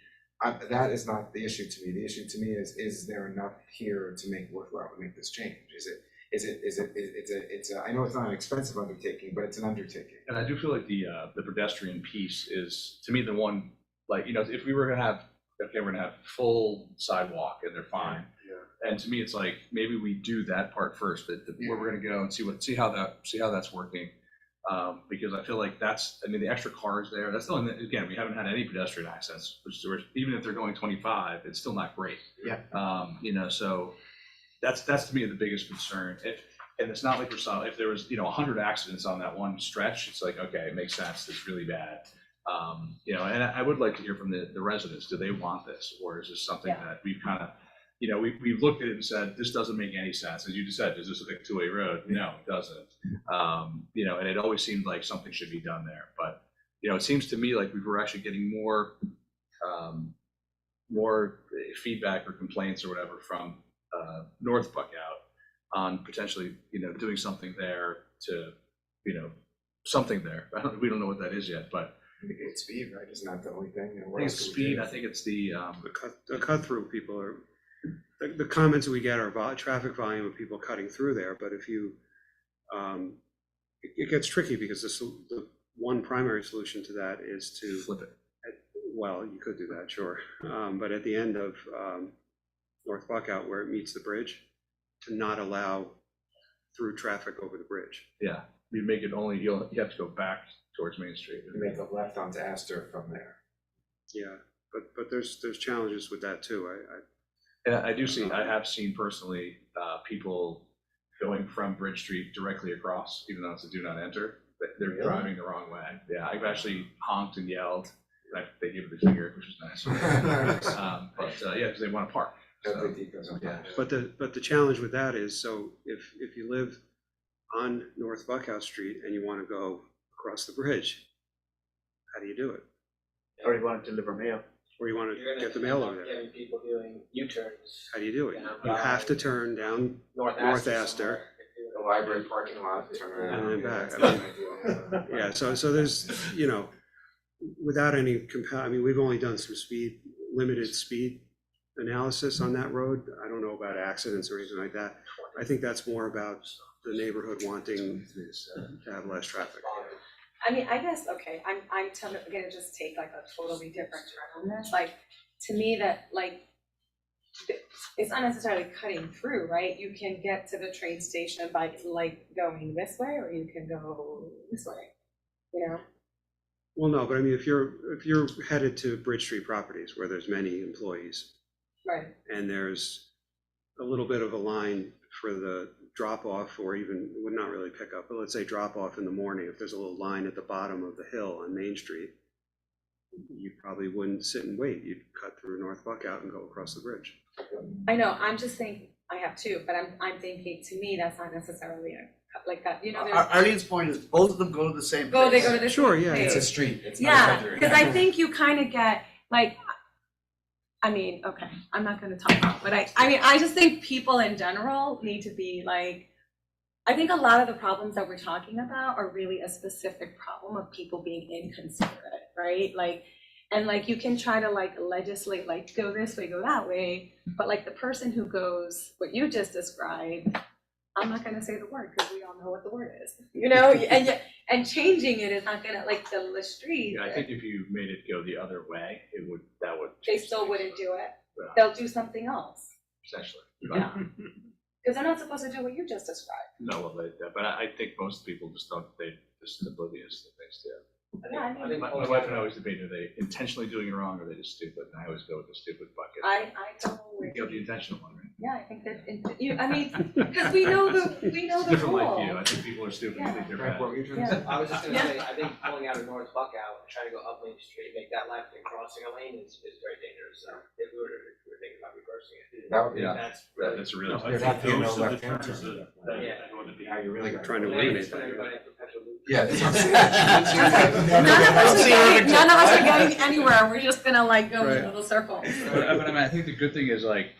That is not the issue to me. The issue to me is there enough here to make worthwhile to make this change? I know it's not an expensive undertaking, but it's an undertaking. And I do feel like the pedestrian piece is, to me, the one, like, you know, if we're gonna have full sidewalk and they're fine. And to me, it's like, maybe we do that part first, where we're gonna go and see how that's working. Because I feel like the extra cars there, that's the only, again, we haven't had any pedestrian accidents, even if they're going 25, it's still not great. Yeah. You know, so that's to me the biggest concern. And it's not like if there was, 100 accidents on that one stretch, it's like, okay, it makes sense, it's really bad. You know, and I would like to hear from the residents, do they want this? Or is this something that we've kind of, you know, we've looked at it and said, this doesn't make any sense. As you just said, is this like a two-way road? No, it doesn't. You know, and it always seemed like something should be done there. But, you know, it seems to me like we were actually getting more feedback or complaints or whatever from North Buckout on potentially, you know, doing something there to, you know, something there. We don't know what that is yet, but It's speed, right? Isn't that the only thing? I think it's speed. I think it's the cut through people are, the comments we get are traffic volume of people cutting through there, but if you, it gets tricky because the one primary solution to that is to flip it. Well, you could do that, sure. But at the end of North Buckout, where it meets the bridge, to not allow through traffic over the bridge. Yeah, you make it only, you have to go back towards Main Street. You make a left onto Astor from there. Yeah, but there's challenges with that too. And I have seen personally people going from Bridge Street directly across, even though it's a do not enter. They're driving the wrong way. Yeah, I've actually honked and yelled. They gave it the finger, which was nice. But yeah, because they want to park. So, yeah. But the challenge with that is, so if you live on North Buckout Street and you want to go across the bridge, how do you do it? Or you want to deliver mail. Or you want You're to gonna get the mail over end up there? getting people doing U-turns. How do you do it? down You by have to turn down North North Astor Astor. somewhere. The library parking lot, turn around. And then back. Yeah, I that's mean, ideal. Yeah, so there's, you know, without any I mean, we've only done some limited speed analysis on that road. I don't know about accidents or anything like that. I think that's more about the neighborhood wanting to have less traffic. I mean, I guess, okay, I'm gonna just take like a totally different turn on this, like, to me that, like, it's not necessarily cutting through, right? You can get to the train station by like going this way, or you can go this way, you know? Well, no, but I mean, if you're headed to Bridge Street Properties where there's many employees Right. and there's a little bit of a line for the drop off, or even, would not really pick up, but let's say drop off in the morning, if there's a little line at the bottom of the hill on Main Street, you probably wouldn't sit and wait. You'd cut through North Buckout and go across the bridge. I know, I'm just thinking, I have two, but I'm thinking, to me, that's not necessarily like that, you know, there's. Arlene's point is both of them go to the same They place. go to the Sure, same yeah, place. It's a street. It's not a Yeah, country. because I think you kind of get, like, I mean, okay, I'm not gonna talk about, but I mean, I just think people in general need to be like, I think a lot of the problems that we're talking about are really a specific problem of people being inconsiderate, right? Like, and like, you can try to like legislate, like, go this way, go that way, but like the person who goes, what you just described, I'm not gonna say the word, because we all know what the word is, you know, and changing it is not gonna, like, the street. Yeah, I think if you made it go the other way, that would. They still wouldn't do it. Yeah. They'll do something else. Essentially. Yeah. Because they're not supposed to do what you just described. No, well, but I think most people just don't, they just oblivious to things too. Yeah, I mean, My wife and I always debate, are they intentionally doing it wrong or are they just stupid? And I always go with the stupid bucket. I totally. You go the intentional one, right? Yeah, I think that, I mean, because we know the Different like rule. you, I think people are stupid, you think they're Frank, bad. what were you trying to say? I was just gonna say, I think pulling out of North Buckout, trying to go up Main Street, make that left and crossing a lane is very dangerous. So if we were thinking about reversing it. That would be, Yeah. That's really. That's a really. No, I There'd think have to be no those are the left-hand turns turn. that Yeah. I want to be. now you're really Trying to Lanes eliminate put that. everybody in perpetual loop. Yeah, that's what I'm saying. None of us are getting anywhere. We're just gonna like go in Right. little circles. But I mean, I think the good thing is like,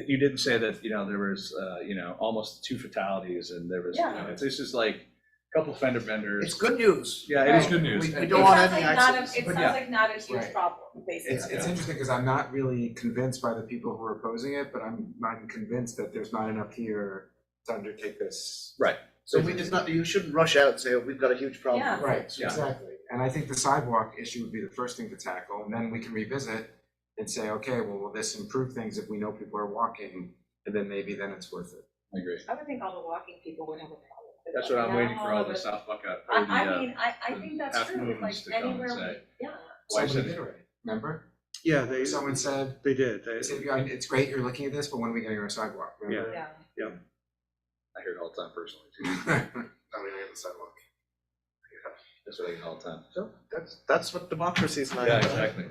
you didn't say that, you know, there was, you know, almost 2 fatalities and there was, you know, it's just like a couple fender benders. It's good news. Yeah, it is good news. We It don't want sounds any like not a, accidents. it But sounds yeah. like not a huge Right. problem, basically. It's interesting because I'm not really convinced by the people who are opposing it, but I'm convinced that there's not enough here to undertake this. Right. So it's not, you shouldn't rush out and say, oh, we've got a huge problem. Yeah. Right, Yeah. exactly. And I think the sidewalk issue would be the first thing to tackle, and then we can revisit and say, okay, well, will this improve things if we know people are walking? And then maybe then it's worth it. I agree. I would think all the walking people would have a problem with That's it, what I'm you waiting know, for all but- the South Buckout. I mean, I the think that's half true, it's moons like to come and anywhere, say, yeah. Why Somebody should- did already, remember? Yeah, Someone said, they did. they said, "Yeah, it's great you're looking at this, but when are we getting our sidewalk? Remember? Yeah. I hear it all the time personally too. Not even at the sidewalk. That's what I get all the time. So that's what democracy is like. Yeah, exactly.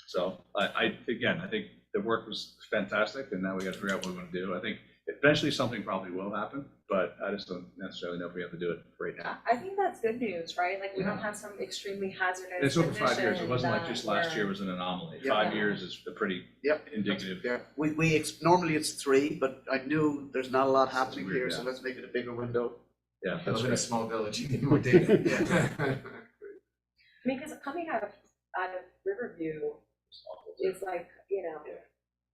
So I think the work was fantastic, and now we got to figure out what we want to do. I think eventually something probably will happen, but I just don't necessarily know if we have to do it right now. I think that's good news, right? Like, we don't have some extremely hazardous It's over 5 years. It condition wasn't like that just last year we're- was an anomaly. Yeah. 5 years is a pretty Yep. indicative. Yeah, normally it's 3, but I knew there's not a lot happening weird, here, yeah. so let's make it a bigger window. Yeah, I that's live in a great. small village, you need more data. I mean, because coming out of Riverview is like, you know.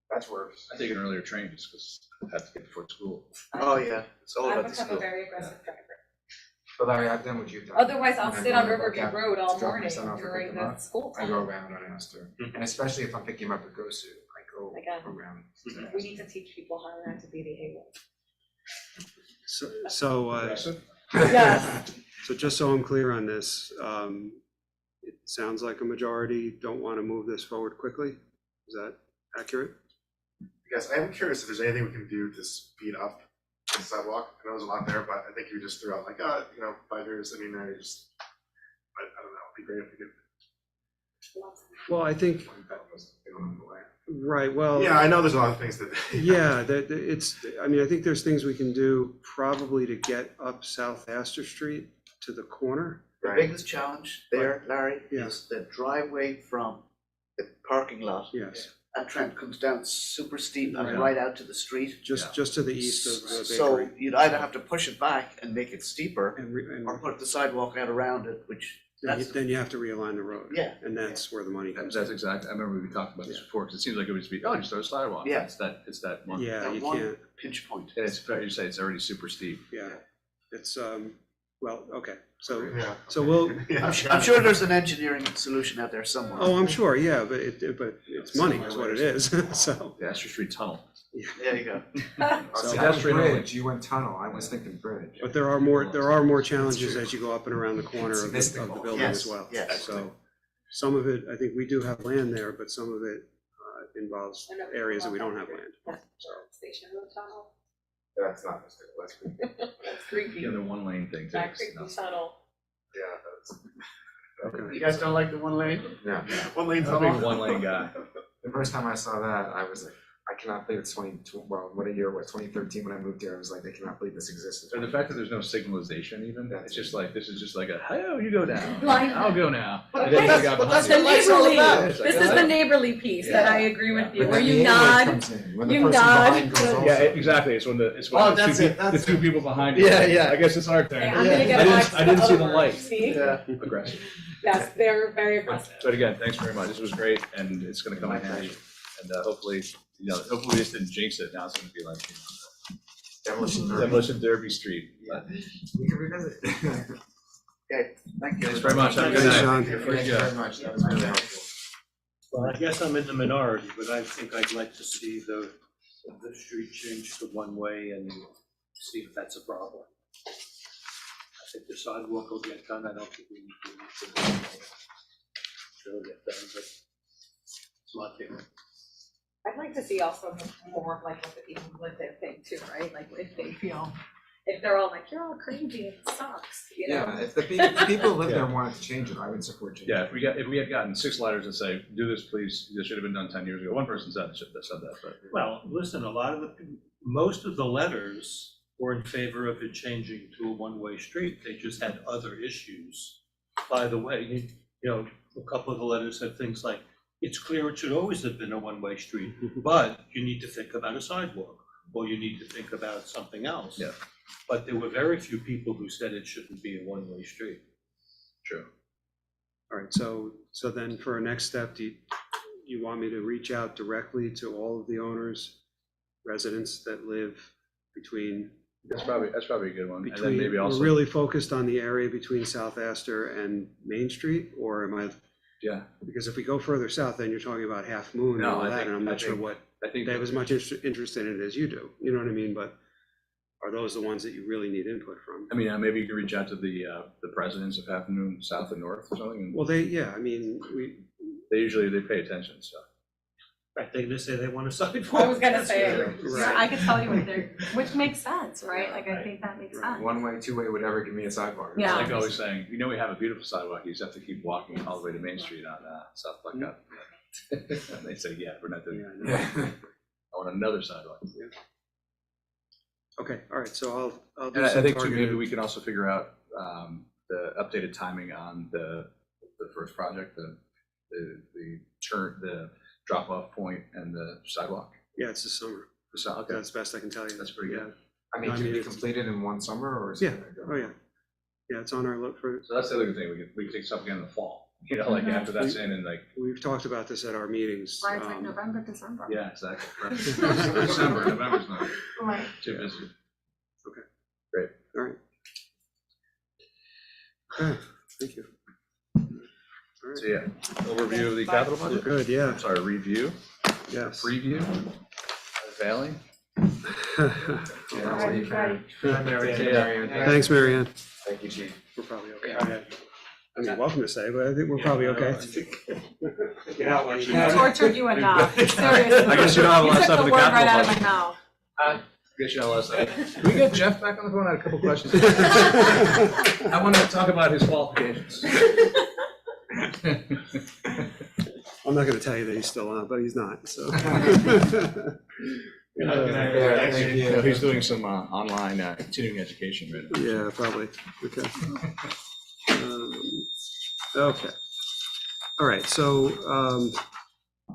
That's worse. I take an earlier train just because I have to get before school. Oh, yeah, it's all I've about the become a school. very aggressive driver. But Larry, I've done what you've done. Otherwise, I'll When I sit go on to Riverview work out, Road all drop my morning son off and pick during him the up, school I go time. around on Astor, and especially if I'm picking him up at GoSu, I go Again. around. to We need to teach people how not to be the A-hole. So, Yes. so just so I'm clear on this, it sounds like a majority don't want to move this forward quickly. Is that accurate? Yes, I am curious if there's anything we can do to speed up the sidewalk. I know there's a lot there, but I think you just threw out like, 5 years, I mean, I just, but I don't know, it'd be great if we could. Well, I think, They don't move away. right, well. Yeah, I know there's a lot of things that. Yeah, I mean, I think there's things we can do probably to get up South Astor Street to the corner. The biggest challenge there, Larry, Yeah. is the driveway from the parking lot. Yes, That Trent comes down super steep and Right. right out to the street. just to the east of the So bakery. you'd either have to push it back and make it steeper, And or put the sidewalk out around it, which, that's, then you have to realign the road. yeah. And that's where the money comes in. That's exactly, I remember we talked about this Yeah. before, because it seems like it would just be, oh, just throw a sidewalk. Yeah. It's that one. Yeah, that you one can't, pinch point. And it's fair, you say it's already super steep. yeah. It's, well, okay, so Yeah. we'll, Yeah. I'm sure there's an engineering solution out there somewhere. oh, I'm sure, yeah, but it's money is what it is, so. The Astor Street Tunnel. There you go. Oh, So- see, I was Pedestrian only. bridge, you went tunnel, I was thinking bridge. But there are more challenges as you go up and around the corner It's of the mystical. building as Yes, well. yes. So some of it, I think we do have land there, but some of it involves areas that we don't have land. Station Road Tunnel. That's not mystical, that's creepy. That's creepy. Yeah, the one lane thing too. That creepy tunnel. Yeah, Okay. You guys don't like the one lane? that's, yeah. One lane I'm a big tunnel? one lane guy. The first time I saw that, I was like, I cannot believe it's 2013 when I moved here, I was like, I cannot believe this exists. And the fact that there's no signalization even, That's- it's just like, this is just like a, oh, you go down. Blind. I'll go now. But And then there's a guy but that's behind what you. The life's all neighborly, about. It's like, this is oh, the neighborly piece that I agree with you, But where then you the A-word nod. comes in, when the you person nod. behind goes also. Yeah, exactly, it's when the Oh, the that's two it, that's the two it. people behind you. Yeah, yeah. I guess it's our turn. Okay, I'm Yeah. gonna get I didn't- Alexa I didn't see the over. light. See? Yeah. Aggressive. Yes, they're very aggressive. But again, thanks very much, this was great, and it's gonna come in handy, and hopefully, hopefully this didn't jinx it, now it's gonna be like, Demolition derby. Demolition Derby Street. Yeah. We can revisit. Okay, thank you. Thanks very much, have a good Thanks, night. Sean. Thank you very much, that was really helpful. Well, I guess I'm in the minority, but I think I'd like to see the street changed to one-way and see if that's a problem. I think the sidewalk will get done, I don't think we need to. It'll get done, but it's my opinion. I'd like to see also more of like what the people live there thing too, right? Like if they feel, if they're all like, you're all crazy, it sucks, you know? Yeah, if the people who live there wanted to change it, I would support changing it. Yeah, if we had gotten 6 letters that say, do this, please, this should have been done 10 years ago, one person said that, but. Well, listen, most of the letters were in favor of it changing to a one-way street, they just had other issues. By the way, a couple of the letters said things like, it's clear it should always have been a one-way street, but you need to think about a sidewalk, or you need to think about something else. Yeah. But there were very few people who said it shouldn't be a one-way street. True. All right, so then for our next step, do you want me to reach out directly to all of the owners, residents that live between? That's probably a good one, and then Between, maybe we're also. really focused on the area between South Astor and Main Street, or am I? Yeah. Because if we go further south, then you're talking about Half Moon and No, all I that, think- and I'm I not sure think- what I think they have as much interest in it as you do, you know what I mean? But are those the ones that you really need input from? I mean, maybe you could reach out to the presidents of Half Moon South and North or something, and Well, they, yeah, I mean, they usually pay attention, so. Right, they just say they want a sidewalk. I was gonna say, Right. yeah, I could tell you what they're, which makes sense, right? Like, I think that makes sense. One way, two way, whatever, give me a sidewalk. Yeah. Like always saying, we know we have a beautiful sidewalk, you just have to keep walking all the way to Main Street on South Buck Ave. And they say, yeah, we're not doing that. Yeah. I want another sidewalk. Okay, all right, so I'll do And I some think too, targeted. maybe we can also figure out the updated timing on the first project, the drop off point and the sidewalk. Yeah, it's this summer. Okay, That's best I can tell you. that's pretty good. I mean, can it be completed in one summer or is Yeah. it gonna go? Oh, yeah. Yeah, it's on our look for, So that's the other thing, we can take stuff again in the fall, you know, like after that's in and like, we've talked about this at our meetings. Why it's like November, December. yeah, exactly. December, November's not Right. too busy. All right. Okay, thank you. All right. So yeah, overview of the capital We're budget. good, yeah, I'm sorry, review, yes. preview, Valley. Thanks, Marianne. Thank you, Chief. We're probably okay. I mean, welcome to say, but I think we're probably okay. Get out when you I tortured you enough, seriously. I guess you don't have a lot of stuff in the You took the word right capital out of budget. my mouth. I guess you know last night. Can we get Jeff back on the phone? I had a couple questions. I want to talk about his qualifications. I'm not gonna tell you that he's still on, but he's not, so. Thank you. No, he's doing some online continuing education right now. Yeah, probably, okay. Okay, all right, so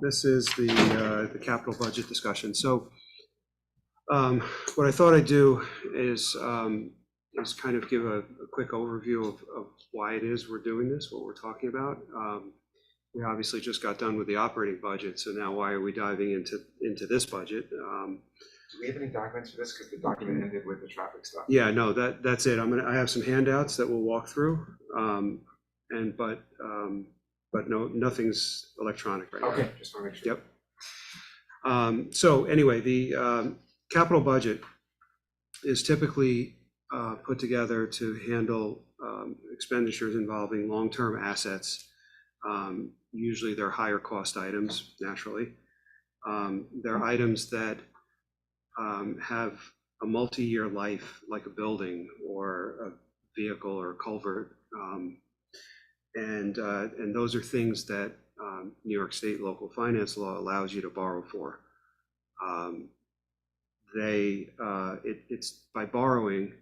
this is the capital budget discussion. So what I thought I'd do is kind of give a quick overview of why it is we're doing this, what we're talking about. We obviously just got done with the operating budget, so now why are we diving into this budget? Do we have any documents for this? Because the document ended with the traffic stuff. Yeah, no, that's it. I have some handouts that we'll walk through, but no, nothing's electronic right now. Okay, just want to make sure. Yep. So anyway, the capital budget is typically put together to handle expenditures involving long-term assets. Usually they're higher cost items, naturally. They're items that have a multi-year life, like a building or a vehicle or a culvert. And those are things that New York State local finance law allows you to borrow for. It's by borrowing,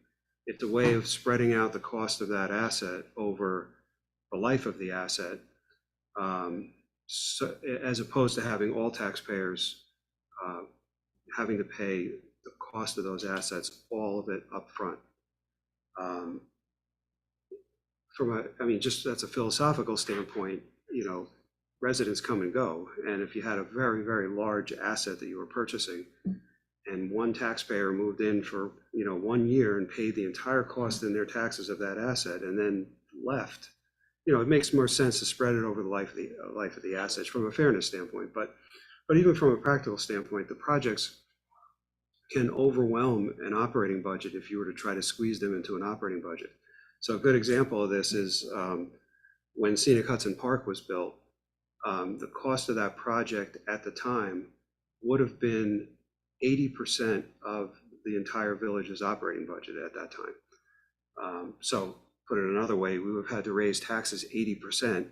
it's a way of spreading out the cost of that asset over the life of the asset, so, as opposed to having all taxpayers having to pay the cost of those assets, all of it up front. Just that's a philosophical standpoint, residents come and go. And if you had a very, very large asset that you were purchasing and one taxpayer moved in for, 1 year and paid the entire cost in their taxes of that asset and then left, it makes more sense to spread it over the life of the assets from a fairness standpoint. But even from a practical standpoint, the projects can overwhelm an operating budget if you were to try to squeeze them into an operating budget. So a good example of this is when Scenic Hudson Park was built, the cost of that project at the time would have been 80% of the entire village's operating budget at that time. So put it another way, we would have had to raise taxes 80%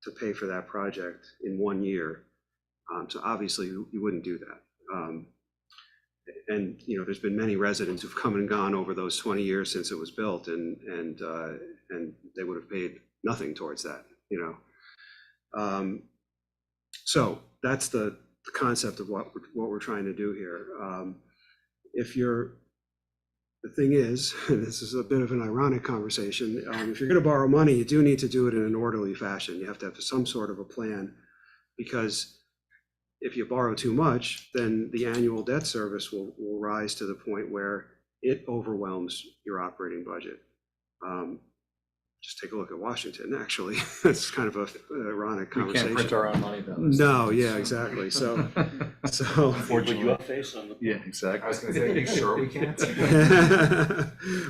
to pay for that project in 1 year. So obviously you wouldn't do that. And there's been many residents who've come and gone over those 20 years since it was built, and they would have paid nothing towards that. So that's the concept of what we're trying to do here. The thing is, and this is a bit of an ironic conversation, if you're going to borrow money, you do need to do it in an orderly fashion. You have to have some sort of a plan, because if you borrow too much, then the annual debt service will rise to the point where it overwhelms your operating budget. just take a look at Washington, actually. It's kind of a ironic We conversation. can't print our own money though. No, yeah, exactly. So, Put your face on the. Yeah, exactly. I was gonna say, make sure we can't.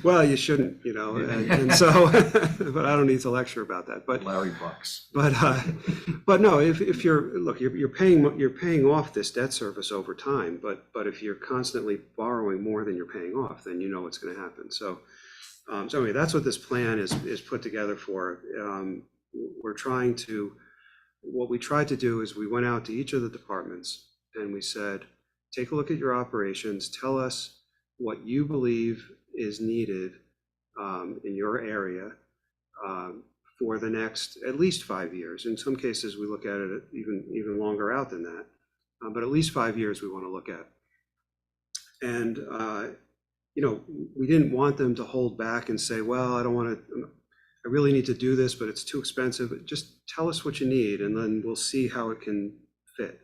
well, you shouldn't, you know, and so, but I don't need to lecture about that. But Larry Bucks. but no, if you're, look, you're paying off this debt service over time, but if you're constantly borrowing more than you're paying off, then you know what's going to happen. So anyway, that's what this plan is put together for. What we tried to do is we went out to each of the departments and we said, take a look at your operations, tell us what you believe is needed in your area for the next at least 5 years. In some cases, we look at it even longer out than that, but at least 5 years we want to look at. And you know, we didn't want them to hold back and say, well, I really need to do this, but it's too expensive. Just tell us what you need and then we'll see how it can fit.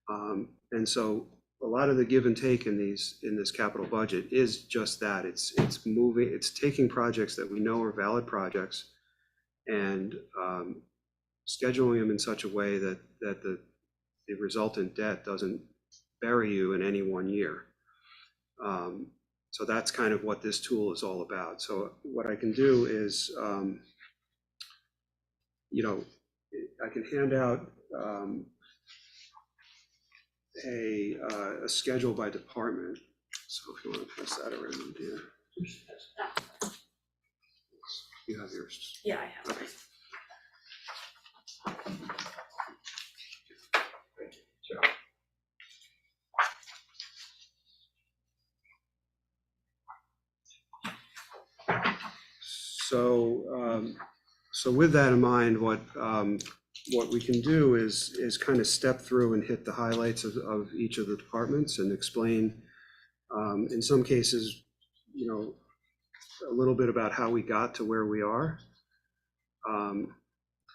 And so a lot of the give and take in this capital budget is just that. It's taking projects that we know are valid projects and scheduling them in such a way that the resultant debt doesn't bury you in any one year. So that's kind of what this tool is all about. So what I can do is, you know, I can hand out a schedule by department. So if you want to pass that around, yeah. You have yours. Yeah, I have. Okay. Sure. So with that in mind, what we can do is kind of step through and hit the highlights of each of the departments and explain, in some cases, you know, a little bit about how we got to where we are. And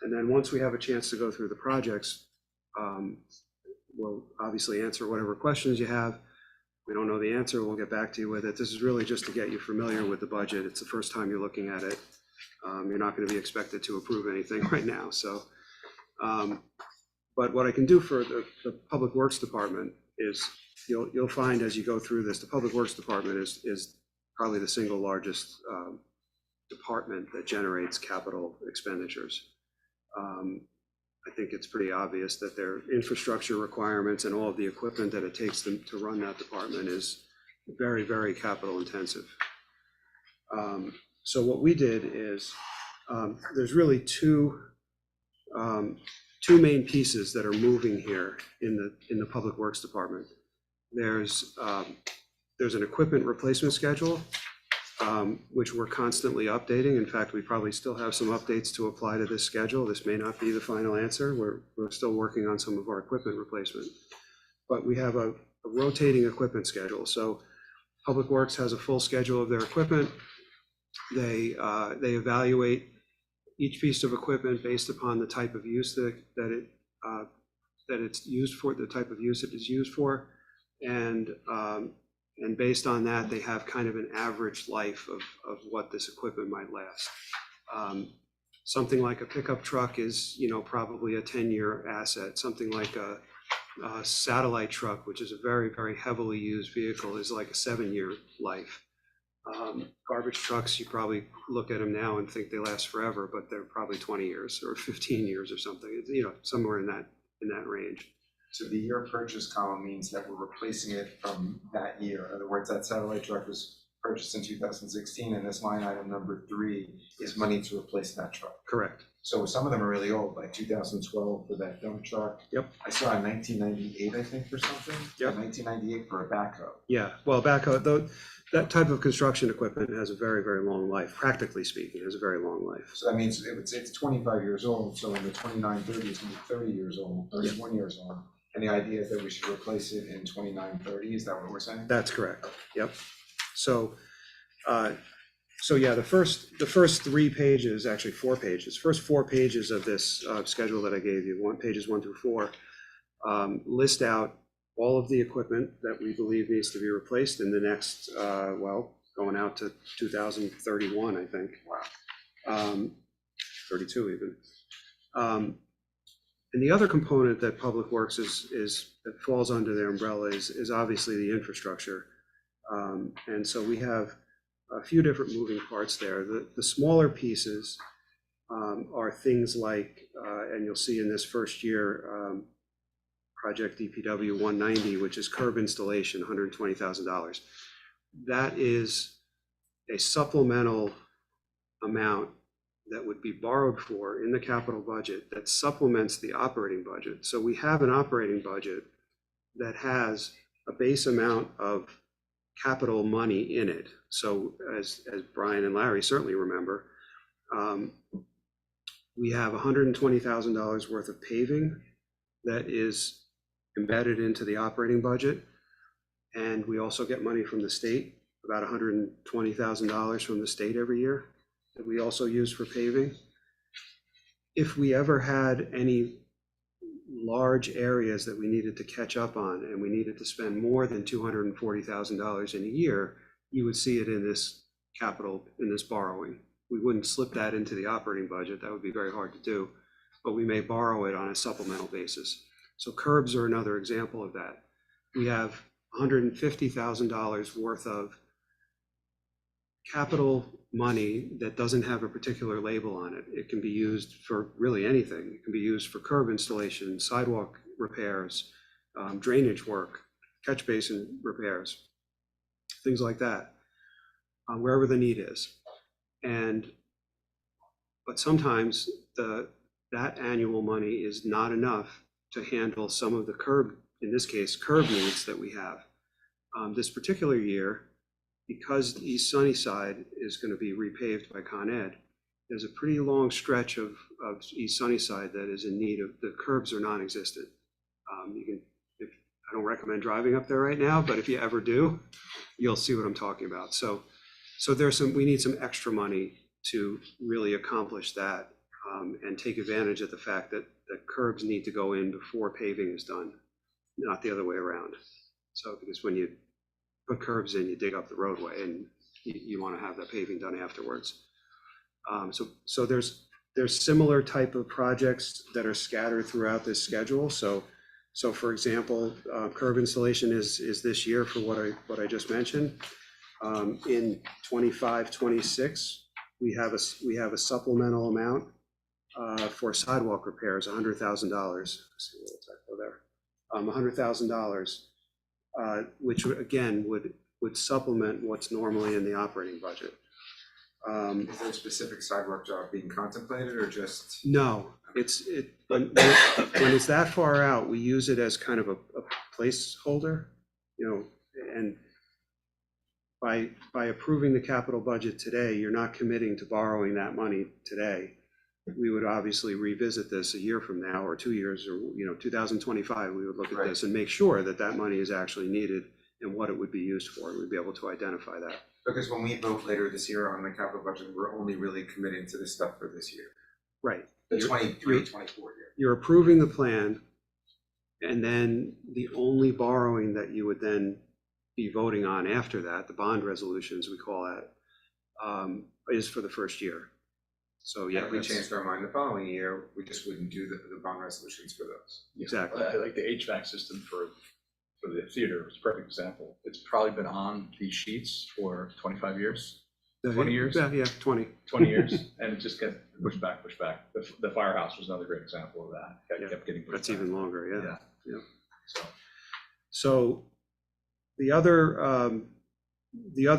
then once we have a chance to go through the projects, we'll obviously answer whatever questions you have. If we don't know the answer, we'll get back to you with it. This is really just to get you familiar with the budget. It's the first time you're looking at it. You're not going to be expected to approve anything right now. So, but what I can do for the Public Works Department is you'll find as you go through this, the Public Works Department is probably the single largest department that generates capital expenditures. I think it's pretty obvious that their infrastructure requirements and all of the equipment that it takes them to run that department is very, very capital intensive. So what we did is there's really two main pieces that are moving here in the Public Works Department. There's an equipment replacement schedule, which we're constantly updating. In fact, we probably still have some updates to apply to this schedule. This may not be the final answer. We're still working on some of our equipment replacement, but we have a rotating equipment schedule. So Public Works has a full schedule of their equipment. They evaluate each piece of equipment based upon the type of use that it's used for, the type of use it is used for, and based on that, they have kind of an average life of what this equipment might last. Something like a pickup truck is, you know, probably a 10-year asset. Something like a satellite truck, which is a very, very heavily used vehicle, is like a 7-year life. Garbage trucks, you probably look at them now and think they last forever, but they're probably 20 years or 15 years or something. It's, you know, somewhere in that range. So the year purchase column means that we're replacing it from that year. In other words, that satellite truck was purchased in 2016, and this line item number 3 is money to replace that truck. Correct. So some of them are really old, like 2012 for that dump truck. Yep. I saw in 1998, I think, for something. Yep. 1998 for a backhoe. Yeah, well, backhoe, though, that type of construction equipment has a very, very long life. Practically speaking, has a very long life. So that means it's 25 years old, so in the 29, 30, it's gonna be 30 years old, 31 years old. And the idea is that we should replace it in 29, 30, is that what we're saying? That's correct. Yep. So yeah, the first 3 pages, actually 4 pages, first 4 pages of this schedule that I gave you, pages 1 through 4, list out all of the equipment that we believe needs to be replaced in the next, going out to 2031, I think. 32 even. And the other component that Public Works that falls under their umbrella is obviously the infrastructure. And so we have a few different moving parts there. The smaller pieces are things like, and you'll see in this first year, Project DPW 190, which is curb installation, $120,000. That is a supplemental amount that would be borrowed for in the capital budget that supplements the operating budget. So we have an operating budget that has a base amount of capital money in it. So as Brian and Larry certainly remember, we have $120,000 worth of paving that is embedded into the operating budget. And we also get money from the state, about $120,000 from the state every year that we also use for paving. If we ever had any large areas that we needed to catch up on and we needed to spend more than $240,000 in a year, you would see it in this capital, in this borrowing. We wouldn't slip that into the operating budget. That would be very hard to do, but we may borrow it on a supplemental basis. So curbs are another example of that. We have $150,000 worth of capital money that doesn't have a particular label on it. It can be used for really anything. It can be used for curb installation, sidewalk repairs, drainage work, catch basin repairs, things like that, wherever the need is. But sometimes that annual money is not enough to handle some of the curb, in this case, curb needs that we have. This particular year, because East Sunnyside is going to be repaved by Con Ed, there's a pretty long stretch of East Sunnyside that is in need of, the curbs are non-existent. I don't recommend driving up there right now, but if you ever do, you'll see what I'm talking about. So we need some extra money to really accomplish that and take advantage of the fact that curbs need to go in before paving is done, not the other way around. So because when you put curbs in, you dig up the roadway and you want to have that paving done afterwards. So there's similar type of projects that are scattered throughout this schedule. So for example, curb installation is this year for what I just mentioned. In 25-26, we have a supplemental amount for sidewalk repairs, $100,000. Let's see what typo there. $100,000, which again would supplement what's normally in the operating budget. Is there a specific sidewalk job being contemplated or just? No, when it's that far out, we use it as kind of a placeholder, and by approving the capital budget today, you're not committing to borrowing that money today. We would obviously revisit this a year from now or 2 years or 2025, we would look at this and make sure that that money is actually needed and what it would be used for. We'd be able to identify that. Because when we vote later this year on the capital budget, we're only really committing to this stuff for this year. Right. The 23, 24 year. You're approving the plan, and then the only borrowing that you would then be voting on after that, the bond resolutions, we call that, is for the first year. So yeah, if we changed our mind the following year, we just wouldn't do the bond resolutions for those. Exactly. Like the HVAC system for the theater is a perfect example. It's probably been on these sheets for 25 years, 20 years. Yeah, 20. 20 years, and it just kept pushed back. The firehouse was another great example of that. Kept getting pushed That's back. even longer, yeah. So So the other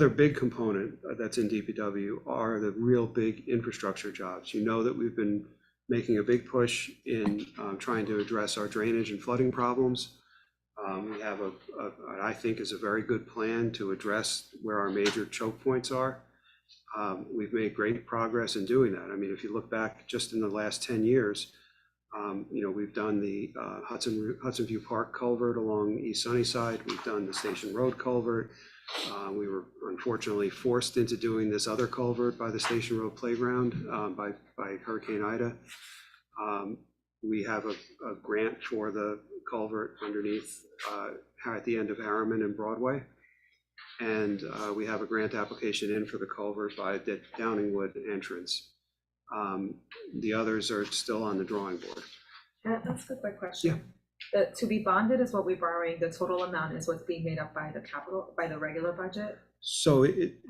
big component that's in DPW are the real big infrastructure jobs. You know that we've been making a big push in trying to address our drainage and flooding problems. We have what I think is a very good plan to address where our major choke points are. We've made great progress in doing that. I mean, if you look back just in the last 10 years, we've done the Hudson View Park culvert along East Sunnyside. We've done the Station Road culvert. We were unfortunately forced into doing this other culvert by the Station Road playground by Hurricane Ida. We have a grant for the culvert underneath at the end of Harriman and Broadway. And we have a grant application in for the culvert by the Downingwood entrance. The others are still on the drawing board. That's a quick question. The to be bonded is what we're borrowing, the total amount is what's being made up by the capital, by the regular budget? So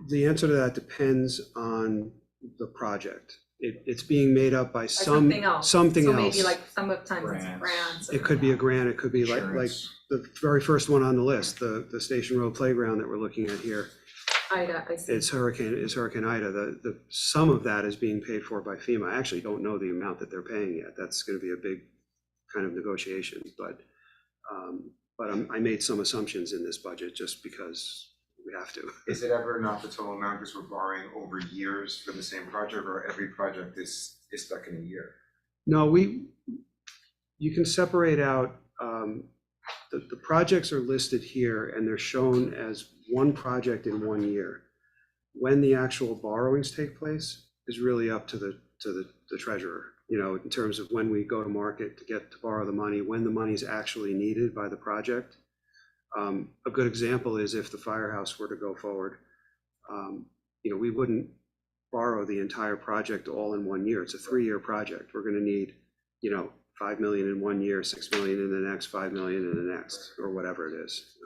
the answer to that depends on the project. It's being made up by Something else. something So else. maybe like sometimes it's Grants. grants. It could be a grant, it could be like Insurance. the very first one on the list, the Station Road Playground that we're looking at here. Ida, I see. It's Hurricane Ida. The sum of that is being paid for by FEMA. I actually don't know the amount that they're paying yet. That's gonna be a big kind of negotiation, but I made some assumptions in this budget just because we have to. Is it ever not the total amount because we're borrowing over years for the same project, or every project is stuck in a year? No, you can separate out, the projects are listed here and they're shown as one project in 1 year. When the actual borrowings take place is really up to the treasurer, in terms of when we go to market to borrow the money, when the money is actually needed by the project. A good example is if the firehouse were to go forward, we wouldn't borrow the entire project all in 1 year. It's a 3-year project. We're gonna need, 5 million in 1 year, 6 million in the next, 5 million in the next, or whatever it is.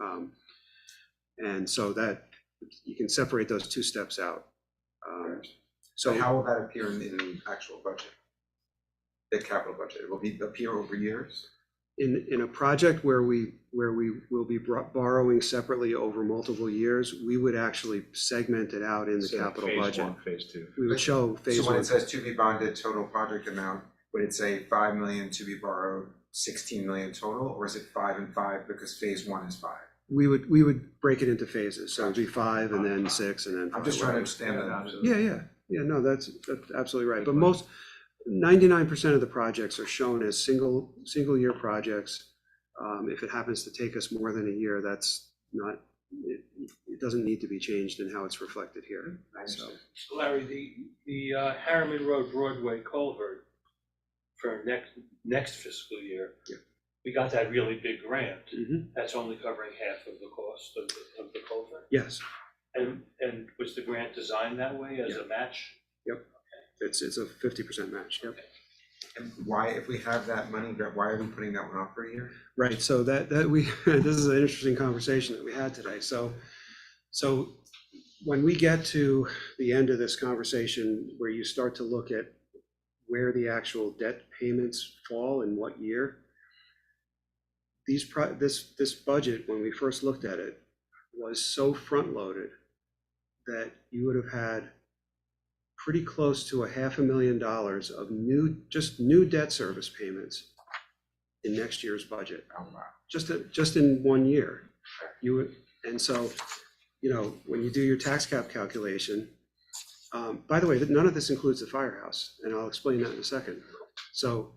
And so that, you can separate those 2 steps out. So how will that appear in the actual budget? The capital budget, it will appear over years? In a project where we will be borrowing separately over multiple years, we would actually segment it out in the So capital phase budget. 1, phase 2. We would show phase So when one. it says to be bonded total project amount, would it say 5 million to be borrowed, 16 million total, or is it 5 and 5 because phase 1 is 5? We would break it into phases, so it'd be 5 and then 6 and then 5. I'm just trying to understand that. Yeah, no, that's absolutely right. But 99% of the projects are shown as single year projects. If it happens to take us more than a year, that's not, it doesn't need to be changed in how it's reflected here. So, Larry, the Harriman Road Broadway culvert for next fiscal year, yeah. We got that really big grant. Mhm. That's only covering half of the cost of the culvert. Yes, And was the grant designed that way as a match? yep. It's a 50% match, yep. And why, if we have that money, why are we putting that one off for a year? Right, so that we, this is an interesting conversation that we had today. So when we get to the end of this conversation, where you start to look at where the actual debt payments fall in what year, this budget, when we first looked at it, was so front-loaded that you would have had pretty close to $500,000 of new debt service payments in next year's budget. Oh, wow. Just in 1 year. And so, when you do your tax cap calculation, by the way, none of this includes the firehouse, and I'll explain that in a second. So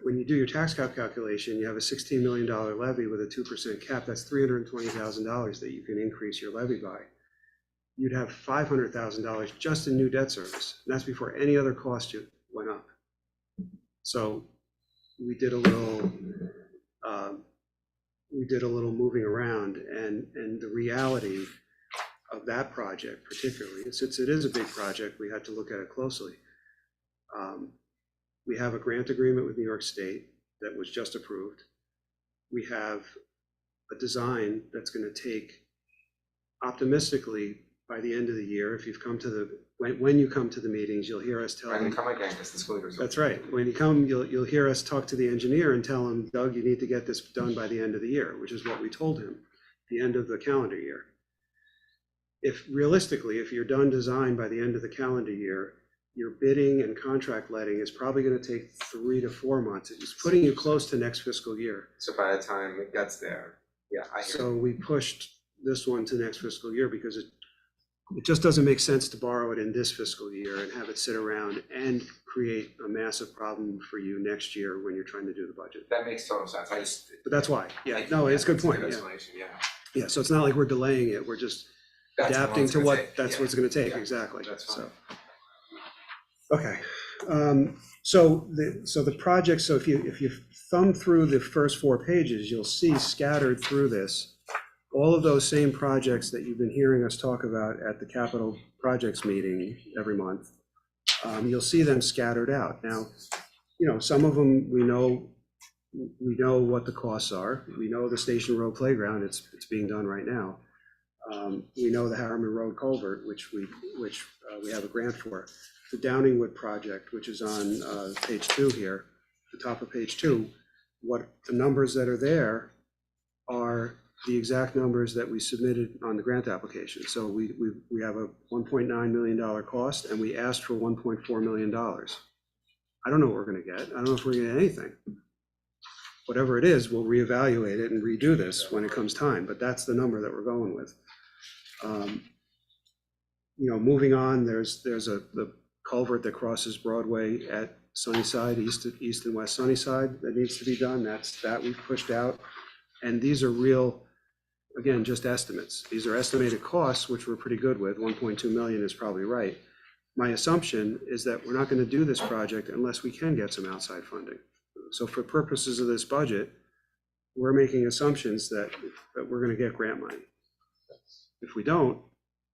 when you do your tax cap calculation, you have a $16 million levy with a 2% cap. That's $320,000 that you can increase your levy by. You'd have $500,000 just in new debt service. And that's before any other cost went up. So we did a little moving around, and the reality of that project particularly, since it is a big project, we had to look at it closely. We have a grant agreement with New York State that was just approved. We have a design that's going to take, optimistically, by the end of the year, if you've come to when you come to the meetings, you'll hear us tell I them. can come again because the school year is over. That's right. When you come, you'll hear us talk to the engineer and tell him, Doug, you need to get this done by the end of the year, which is what we told him, the end of the calendar year. If realistically, if you're done design by the end of the calendar year, your bidding and contract letting is probably going to take 3 to 4 months. It's putting you close to next fiscal year. So by the time it gets there, yeah, I hear. So we pushed this one to next fiscal year because it just doesn't make sense to borrow it in this fiscal year and have it sit around and create a massive problem for you next year when you're trying to do the budget. That makes total sense. But that's why. Yeah, no, it's a good point. Yeah. Explanation, yeah. Yeah, so it's not like we're delaying it. We're just That's how long adapting it's to gonna what, take. that's Yeah. what it's going to take, Yeah. exactly. That's fine. Okay. So the project, so if you thumb through the first 4 pages, you'll see scattered through this, all of those same projects that you've been hearing us talk about at the capital projects meeting every month You'll see them scattered out. Now, some of them, we know what the costs are. We know the Station Road Playground, it's being done right now. We know the Harriman Road Culvert, which we have a grant for. The Downingwood project, which is on page 2 here, the top of page 2, what the numbers that are there are the exact numbers that we submitted on the grant application. So we have a $1.9 million cost, and we asked for $1.4 million. I don't know what we're gonna get. I don't know if we're gonna get anything. Whatever it is, we'll reevaluate it and redo this when it comes time, but that's the number that we're going with. Moving on, there's the culvert that crosses Broadway at Sunnyside, east and west Sunnyside, that needs to be done. That we've pushed out. And these are real, again, just estimates. These are estimated costs, which we're pretty good with. 1.2 million is probably right. My assumption is that we're not going to do this project unless we can get some outside funding. So for purposes of this budget, we're making assumptions that we're going to get grant money. If we don't,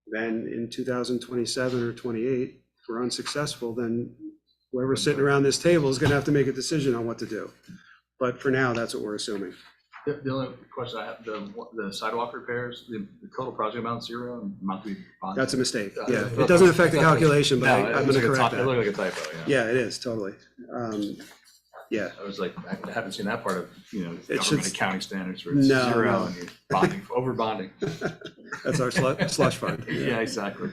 then in 2027 or 28, if we're unsuccessful, then whoever's sitting around this table is going to have to make a decision on what to do. But for now, that's what we're assuming. The only question I have, the sidewalk repairs, the total project amount 0 and monthly bond. That's a mistake. Yeah, it doesn't affect the calculation, but I'm going to correct that. It looked like a typo, yeah. Yeah, it is, totally. Yeah. I was like, I haven't seen that part of, It should- government accounting standards where it's No, 0 no. and you're bonding, over bonding. That's our slush fund. Yeah, exactly.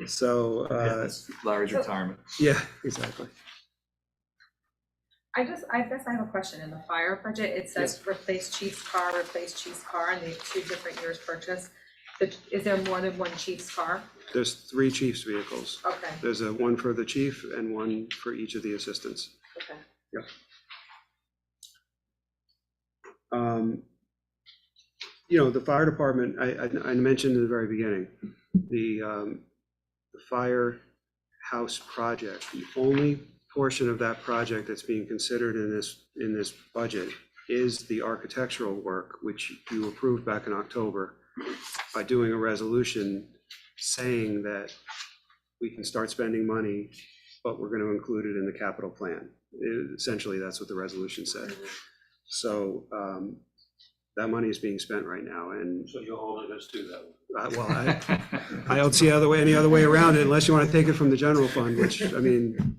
So, Yeah, that's Larry's retirement. yeah, exactly. I guess I have a question. In the fire budget, it says replace chief's car, and the 2 different years purchase. Is there more than one chief's car? There's 3 chief's vehicles. Okay, There's one for the chief and one for each of the assistants. okay. Yep. The fire department, I mentioned in the very beginning, the firehouse project, the only portion of that project that's being considered in this budget is the architectural work, which you approved back in October by doing a resolution saying that we can start spending money, but we're going to include it in the capital plan. Essentially, that's what the resolution said. So that money is being spent right now, and So you're holding us to that one. well, I don't see any other way around it unless you want to take it from the general fund, which, I mean,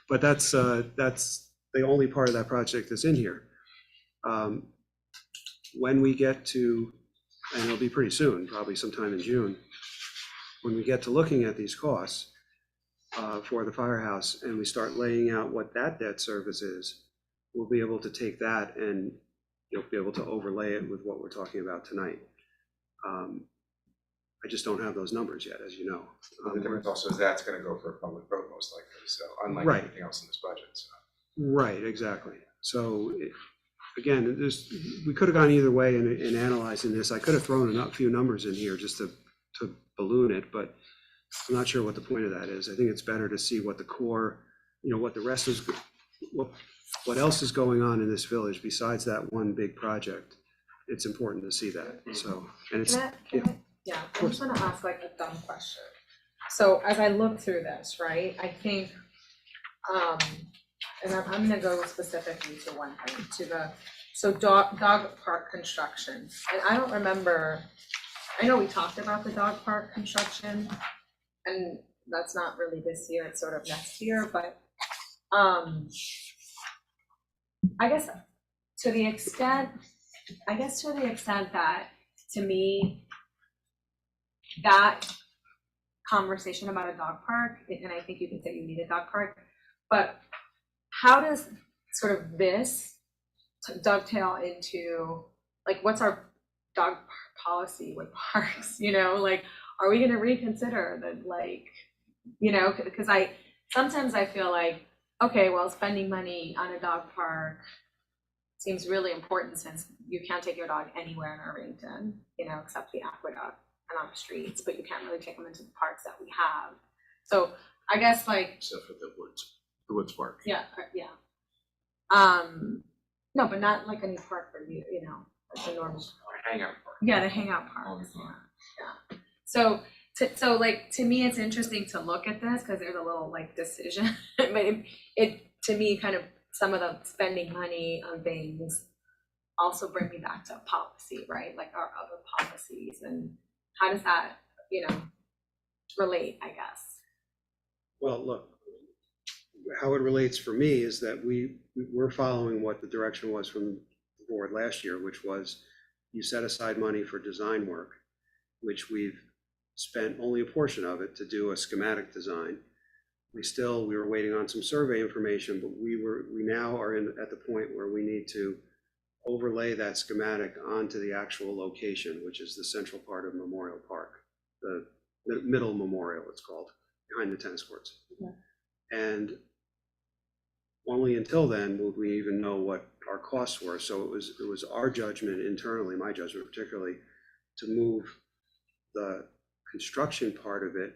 but that's the only part of that project that's in here. When we get to, and it'll be pretty soon, probably sometime in June, when we get to looking at these costs for the firehouse and we start laying out what that debt service is, we'll be able to take that and you'll be able to overlay it with what we're talking about tonight. I just don't have those numbers yet, as you know. The difference also is that's gonna go for a public vote most likely, so unlike Right. anything else in this budget, so. Right, exactly. So again, we could have gone either way in analyzing this. I could have thrown a few numbers in here just to balloon it, but I'm not sure what the point of that is. I think it's better to see what the core, what the rest is, what else is going on in this village besides that one big project. It's important to see that, so, and it's, Yeah, I just want to ask like a dumb question. So as I look through this, right, I think, and I'm gonna go specifically to one thing, so dog park construction. And I don't remember, I know we talked about the dog park construction, and that's not really this year, it's sort of next year, but I guess to the extent that, to me, that conversation about a dog park, and I think you could say you need a dog park, but how does sort of this dovetail into, like, what's our dog policy with parks, like, are we gonna reconsider the, like, because sometimes I feel like, okay, well, spending money on a dog park seems really important since you can't take your dog anywhere in Irvington, except the aqueduct and on the streets, but you can't really take them into the parks that we have. So I guess like. Except for the woods park. Yeah. No, but not like any park for you, like a normal. Hangout park. Yeah, the hangout parks, yeah. So So like, to me, it's interesting to look at this, because there's a little like decision, but it, to me, kind of, some of the spending money on things also bring me back to policy, right? Like our other policies, and how does that, relate, I guess? Well, look, how it relates for me is that we're following what the direction was from the board last year, which was you set aside money for design work, which we've spent only a portion of it to do a schematic design. We were waiting on some survey information, but we now are at the point where we need to overlay that schematic onto the actual location, which is the central part of Memorial Park, the middle memorial, it's called, behind the tennis courts. Yeah. And only until then would we even know what our costs were. So it was our judgment internally, my judgment particularly, to move the construction part of it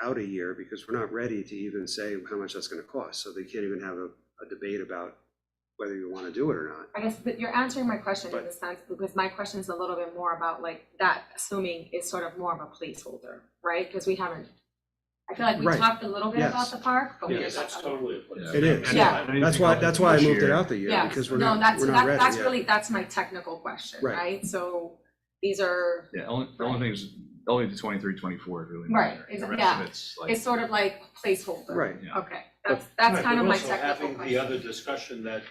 out a year, because we're not ready to even say how much that's going to cost. So they can't even have a debate about whether you want to do it or not. I guess, but you're answering my question in the sense, because my question is a little bit more about like that, assuming is sort of more of a placeholder, right? Because we haven't, I feel like we Right. talked a little bit Yes. about the park, but we Yes, just. that's totally a place. It is. Yeah. That's why I moved it out the year, Yeah, because we're no, not ready that's yet. really, that's my technical question, Right. right? So these are, Yeah, the only thing is, only the 23, 24 is really. Right, minor. is- The rest yeah. of it's like. it's sort of like placeholder. Right. Yeah. Okay, that's Right, kind but of my also technical having question. the other discussion that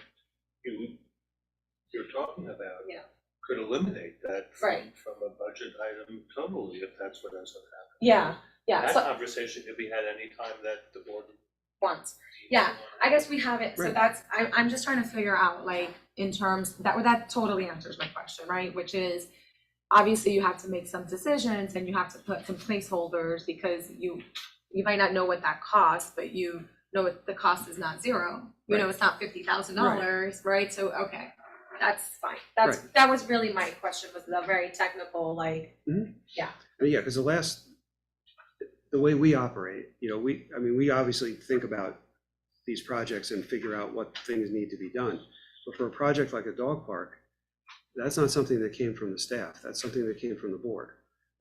you're talking about. Yeah. Could eliminate that Right. from a budget item totally, if that's what ends up happening. Yeah, yeah, That so conversation could be had anytime that the board. once, yeah, I guess we have it, so Right. that's, I'm just trying to figure out, like, in terms, that totally answers my question, right? Which is, obviously you have to make some decisions and you have to put some placeholders, because you might not know what that costs, but you know the cost is not zero. You know, Right. it's not $50,000, right? So, okay, that's fine. That was really my question, was the very technical, like, yeah. Yeah, because the way we operate, we obviously think about these projects and figure out what things need to be done. But for a project like a dog park, that's not something that came from the staff. That's something that came from the board.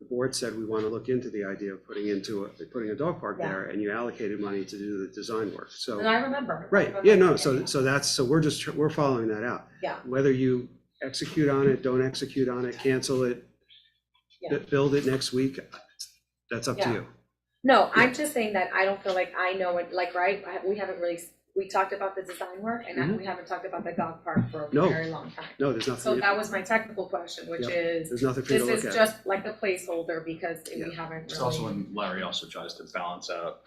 The board said, we want to look into the idea of putting a dog park Yeah. there, and you allocated money to do the design work. So, And I remember. right, yeah, no, so we're following that out. Yeah. Whether you execute on it, don't execute on it, cancel it, Yeah. build it next week, that's up to Yeah. you. No, I'm just saying that I don't feel like I know it, like, right, we haven't really, we talked about the design work, and we haven't talked about the dog park for a No. very long time. No, there's So nothing, that was my technical question, which Yep. is, there's nothing for you this to is look at. just like a placeholder, because we Yeah. haven't It's also really, when Larry also tries to balance out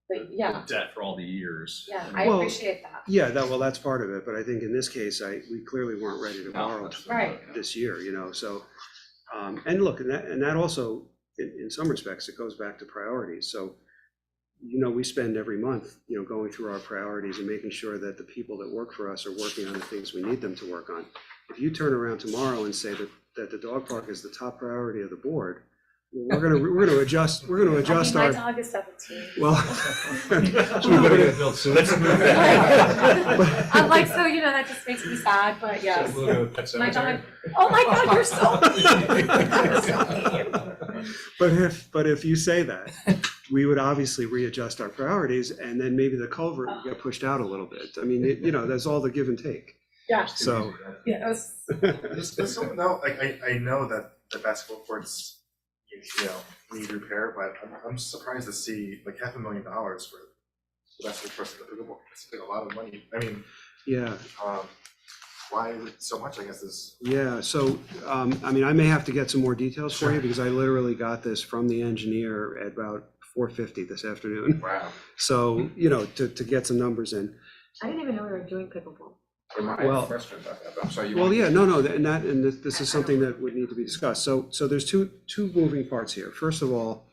but yeah, the debt for all the years. yeah, you know. I Well, appreciate that. Yeah, that's part of it, but I think in this case, we clearly weren't ready to No, borrow that's- Right. this year, so. And look, and that also, in some respects, it goes back to priorities. So, we spend every month, going through our priorities and making sure that the people that work for us are working on the things we need them to work on. If you turn around tomorrow and say that the dog park is the top priority of the board, we're gonna adjust I mean, my our, dog is 17. well. Let's move I'm like, so, that just makes me sad, but yes. My dog, oh my God, you're so. But if you say that, we would obviously readjust our priorities, and then maybe the culvert would get pushed out a little bit. I mean, that's all the give and take. Yeah. So. Yeah, it was, Does someone know, I know that the basketball courts, need repair, but I'm surprised to see like $500,000 for the basketball courts and the pickleball. It's like a lot of money. I mean, Yeah, why is it so much? I guess is. yeah. So, I may have to get some more details for you, because I literally got this from the engineer at about 4:50 this afternoon. Wow. So, to get some numbers in. I didn't even know we were doing pickleball. Well, I'm sorry, you. Well, yeah, no, and this is something that would need to be discussed. So there's two moving parts here. First of all,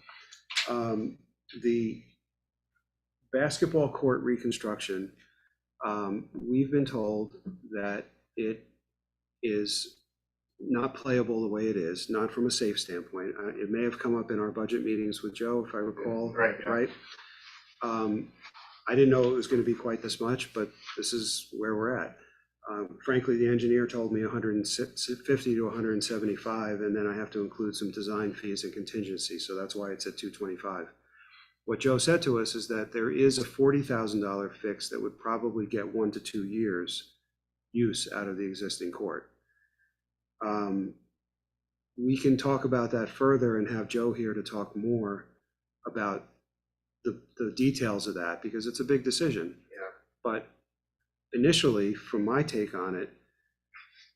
the basketball court reconstruction, we've been told that it is not playable the way it is, not from a safe standpoint. It may have come up in our budget meetings with Joe, if I recall. Right, yeah. Right? I didn't know it was going to be quite this much, but this is where we're at. Frankly, the engineer told me 150 to 175, and then I have to include some design fees and contingency, so that's why it's at 225. What Joe said to us is that there is a $40,000 fix that would probably get 1 to 2 years use out of the existing court. We can talk about that further and have Joe here to talk more about the details of that, because it's a big decision. Yeah. But initially, from my take on it,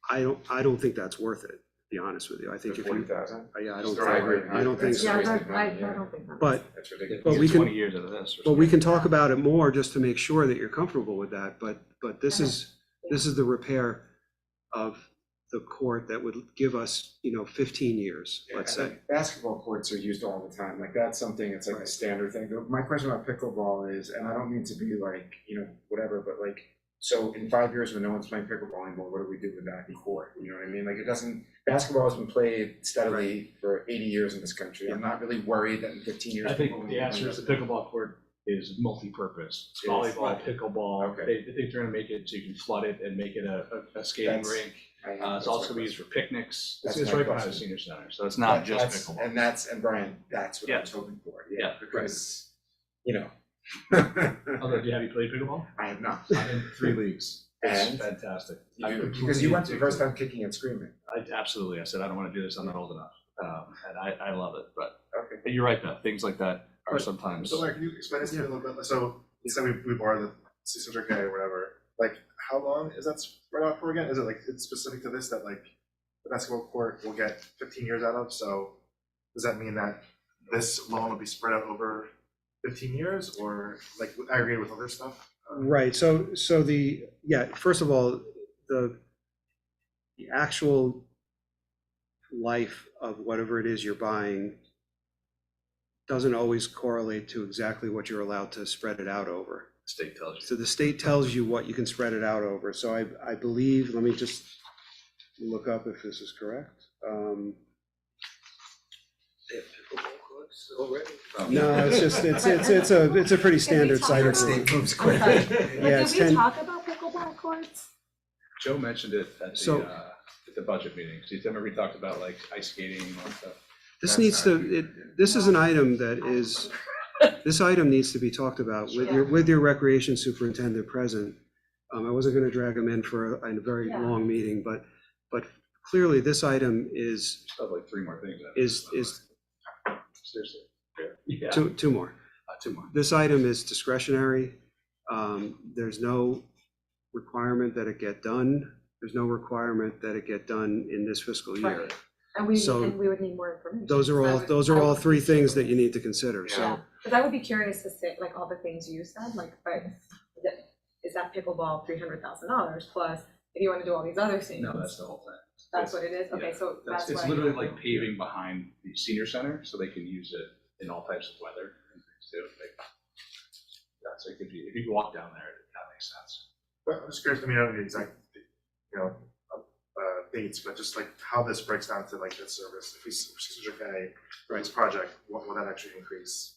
I don't think that's worth it, to be honest with you. I think The if you, 40,000? yeah, I don't Still, think, I agree. I don't think That's so. a Yeah, waste of money, I yeah. don't think that. But, That's ridiculous. but Get we 20 can, years out of this. or but we something. can talk about it more just to make sure that you're comfortable with that. But this is the repair of the court that would give us, 15 years, Yeah, let's and say. basketball courts are used all the time, like that's something, it's like a standard thing. My question about pickleball is, and I don't mean to be like, whatever, but like, so in 5 years when no one's playing pickleball anymore, what do we do with that in court? You know what I mean? Like, it doesn't, basketball has been played steadily for 80 years in this country. I'm not really worried that in 15 years. I think people will the be answer is the playing pickleball court is multi-purpose. It's It is. volleyball, pickleball. Okay. They think they're gonna make it so you can flood it and make it a skating That's- rink. I know, It's that's also my gonna be used for picnics. That's It's my right behind the question. senior center, so it's not just That's- pickleball. And Brian, that's what I Yeah. was hoping for, Yeah, because, Although, have you played pickleball? I have not. I'm in 3 leagues. It's And? fantastic. Because you went the first time kicking and screaming. Absolutely. I said, I don't wanna do this, I'm not old enough. And I love it, but Okay. you're right, though. Things like that are But- sometimes. So Larry, can you explain this to me a little bit? So you said we borrowed the 600K or whatever. Like, how long is that spread out for again? Is it like, it's specific to this that like the basketball court will get 15 years out of? So does that mean that this loan will be spread out over 15 years or like aggregated with other stuff? Right, so first of all, the actual life of whatever it is you're buying doesn't always correlate to exactly what you're allowed to spread it out over. The state tells you. So the state tells you what you can spread it out over. So I believe, let me just look up if this is correct. No, it's just, it's a pretty standard site. State moves I'm sorry. quickly. But Yeah, it's did we 10 talk about pickleball courts? Joe mentioned it at So- the budget meetings. Do you remember we talked about like ice skating and all that stuff? This needs to, this is an item that is, this item needs to be talked about with your recreation superintendent present. I wasn't gonna drag him in for a very Yeah. long meeting, but clearly this item is, Still have like 3 more things. Seriously. Yeah. two more. 2 more. This item is discretionary. There's no requirement that it get done. There's no requirement that it get done in this fiscal year. Right. And we So would need more information. Those are all, I would- 3 things that you need to consider, so. Yeah, because I would be curious to say, like, all the things you said, like, but is that pickleball $300,000 plus, if you want to do all these other things? No, that's the whole thing. That's what it is? Okay, Yeah. so that's It's what. literally like paving behind the senior center so they can use it in all types of weather and things too. That's like if you walk down there, that makes sense. But I'm just curious, I mean, I don't know the exact, dates, but just like how this breaks down to like debt service. If we 600K for this project, what will that actually increase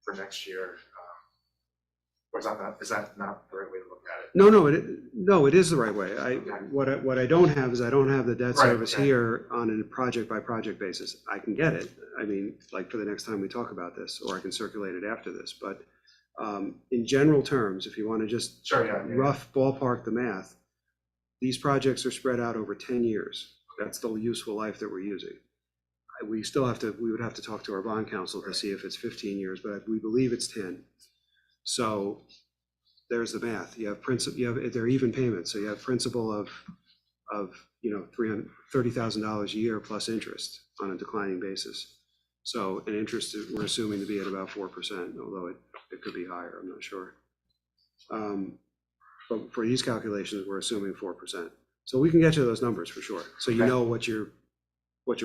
for next year? Or is that not the right way to look at it? No, it is the right way. What I don't have is I don't have the debt Right, service okay. here on a project by project basis. I can get it. I mean, like for the next time we talk about this, or I can circulate it after this, but in general terms, if you want to just Sure, yeah. rough ballpark the math, these projects are spread out over 10 years. That's the useful life that we're using. We would have to talk to our bond counsel to see if it's 15 years, but we believe it's 10. So there's the math. You have they're even payments. So you have principal of $330,000 a year plus interest on a declining basis. So an interest we're assuming to be at about 4%, although it could be higher, I'm not sure. But for these calculations, we're assuming 4%. So we can get you those numbers for sure. So you know what you're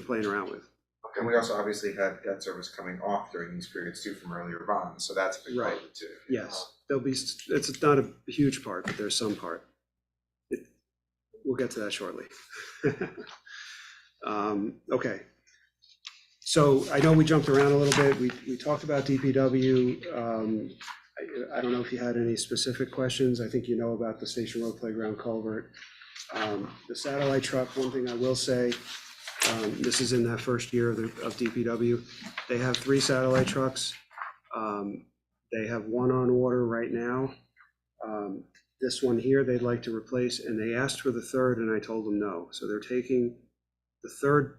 playing around with. And we also obviously had debt service coming off during these periods too from earlier bonds, so that's a big part of it too. Yes, it's not a huge part, but there's some part. We'll get to that shortly. Okay. So I know we jumped around a little bit. We talked about DPW. I don't know if you had any specific questions. I think you know about the Station Road Playground culvert. The satellite truck, one thing I will say, this is in that first year of DPW. They have 3 satellite trucks. They have 1 on water right now. This one here, they'd like to replace, and they asked for the 3rd, and I told them no. So they're taking the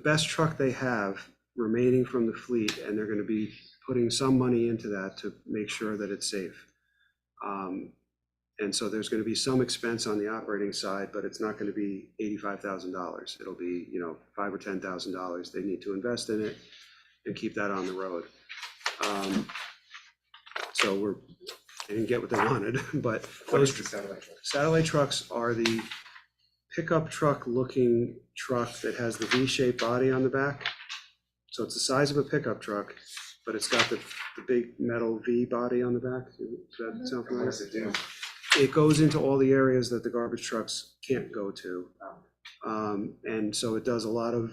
best truck they have remaining from the fleet, and they're going to be putting some money into that to make sure that it's safe. And so there's going to be some expense on the operating side, but it's not going to be $85,000. It'll be, $5,000 or $10,000 they need to invest in it and keep that on the road. So they didn't get what they wanted, but those satellite trucks are the pickup truck looking truck that has the V-shaped body on the back. So it's the size of a pickup truck, but it's got the big metal V body on the back. Does that sound familiar? It goes into all the areas that the garbage trucks can't go to. And so it does a lot of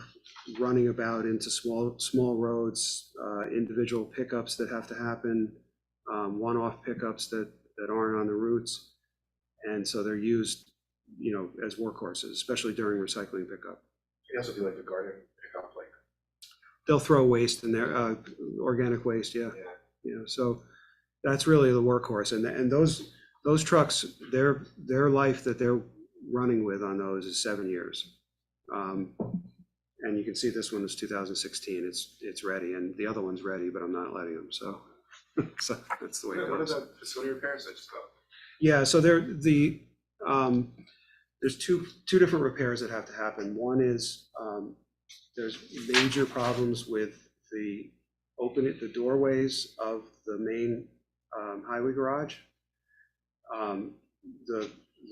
running about into small roads, individual pickups that have to happen, one-off pickups that aren't on the routes. And so they're used, as workhorses, especially during recycling pickup. You also do like the garden pickup, like. They'll throw waste in there, organic waste, yeah. So that's really the workhorse. And those trucks, their life that they're running with on those is 7 years. And you can see this one is 2016. It's ready, and the other one's ready, but I'm not letting them. So that's the way it goes. What are the facility repairs? I just thought. Yeah, so there's two different repairs that have to happen. One is there's major problems with the doorways of the main highway garage. The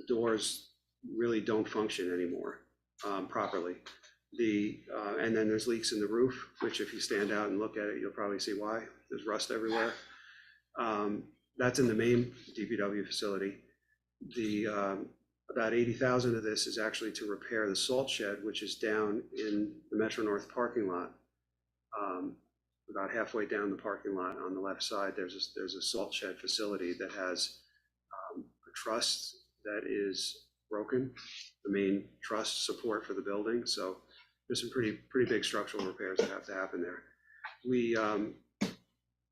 doors really don't function anymore properly. And then there's leaks in the roof, which if you stand out and look at it, you'll probably see why. There's rust everywhere. That's in the main DPW facility. About 80,000 of this is actually to repair the salt shed, which is down in the Metro North parking lot. About halfway down the parking lot on the left side, there's a salt shed facility that has a truss that is broken, the main truss support for the building. So there's some pretty big structural repairs that have to happen there.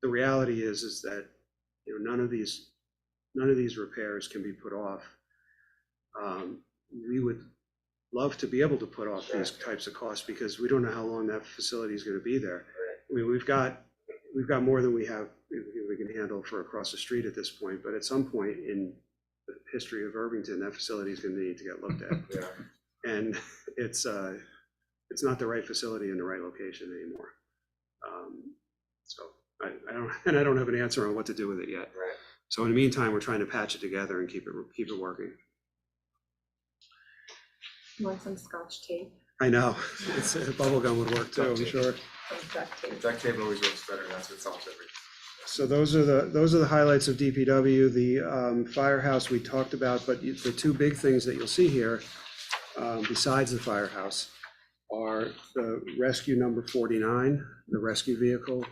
The reality is that none of these repairs can be put off. We would love to be able to put off these types of costs because we don't know how long that facility is going to be there. I mean, we've got more than we can handle for across the street at this point, but at some point in the history of Irvington, that facility is going to need to get looked at. And it's not the right facility in the right location anymore. So I don't have an answer on what to do with it yet. So in the meantime, we're trying to patch it together and keep it working. You want some Scotch tape? I know, it's bubble gum would work too, I'm sure. Some duct tape. Duct tape always works better. That's what solves everything. So those are the highlights of DPW. The firehouse we talked about, but the two big things that you'll see here, besides the firehouse, are the rescue number 49, the rescue vehicle,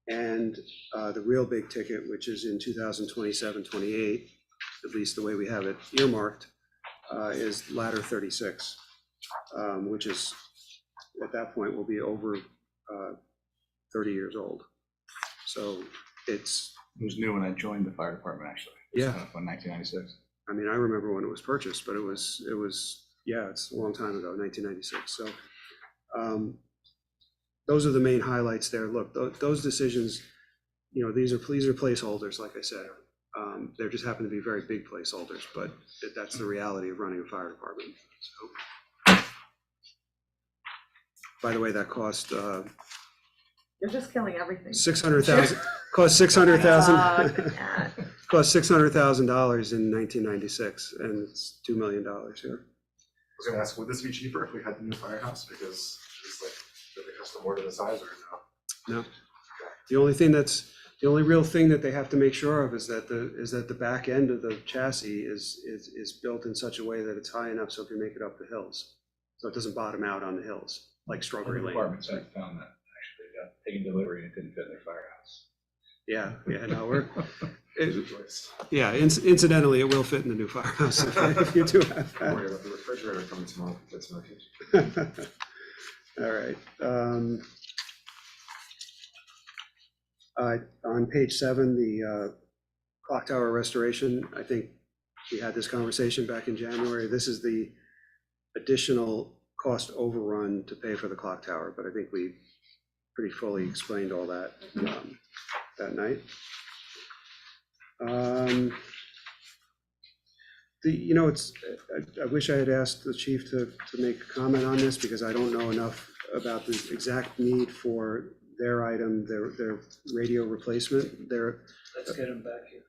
and the real big ticket, which is in 2027-28, at least the way we have it earmarked, is ladder 36, which is at that point will be over 30 years old. So It was new when I joined the fire department, actually. Yeah. In 1996. I mean, I remember when it was purchased, but it's a long time ago, 1996. So those are the main highlights there. Look, those decisions, these are placeholders, like I said. There just happen to be very big placeholders, but that's the reality of running a fire department. So, by the way, that cost You're just killing everything. $600,000. Cost $600,000. Yeah. Cost $600,000 in 1996, and it's $2 million here. I was gonna ask, would this be cheaper if we had the new firehouse? Because it's like, did they custom order the size or no? No. The only real thing that they have to make sure of is that the back end of the chassis is built in such a way that it's high enough so it can make it up the hills. So it doesn't bottom out on the hills like Strawberry Lane. Departments have found that, actually. taking delivery and it couldn't fit in their firehouse. Yeah, no, yeah, incidentally, it will fit in the new firehouse if you do have Don't worry that. about the refrigerator coming tomorrow, that's my future. All right. On page 7, the clock tower restoration, I think we had this conversation back in January. This is the additional cost overrun to pay for the clock tower, but I think we pretty fully explained all that that night. I wish I had asked the chief to make a comment on this because I don't know enough about the exact need for their item, their radio replacement, Let's get him back here.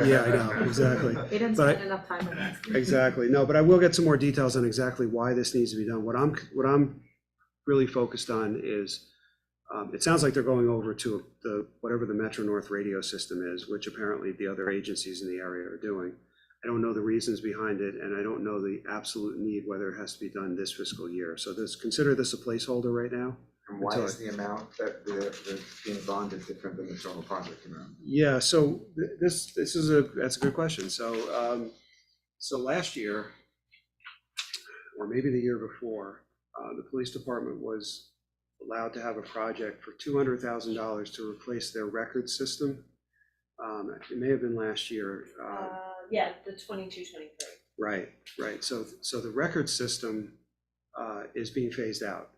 yeah, I know, exactly. He didn't But I- spend enough time on this. Exactly, no, but I will get some more details on exactly why this needs to be done. What I'm really focused on is, it sounds like they're going over to whatever the Metro North radio system is, which apparently the other agencies in the area are doing. I don't know the reasons behind it, and I don't know the absolute need, whether it has to be done this fiscal year. So consider this a placeholder right now. And why is the amount that they're being bonded different than the total project amount? Yeah, so that's a good question. So, so last year, or maybe the year before, the police department was allowed to have a project for $200,000 to replace their record system. It may have been last year. Yeah, the 22-23. Right. So the record system is being phased out.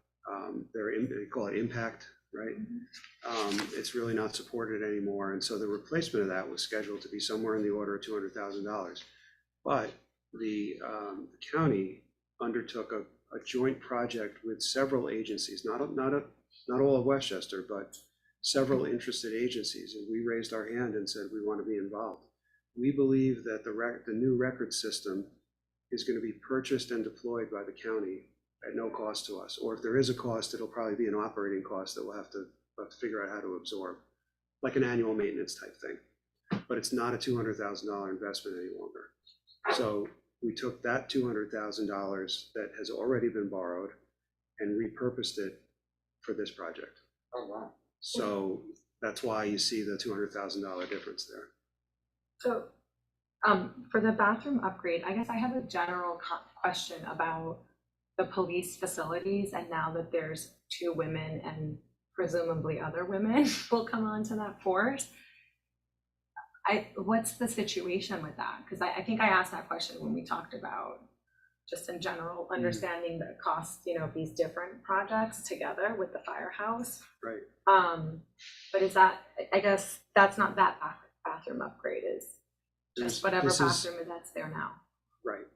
They call it impact, right? It's really not supported anymore. And so the replacement of that was scheduled to be somewhere in the order of $200,000. But the county undertook a joint project with several agencies, not all of Westchester, but several interested agencies. And we raised our hand and said, we want to be involved. We believe that the new record system is going to be purchased and deployed by the county at no cost to us. Or if there is a cost, it'll probably be an operating cost that we'll have to figure out how to absorb, like an annual maintenance type thing. But it's not a $200,000 investment any longer. So we took that $200,000 that has already been borrowed and repurposed it for this project. Oh, wow. So that's why you see the $200,000 difference there. So, for the bathroom upgrade, I guess I have a general question about the police facilities, and now that there's 2 women and presumably other women will come onto that force. What's the situation with that? Because I think I asked that question when we talked about just in general, understanding the cost, of these different projects together with the firehouse. Right. But is that, I guess that's not that bathroom upgrade, is just whatever bathroom that's there now. Right.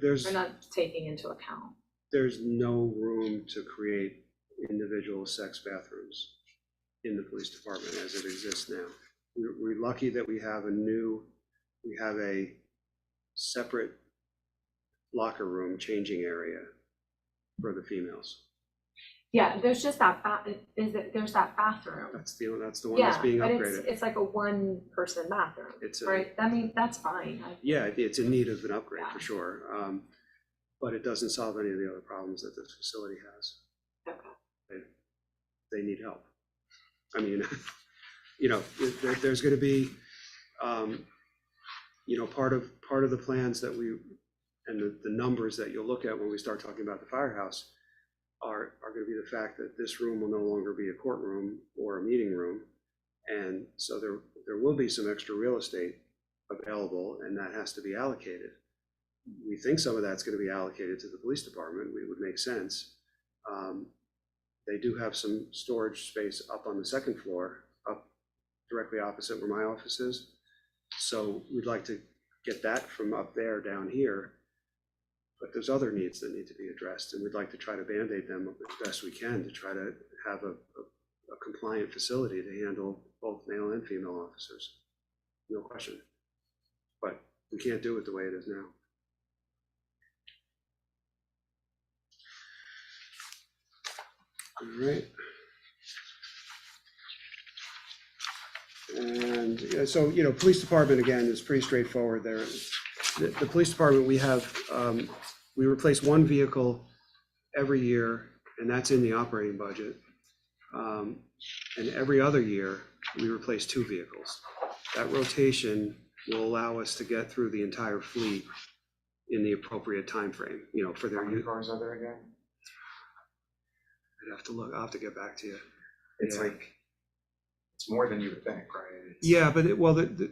There's We're not taking into account. There's no room to create individual sex bathrooms in the police department as it exists now. We're lucky that we have a separate locker room changing area for the females. Yeah, there's just that, there's that bathroom. That's the one that's being but upgraded. it's like a 1-person bathroom, It's right? I mean, that's fine. Yeah, it's in need of an upgrade for sure. But it doesn't solve any of the other problems that this facility has. Okay. They need help. I mean, there's going to be, part of the plans that and the numbers that you'll look at when we start talking about the firehouse are going to be the fact that this room will no longer be a courtroom or a meeting room. And so there will be some extra real estate available, and that has to be allocated. We think some of that's going to be allocated to the police department. It would make sense. They do have some storage space up on the second floor, up directly opposite where my office is. So we'd like to get that from up there down here. But there's other needs that need to be addressed, and we'd like to try to Band-Aid them as best we can to try to have a compliant facility to handle both male and female officers. No question. But we can't do it the way it is now. All right. And so, police department, again, is pretty straightforward there. The police department, we replace one vehicle every year, and that's in the operating budget. And every other year, we replace 2 vehicles. That rotation will allow us to get through the entire fleet in the appropriate time frame. For their How many use. cars are there again? I'd have to look, I'll have to get back to you. It's Yeah. like, it's more than you would think, right? It's- Yeah, but the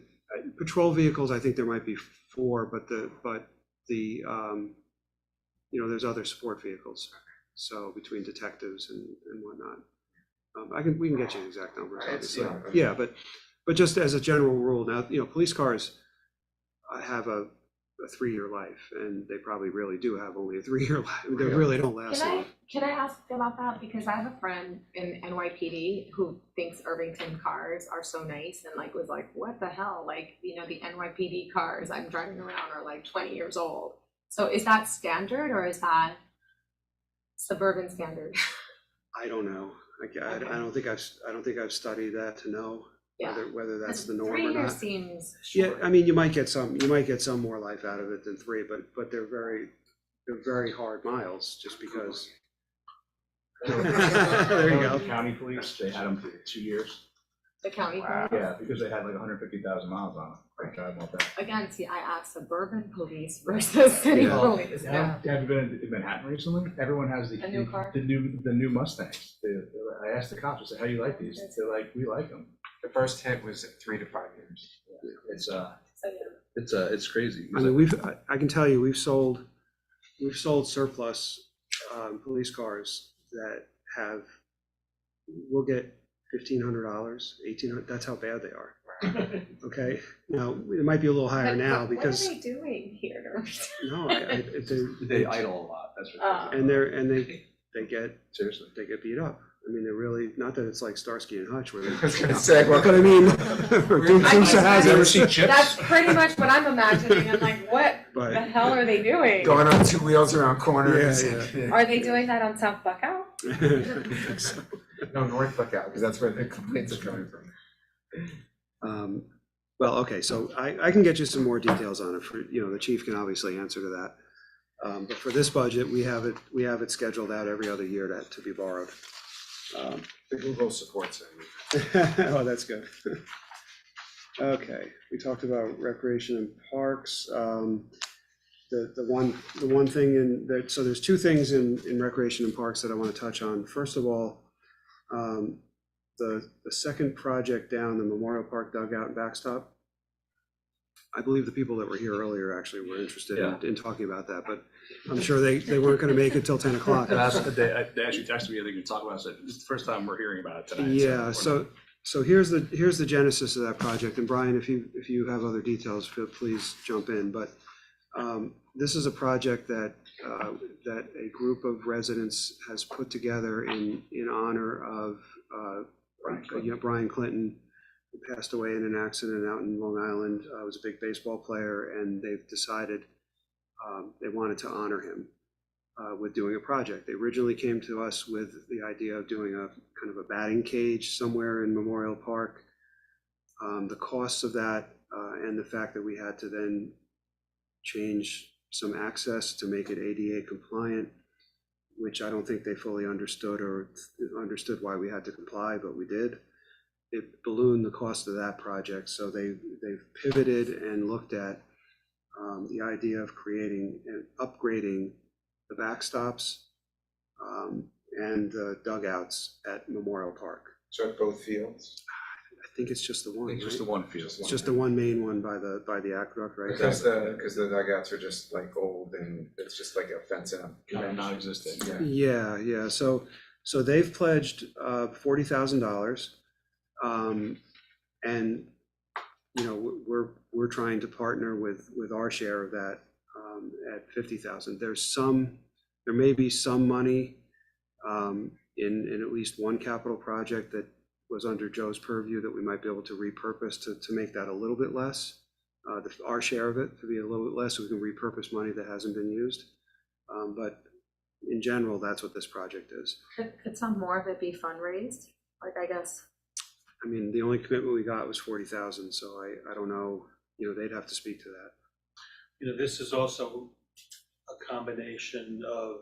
patrol vehicles, I think there might be 4, but there's other support vehicles. So between detectives and whatnot. We can get you the exact numbers, obviously. Yeah, but just as a general rule, now, police cars have a 3-year life, and they probably really do have only a 3-year life. They really don't last long. Can I ask about that? Because I have a friend in NYPD who thinks Irvington cars are so nice and was like, what the hell? The NYPD cars I'm driving around are 20 years old. So is that standard or is that suburban standard? I don't know. I don't think I've studied that to know whether that's the norm 3 or years not. seems Yeah, short. I mean, you might get some more life out of it than 3, but they're very hard miles just because. There you go. County police, they had them for 2 years. The county. Yeah, because they had 150,000 miles on them. They drive all that. Again, see, I asked suburban police versus city Yeah. police. Have you been in Manhattan recently? Everyone has A new car? the new Mustangs. I asked the cops, I said, how do you like these? They're like, we like them. The first hit was 3 to 5 years. It's crazy. I mean, I can tell you, we've sold surplus police cars that we'll get $1,500, $1,800. That's how bad they are. Okay, now it might be a little higher now because What are they doing here? no, They idle a lot, that's what. and they get Seriously. they get beat up. I mean, they're really not that it's like Starsky and Hutch where they. I was gonna say, well, But I mean, Dukes of Hazzard. That's pretty much what I'm imagining. I'm like, what But- the hell are they doing? going on 2 wheels around corners. Yeah, Are they doing that on South Buckout? No, North Lookout, because that's where the complaints are coming from. Well, okay, so I can get you some more details on it. The chief can obviously answer to that. But for this budget, we have it scheduled out every other year to be borrowed. The Google supports it. Oh, that's good. Okay, we talked about recreation and parks. The one thing so there's 2 things in recreation and parks that I want to touch on. First of all, the second project down, the Memorial Park dugout and backstop. I believe the people that were here earlier actually were interested in talking about that, but I'm sure they weren't going to make it till 10 o'clock. They actually texted me, they can talk about it. I said, this is the first time we're hearing about it tonight. Yeah, so here's the genesis of that project, and Brian, if you have other details, please jump in. But this is a project that a group of residents has put together in honor of Brian Clinton, who passed away in an accident out in Long Island. Was a big baseball player, and they've decided they wanted to honor him with doing a project. They originally came to us with the idea of doing a kind of a batting cage somewhere in Memorial Park. The costs of that and the fact that we had to then change some access to make it ADA compliant, which I don't think they fully understood or understood why we had to comply, but we did. It ballooned the cost of that project, so they've pivoted and looked at the idea of creating and upgrading the backstops and the dugouts at Memorial Park. So at both fields? I think it's just the one. It's just the one field. It's just the one main one by the aqueduct, right? Because the dugouts are just like old and it's just like a fence and a. Non-existent. Yeah. So they've pledged $40,000, and we're trying to partner with our share of that at $50,000. There may be some money in at least one capital project that was under Joe's purview that we might be able to repurpose to make that a little bit less. Our share of it to be a little bit less, so we can repurpose money that hasn't been used. But in general, that's what this project is. Could some more of it be fundraised? I guess. I mean, the only commitment we got was $40,000, so I don't know, they'd have to speak to that. This is also a combination of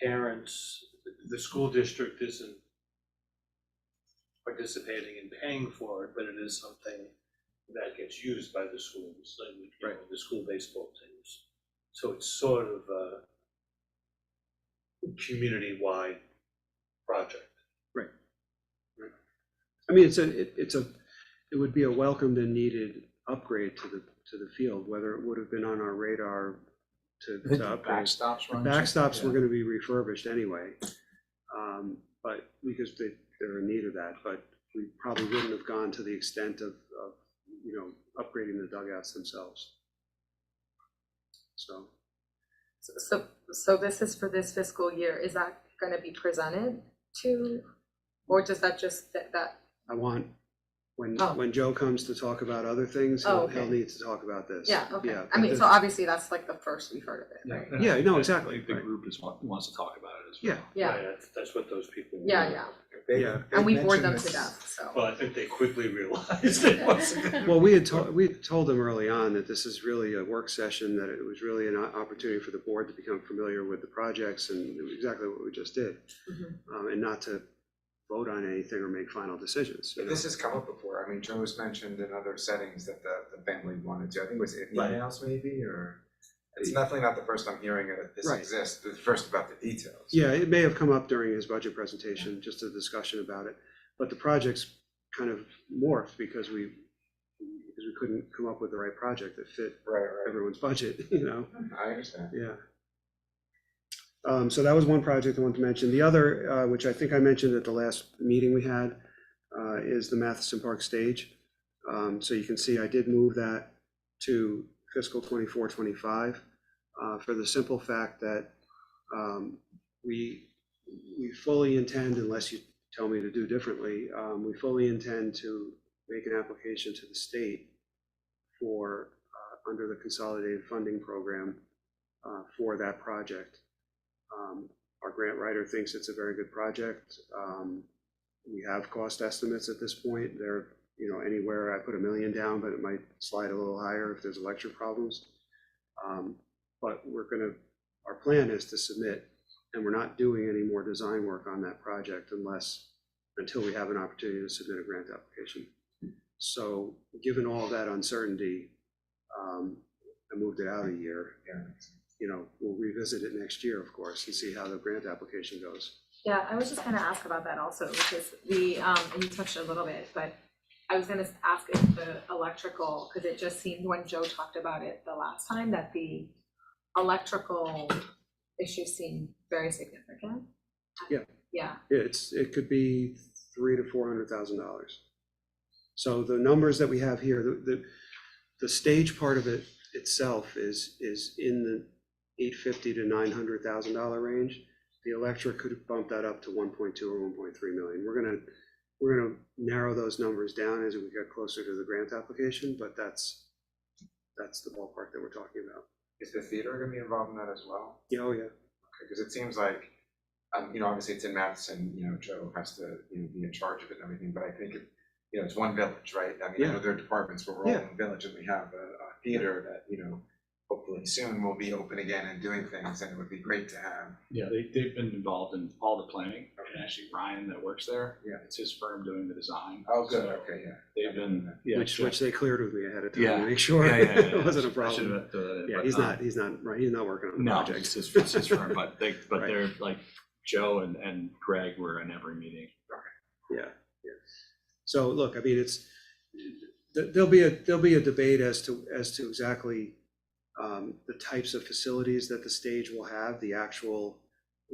parents. The school district isn't participating and paying for it, but it is something that gets used by the schools, like, you know, the school baseball teams. So it's sort of a community-wide project. Right. I mean, it would be a welcomed and needed upgrade to the field, whether it would have been on our radar to upgrade. Backstops, The Ron? backstops were gonna be refurbished anyway, but because they're in need of that, but we probably wouldn't have gone to the extent of you know, upgrading the dugouts themselves. So. So this is for this fiscal year, is that gonna be presented to, or does that just, that? I want, Oh. when Joe comes to talk about other things, Oh, he'll okay. need to talk about this. Yeah, okay, Yeah, I mean, but so obviously that's like the first we've heard of it, right? Yeah, no, exactly, The right. group wants to talk about it as well. Yeah, Yeah, Right, that's what those people want. yeah. yeah. And we bored mentioned them this- to death, so. Well, I think they quickly realized it wasn't. Well, we had told them early on that this is really a work session, that it was really an opportunity for the board to become familiar with the projects, and it was exactly what we just did. Mhm. And not to vote on anything or make final decisions. you But know? this has come up before. I mean, Joe's mentioned in other settings that the family wanted to. I think it was in Right. emails maybe, or it's definitely not the first I'm hearing that this Right. exists. The first about the details. Yeah, it may have come up during his budget presentation, just a discussion about it, but the project's kind of morphed because we couldn't come up with the right project that fit Right. everyone's budget, you know? I understand. Yeah. So that was one project I wanted to mention. The other, which I think I mentioned at the last meeting we had, is the Matheson Park stage. So you can see I did move that to fiscal 24-25 for the simple fact that we fully intend, unless you tell me to do differently, we fully intend to make an application to the state for, under the Consolidated Funding Program for that project. Our grant writer thinks it's a very good project. We have cost estimates at this point. They're, you know, anywhere, I put $1 million down, but it might slide a little higher if there's electric problems. But our plan is to submit, and we're not doing any more design work on that project until we have an opportunity to submit a grant application. So given all that uncertainty, I moved it out a year. You know, we'll revisit it next year, of course, and see how the grant application goes. Yeah, I was just gonna ask about that also, because and you touched a little bit, but I was gonna ask if the electrical, because it just seemed when Joe talked about it the last time, that the electrical issue seemed very significant. Yeah. Yeah, It could be $300,000 to $400,000. So the numbers that we have here, the stage part of it itself is in the $850,000 to $900,000 range. The electric could bump that up to 1.2 or 1.3 million. We're gonna narrow those numbers down as we get closer to the grant application, but that's the ballpark that we're talking about. Is the theater going to be involved in that as well? Yeah, oh yeah. Because it seems like, you know, obviously it's in Madison, you know, Joe has to, you know, be in charge of it and everything, but I think, you know, it's one village, right? I mean, I know there are departments, but we're all one village, and we have a theater that, you know, hopefully soon will be open again and doing things, and it would be great to have. Yeah, they've been involved in all the planning, and actually Ryan that works there, Yeah. it's his firm doing the design. Oh, good, So okay, yeah. They've been, yeah. Which they cleared with me ahead of time Yeah. to make sure Yeah. it wasn't a I problem. should've thrown that in, Yeah, but, he's not working on the No, project. it's his firm, but Right. they're like, Joe and Greg were in every meeting. Yeah. So look, I mean, there'll be a debate as to exactly the types of facilities that the stage will have, the actual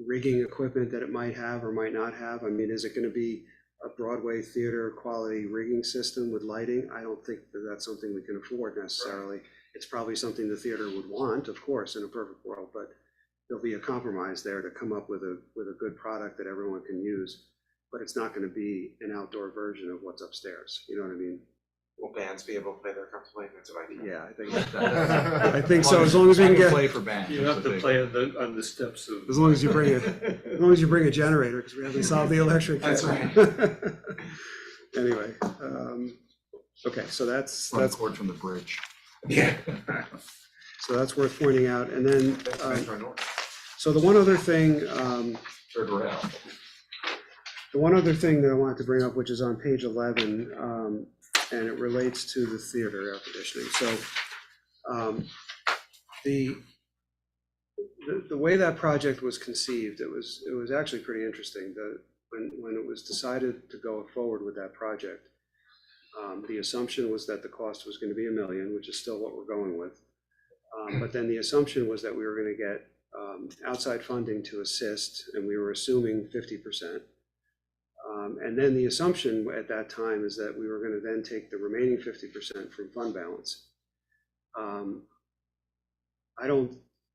rigging equipment that it might have or might not have. I mean, is it going to be a Broadway theater quality rigging system with lighting? I don't think that that's something we can afford necessarily. It's probably something the theater would want, of course, in a perfect world, but there'll be a compromise there to come up with a good product that everyone can use. But it's not going to be an outdoor version of what's upstairs. You know what I mean? Will bands be able to play there comfortably? That's what I think. Yeah, I think so. As long as we can get, play for bands. You have to play on the steps of. as long as you bring a generator, because we haven't solved the electric. That's yet. Anyway, okay, so that's cord from the bridge. Yeah. so that's worth pointing out. And then, That's Metro North. so the one other thing, Third rail. The one other thing that I wanted to bring up, which is on page 11, and it relates to the theater air conditioning. So the way that project was conceived, it was actually pretty interesting. When it was decided to go forward with that project, the assumption was that the cost was going to be $1 million, which is still what we're going with. But then the assumption was that we were going to get outside funding to assist, and we were assuming 50%. And then the assumption at that time is that we were going to then take the remaining 50% from fund balance.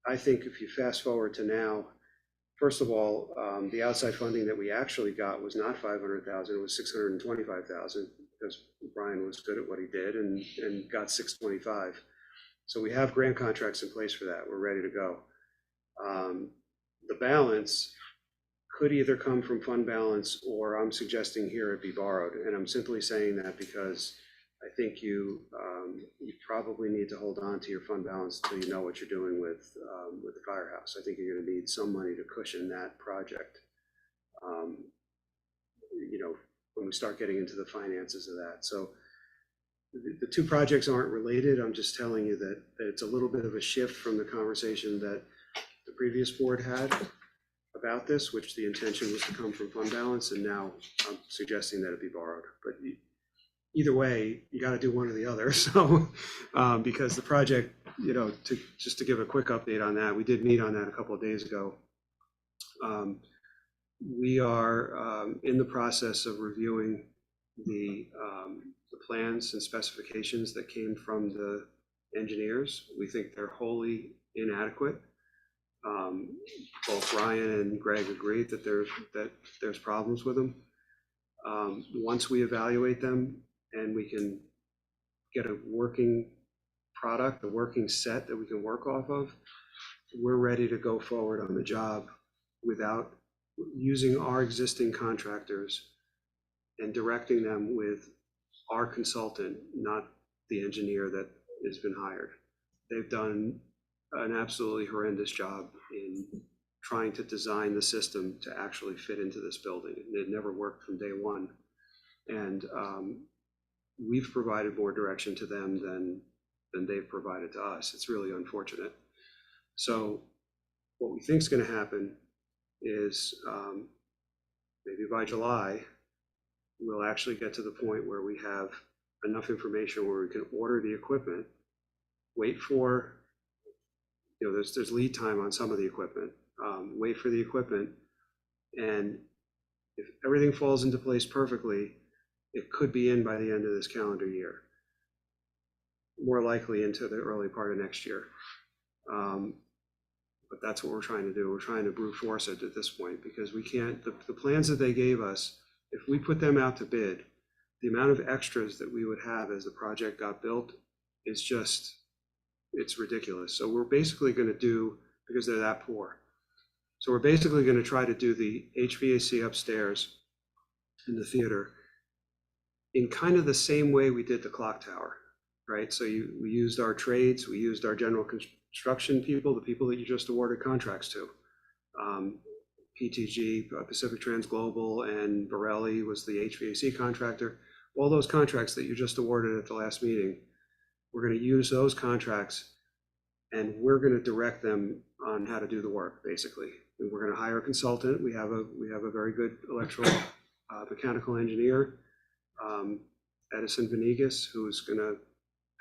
I think if you fast forward to now, first of all, the outside funding that we actually got was not $500,000, it was $625,000, because Brian was good at what he did and got $625,000. So we have grant contracts in place for that. We're ready to go. The balance could either come from fund balance, or I'm suggesting here it be borrowed. And I'm simply saying that because I think you probably need to hold on to your fund balance until you know what you're doing with the firehouse. I think you're going to need some money to cushion that project. When we start getting into the finances of that. So the two projects aren't related. I'm just telling you that it's a little bit of a shift from the conversation that the previous board had about this, which the intention was to come from fund balance, and now I'm suggesting that it be borrowed. But either way, you got to do one or the other. So because the project, just to give a quick update on that, we did meet on that a couple of days ago. We are in the process of reviewing the plans and specifications that came from the engineers. We think they're wholly inadequate. Both Ryan and Greg agree that there's problems with them. Once we evaluate them and we can get a working product, a working set that we can work off of, we're ready to go forward on the job without using our existing contractors and directing them with our consultant, not the engineer that has been hired. They've done an absolutely horrendous job in trying to design the system to actually fit into this building. It never worked from day one. And we've provided more direction to them than they've provided to us. It's really unfortunate. So what we think is going to happen is maybe by July, we'll actually get to the point where we have enough information where we can order the equipment, wait for, there's lead time on some of the equipment, wait for the equipment, and if everything falls into place perfectly, it could be in by the end of this calendar year, more likely into the early part of next year. But that's what we're trying to do. We're trying to brute force it at this point, because we can't, the plans that they gave us, if we put them out to bid, the amount of extras that we would have as the project got built is just, it's ridiculous. So we're basically going to do, because they're that poor, so we're basically going to try to do the HVAC upstairs in the theater in kind of the same way we did the clock tower, right? So we used our trades, we used our general construction people, the people that you just awarded contracts to. PTG, Pacific Trans Global, and Borelli was the HVAC contractor. All those contracts that you just awarded at the last meeting, we're going to use those contracts and we're going to direct them on how to do the work, basically. And we're going to hire a consultant. We have a very good electrical mechanical engineer, Edison Venegas, who's going to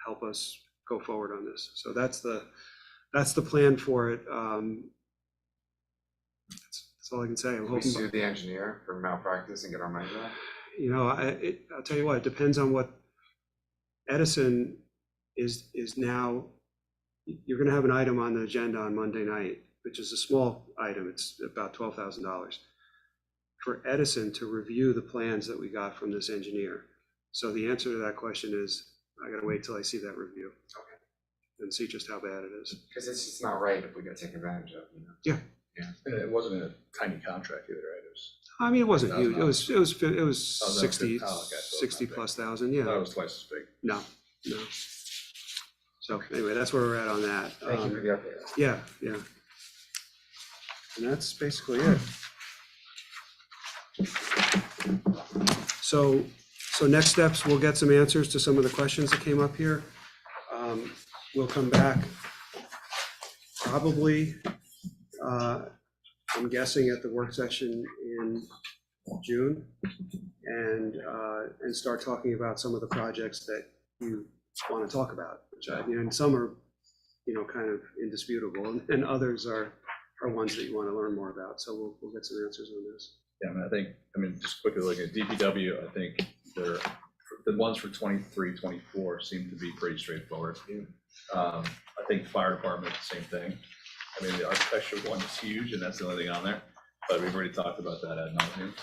help us go forward on this. So that's the plan for it. That's all I can say. I'm We hoping. sue the engineer for malpractice and get our money back? I'll tell you what, it depends on what Edison is now. You're going to have an item on the agenda on Monday night, which is a small item. It's about $12,000 for Edison to review the plans that we got from this engineer. So the answer to that question is, I got to wait till I see that review. Okay. And see just how bad it is. Because it's just not right if we get taken advantage of, Yeah. Yeah, and it wasn't a tiny contract either, right? It was. I mean, it wasn't huge. It was Oh, no, 60, okay, so it's 60 not plus big. thousand. I Yeah. thought it was twice as big. No. So anyway, that's where we're at on that. Thank you for the update. Yeah. And that's basically it. So next steps, we'll get some answers to some of the questions that came up here. We'll come back probably, I'm guessing at the work session in June, and start talking about some of the projects that you want to talk about, which and some are, kind of indisputable, and others are ones that you want to learn more about. So we'll get some answers on this. Yeah, just quickly looking at DPW, I think the ones for 23, 24 seem to be pretty straightforward. I think fire department, same thing. The architecture one is huge, and that's the only thing on there, but we've already talked about that ad nauseam.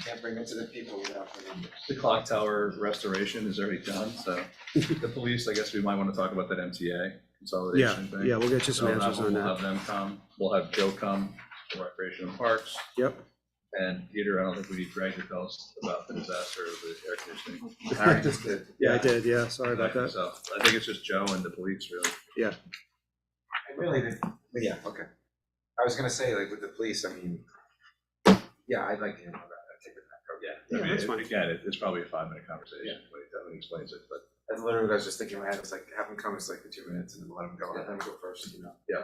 Can't bring it to the people without bringing it. The clock tower restoration is already done, so the police, I guess we might want to talk about that MTA consolidation thing. Yeah, we'll get you some So answers on We'll that. have them come, we'll have Joe come for recreation and parks. Yep. And Peter, I don't think we need Greg to tell us about the disaster of the air conditioning. Harry just did. Yeah, I did, yeah, sorry about that. So I think it's just Joe and the police, really. Yeah. I really did, but yeah, okay. I was gonna say, like, with the police, yeah, I'd like to hear more about that, take it back. Yeah, that's fine. Again, it's probably a 5-minute conversation when he explains it, but. That's literally what I was just thinking in my head, it's like, have them come, it's like for 2 minutes, and then let them go, let them go first, Yeah.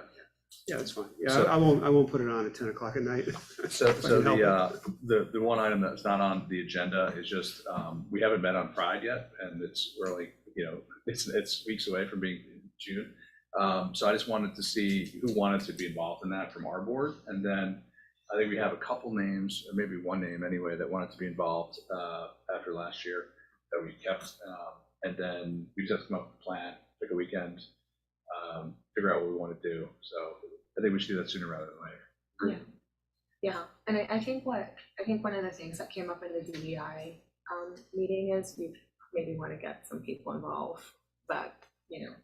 Yeah, that's fine. Yeah, So- I won't put it on at 10 o'clock at night. So If I can help the one item that's not on the agenda is just, we haven't met on Pride yet, and it's really, it's weeks away from being in June. So I just wanted to see who wanted to be involved in that from our board, and then I think we have a couple names, or maybe one name anyway, that wanted to be involved after last year that we kept, and then we just come up with a plan, pick a weekend, figure out what we want to do. So I think we should do that sooner rather than later. Yeah, and I think one of the things that came up in the DEI meeting is we maybe want to get some people involved that,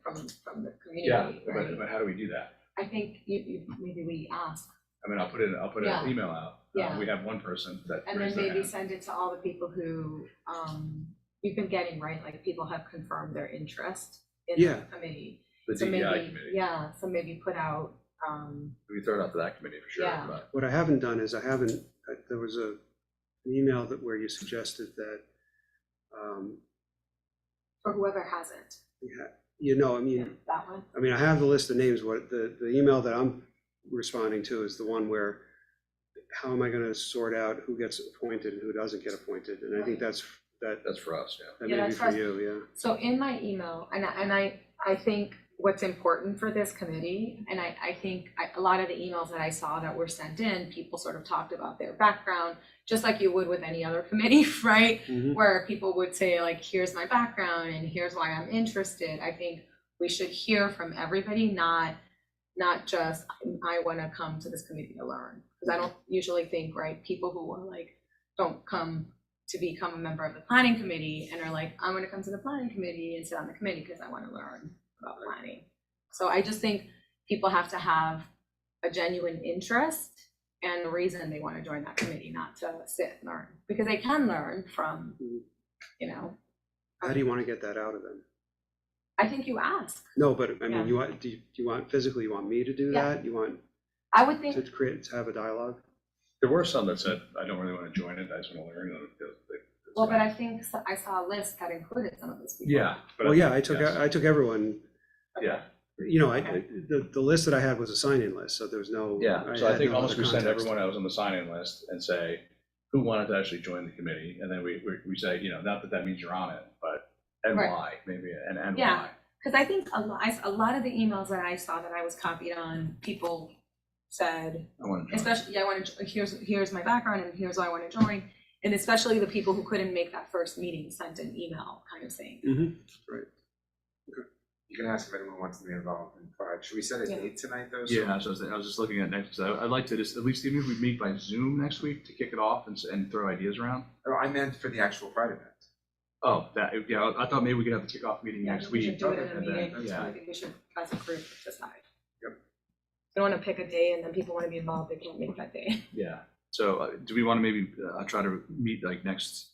from the community. Yeah, right? but how do we do that? I think maybe we ask. I'll put Yeah. an email out. Yeah. We have one person that. And then raised their maybe hand. send it to all the people who you've been getting, right? Like people have confirmed their interest in Yeah. the committee. The So DEI maybe, committee. yeah, so maybe put out, We throw it out to that committee for sure, Yeah. but. What I haven't done is there was an email where you suggested that, or whoever has it, that one. I have the list of names. What the email that I'm responding to is the one where, how am I going to sort out who gets appointed and who doesn't get appointed? And I think that's for us, yeah. That Yeah, may be that's for for us. you, yeah. So in my email, and I think what's important for this committee, and I think a lot of the emails that I saw that were sent in, people sort of talked about their background, just like you would with any other committee, right? Mhm. Where people would say like, here's my background and here's why I'm interested. I think we should hear from everybody, not just, I want to come to this committee to learn. Because I don't usually think, right, people who are like, don't come to become a member of the planning committee and are like, I want to come to the planning committee and sit on the committee because I want to learn about planning. So I just think people have to have a genuine interest and a reason they want to join that committee, not to sit and learn, because they can learn from, How do you want to get that out of them? I think you ask. No, but Yeah. do you want physically, you want me to do Yeah. that? You want I would think, to have a dialogue? There were some that said, I don't really want to join it, I just want to learn. well, but I think I saw a list that included some of those people. Yeah. but Well, yeah, think, I took everyone, Yeah, the list that I had was a sign-in list, so there was no. yeah, so I had think no almost other we send context. everyone that was on the sign-in list and say, who wanted to actually join the committee? And then we say, not that means you're on it, but, and Right. why, maybe, and Yeah. why. Because I think a lot of the emails that I saw that I was copied on, people said, I want to join. especially, I want to, here's my background and here's why I want to join. And especially the people who couldn't make that first meeting sent an email kind of saying. Right. You can ask if anyone wants to be involved in Pride. Should we set a Yeah. date tonight, though? Yeah, I was just looking at next, I'd like to just, at least even if we meet by Zoom next week to kick it off and throw ideas around. Oh, I meant for the actual Pride event. Oh, yeah, I thought maybe we could have the kickoff meeting Yeah, I next think we should week. do it in a and then- meeting, so Yeah, I think we should, as a group, decide. Yep. I don't want to pick a day and then people want to be involved, they can't make that day. yeah. So do we want to maybe try to meet like next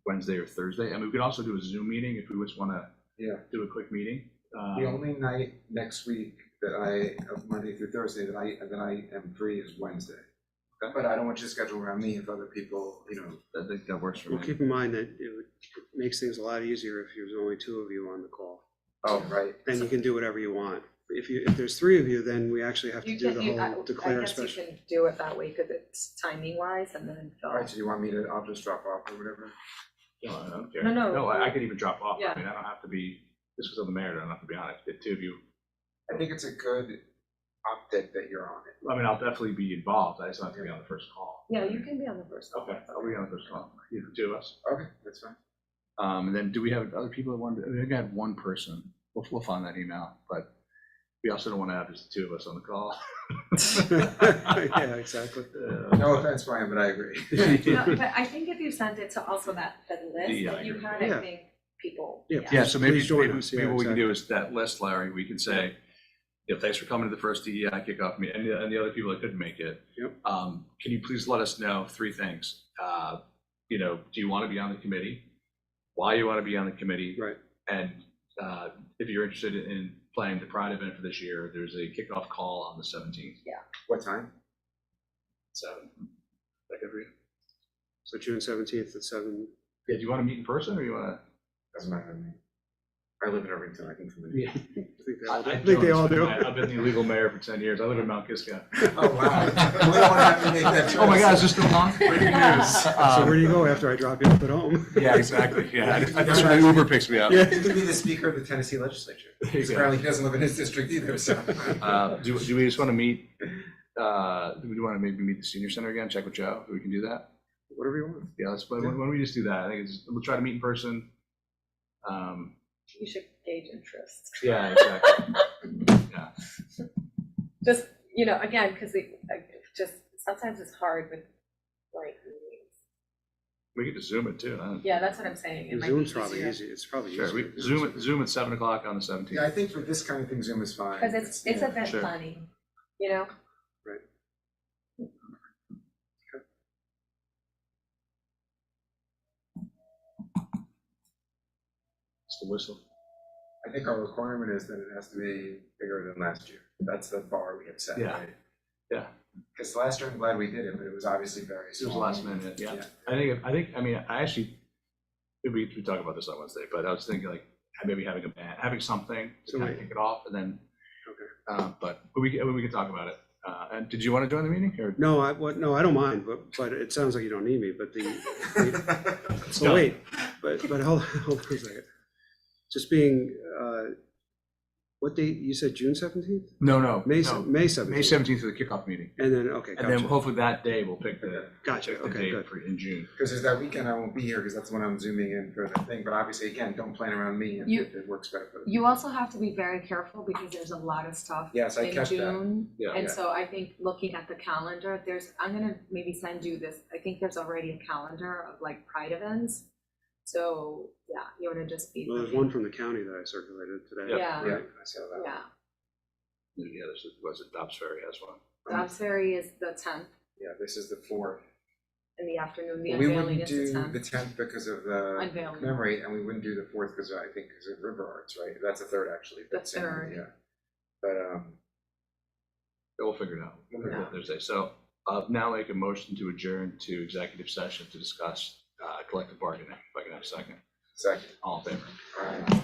Wednesday or Thursday? We could also do a Zoom meeting if we just want to do a quick meeting. The only night next week that Monday through Thursday, that I am free is Wednesday. But I don't want you to schedule around me if other people, I think that works for Well, me. keep in mind that it makes things a lot easier if there's only two of you on the call. oh, right. Then you can do whatever you want. If there's three of you, then we actually have to do the whole declare I a guess you special. can do it that way, because it's timing wise, and then All right, so you want me to, I'll just drop off or whatever? No, I don't care. No, No, I could even drop off. Yeah. I mean, I don't have to be, this was on the mayor, I don't have to be on it. The two of you, I think it's a good optic that you're on it. I mean, I'll definitely be involved. I just don't have to be on the first call. Yeah, you can be on the first call. Okay, I'll be on the first call. You, the two of us. Okay, that's fine. And then do we have other people that wanted, I think I had one person. We'll find that email, but we also don't want to have just the two of us on the call. Yeah, exactly. No offense, Brian, but I agree. No, but I think if you sent it to also that list Yeah, that you I had, agree. I think people. Yeah, so maybe, Please join maybe us, yeah, what we can exactly. do is that list, Larry, we can say, thanks for coming to the first DEI kickoff meeting, and the other people that couldn't make it. Yep. Can you please let us know three things? Do you want to be on the committee? Why you want to be on the committee? Right. And if you're interested in playing the Pride event for this year, there's a kickoff call on the 17th. What time? 7. Is that good for you? So June 17th at 7. Yeah, do you want to meet in person or you want to? Doesn't matter to me. I live in Irvington, I can come in. I think they all do. I I think they all do. I've been the illegal mayor for 10 years. I live in Mount Kisco. Oh, wow. We don't want to have to make that choice. Oh my God, is this still on? Breaking news. So where do you go after I drop you off at home? Yeah, exactly. Yeah, that's where Uber picks me up. Yeah. He could be the speaker of the Tennessee legislature. Because apparently he doesn't live in his district either, so. Do we just want to meet, do we want to maybe meet the senior center again, check with Joe, if we can do that? Whatever you want. Yeah, why don't we just do that? I think we'll try to meet in person. You should gauge interest. Yeah, exactly. Yeah. Just, again, because just sometimes it's hard with like meetings. We could just Zoom it too. Huh? Yeah, that's what I'm saying. It might be Zoom's probably easier. easy. It's probably Sure, easier. we Zoom at 7 o'clock on the 17th. Yeah, I think for this kind of thing, Zoom is fine. Because it's event sure. planning, Right. It's the whistle. I think our requirement is that it has to be bigger than last year. That's the bar we have set, Yeah. right? Yeah. Because last year, I'm glad we did it, but it was obviously very It was small. last minute, yeah. Yeah. I mean, I actually, we talk about this on Wednesday, but I was thinking like maybe having a band, having something to kind of kick it off and then, but we can talk about it. And did you want to join the meeting or? No, I don't mind, but it sounds like you don't need me, but so Go. wait, but hold on a second. Just being, what date, you said June 17th? No. May no. 17th. May 17th for the kickoff meeting. And then, okay, And then gotcha. hopefully that day we'll pick the. Gotcha, pick the okay, date good. for in June. Because there's that weekend I won't be here, because that's when I'm zooming in for the thing, but obviously, again, don't plan around me if it works better for You also have to be very careful because there's a lot of stuff Yes, I in catch that. June. Yeah. And so I think looking at the calendar, I'm gonna maybe send you this, I think there's already a calendar of like Pride events. So, yeah, you wanna just be. Well, there's one from the county that I circulated today. Yeah. Yeah, I saw that. Yeah, Yeah, was it Dobbs Ferry has one. Dobbs Ferry is the 10th Yeah, this is the 4th. in the afternoon, the We unveiling wouldn't is the do 10th. the 10th because of the Unveiling. commemorate, and we wouldn't do the 4th because I think because of River Arts, right? That's the 3rd, actually. The but same, 3rd. Yeah. But, We'll figure it out. We'll figure it out Thursday. So now make a motion to adjourn to executive session to discuss collective bargaining. If I can have a second. second. All in favor? All right.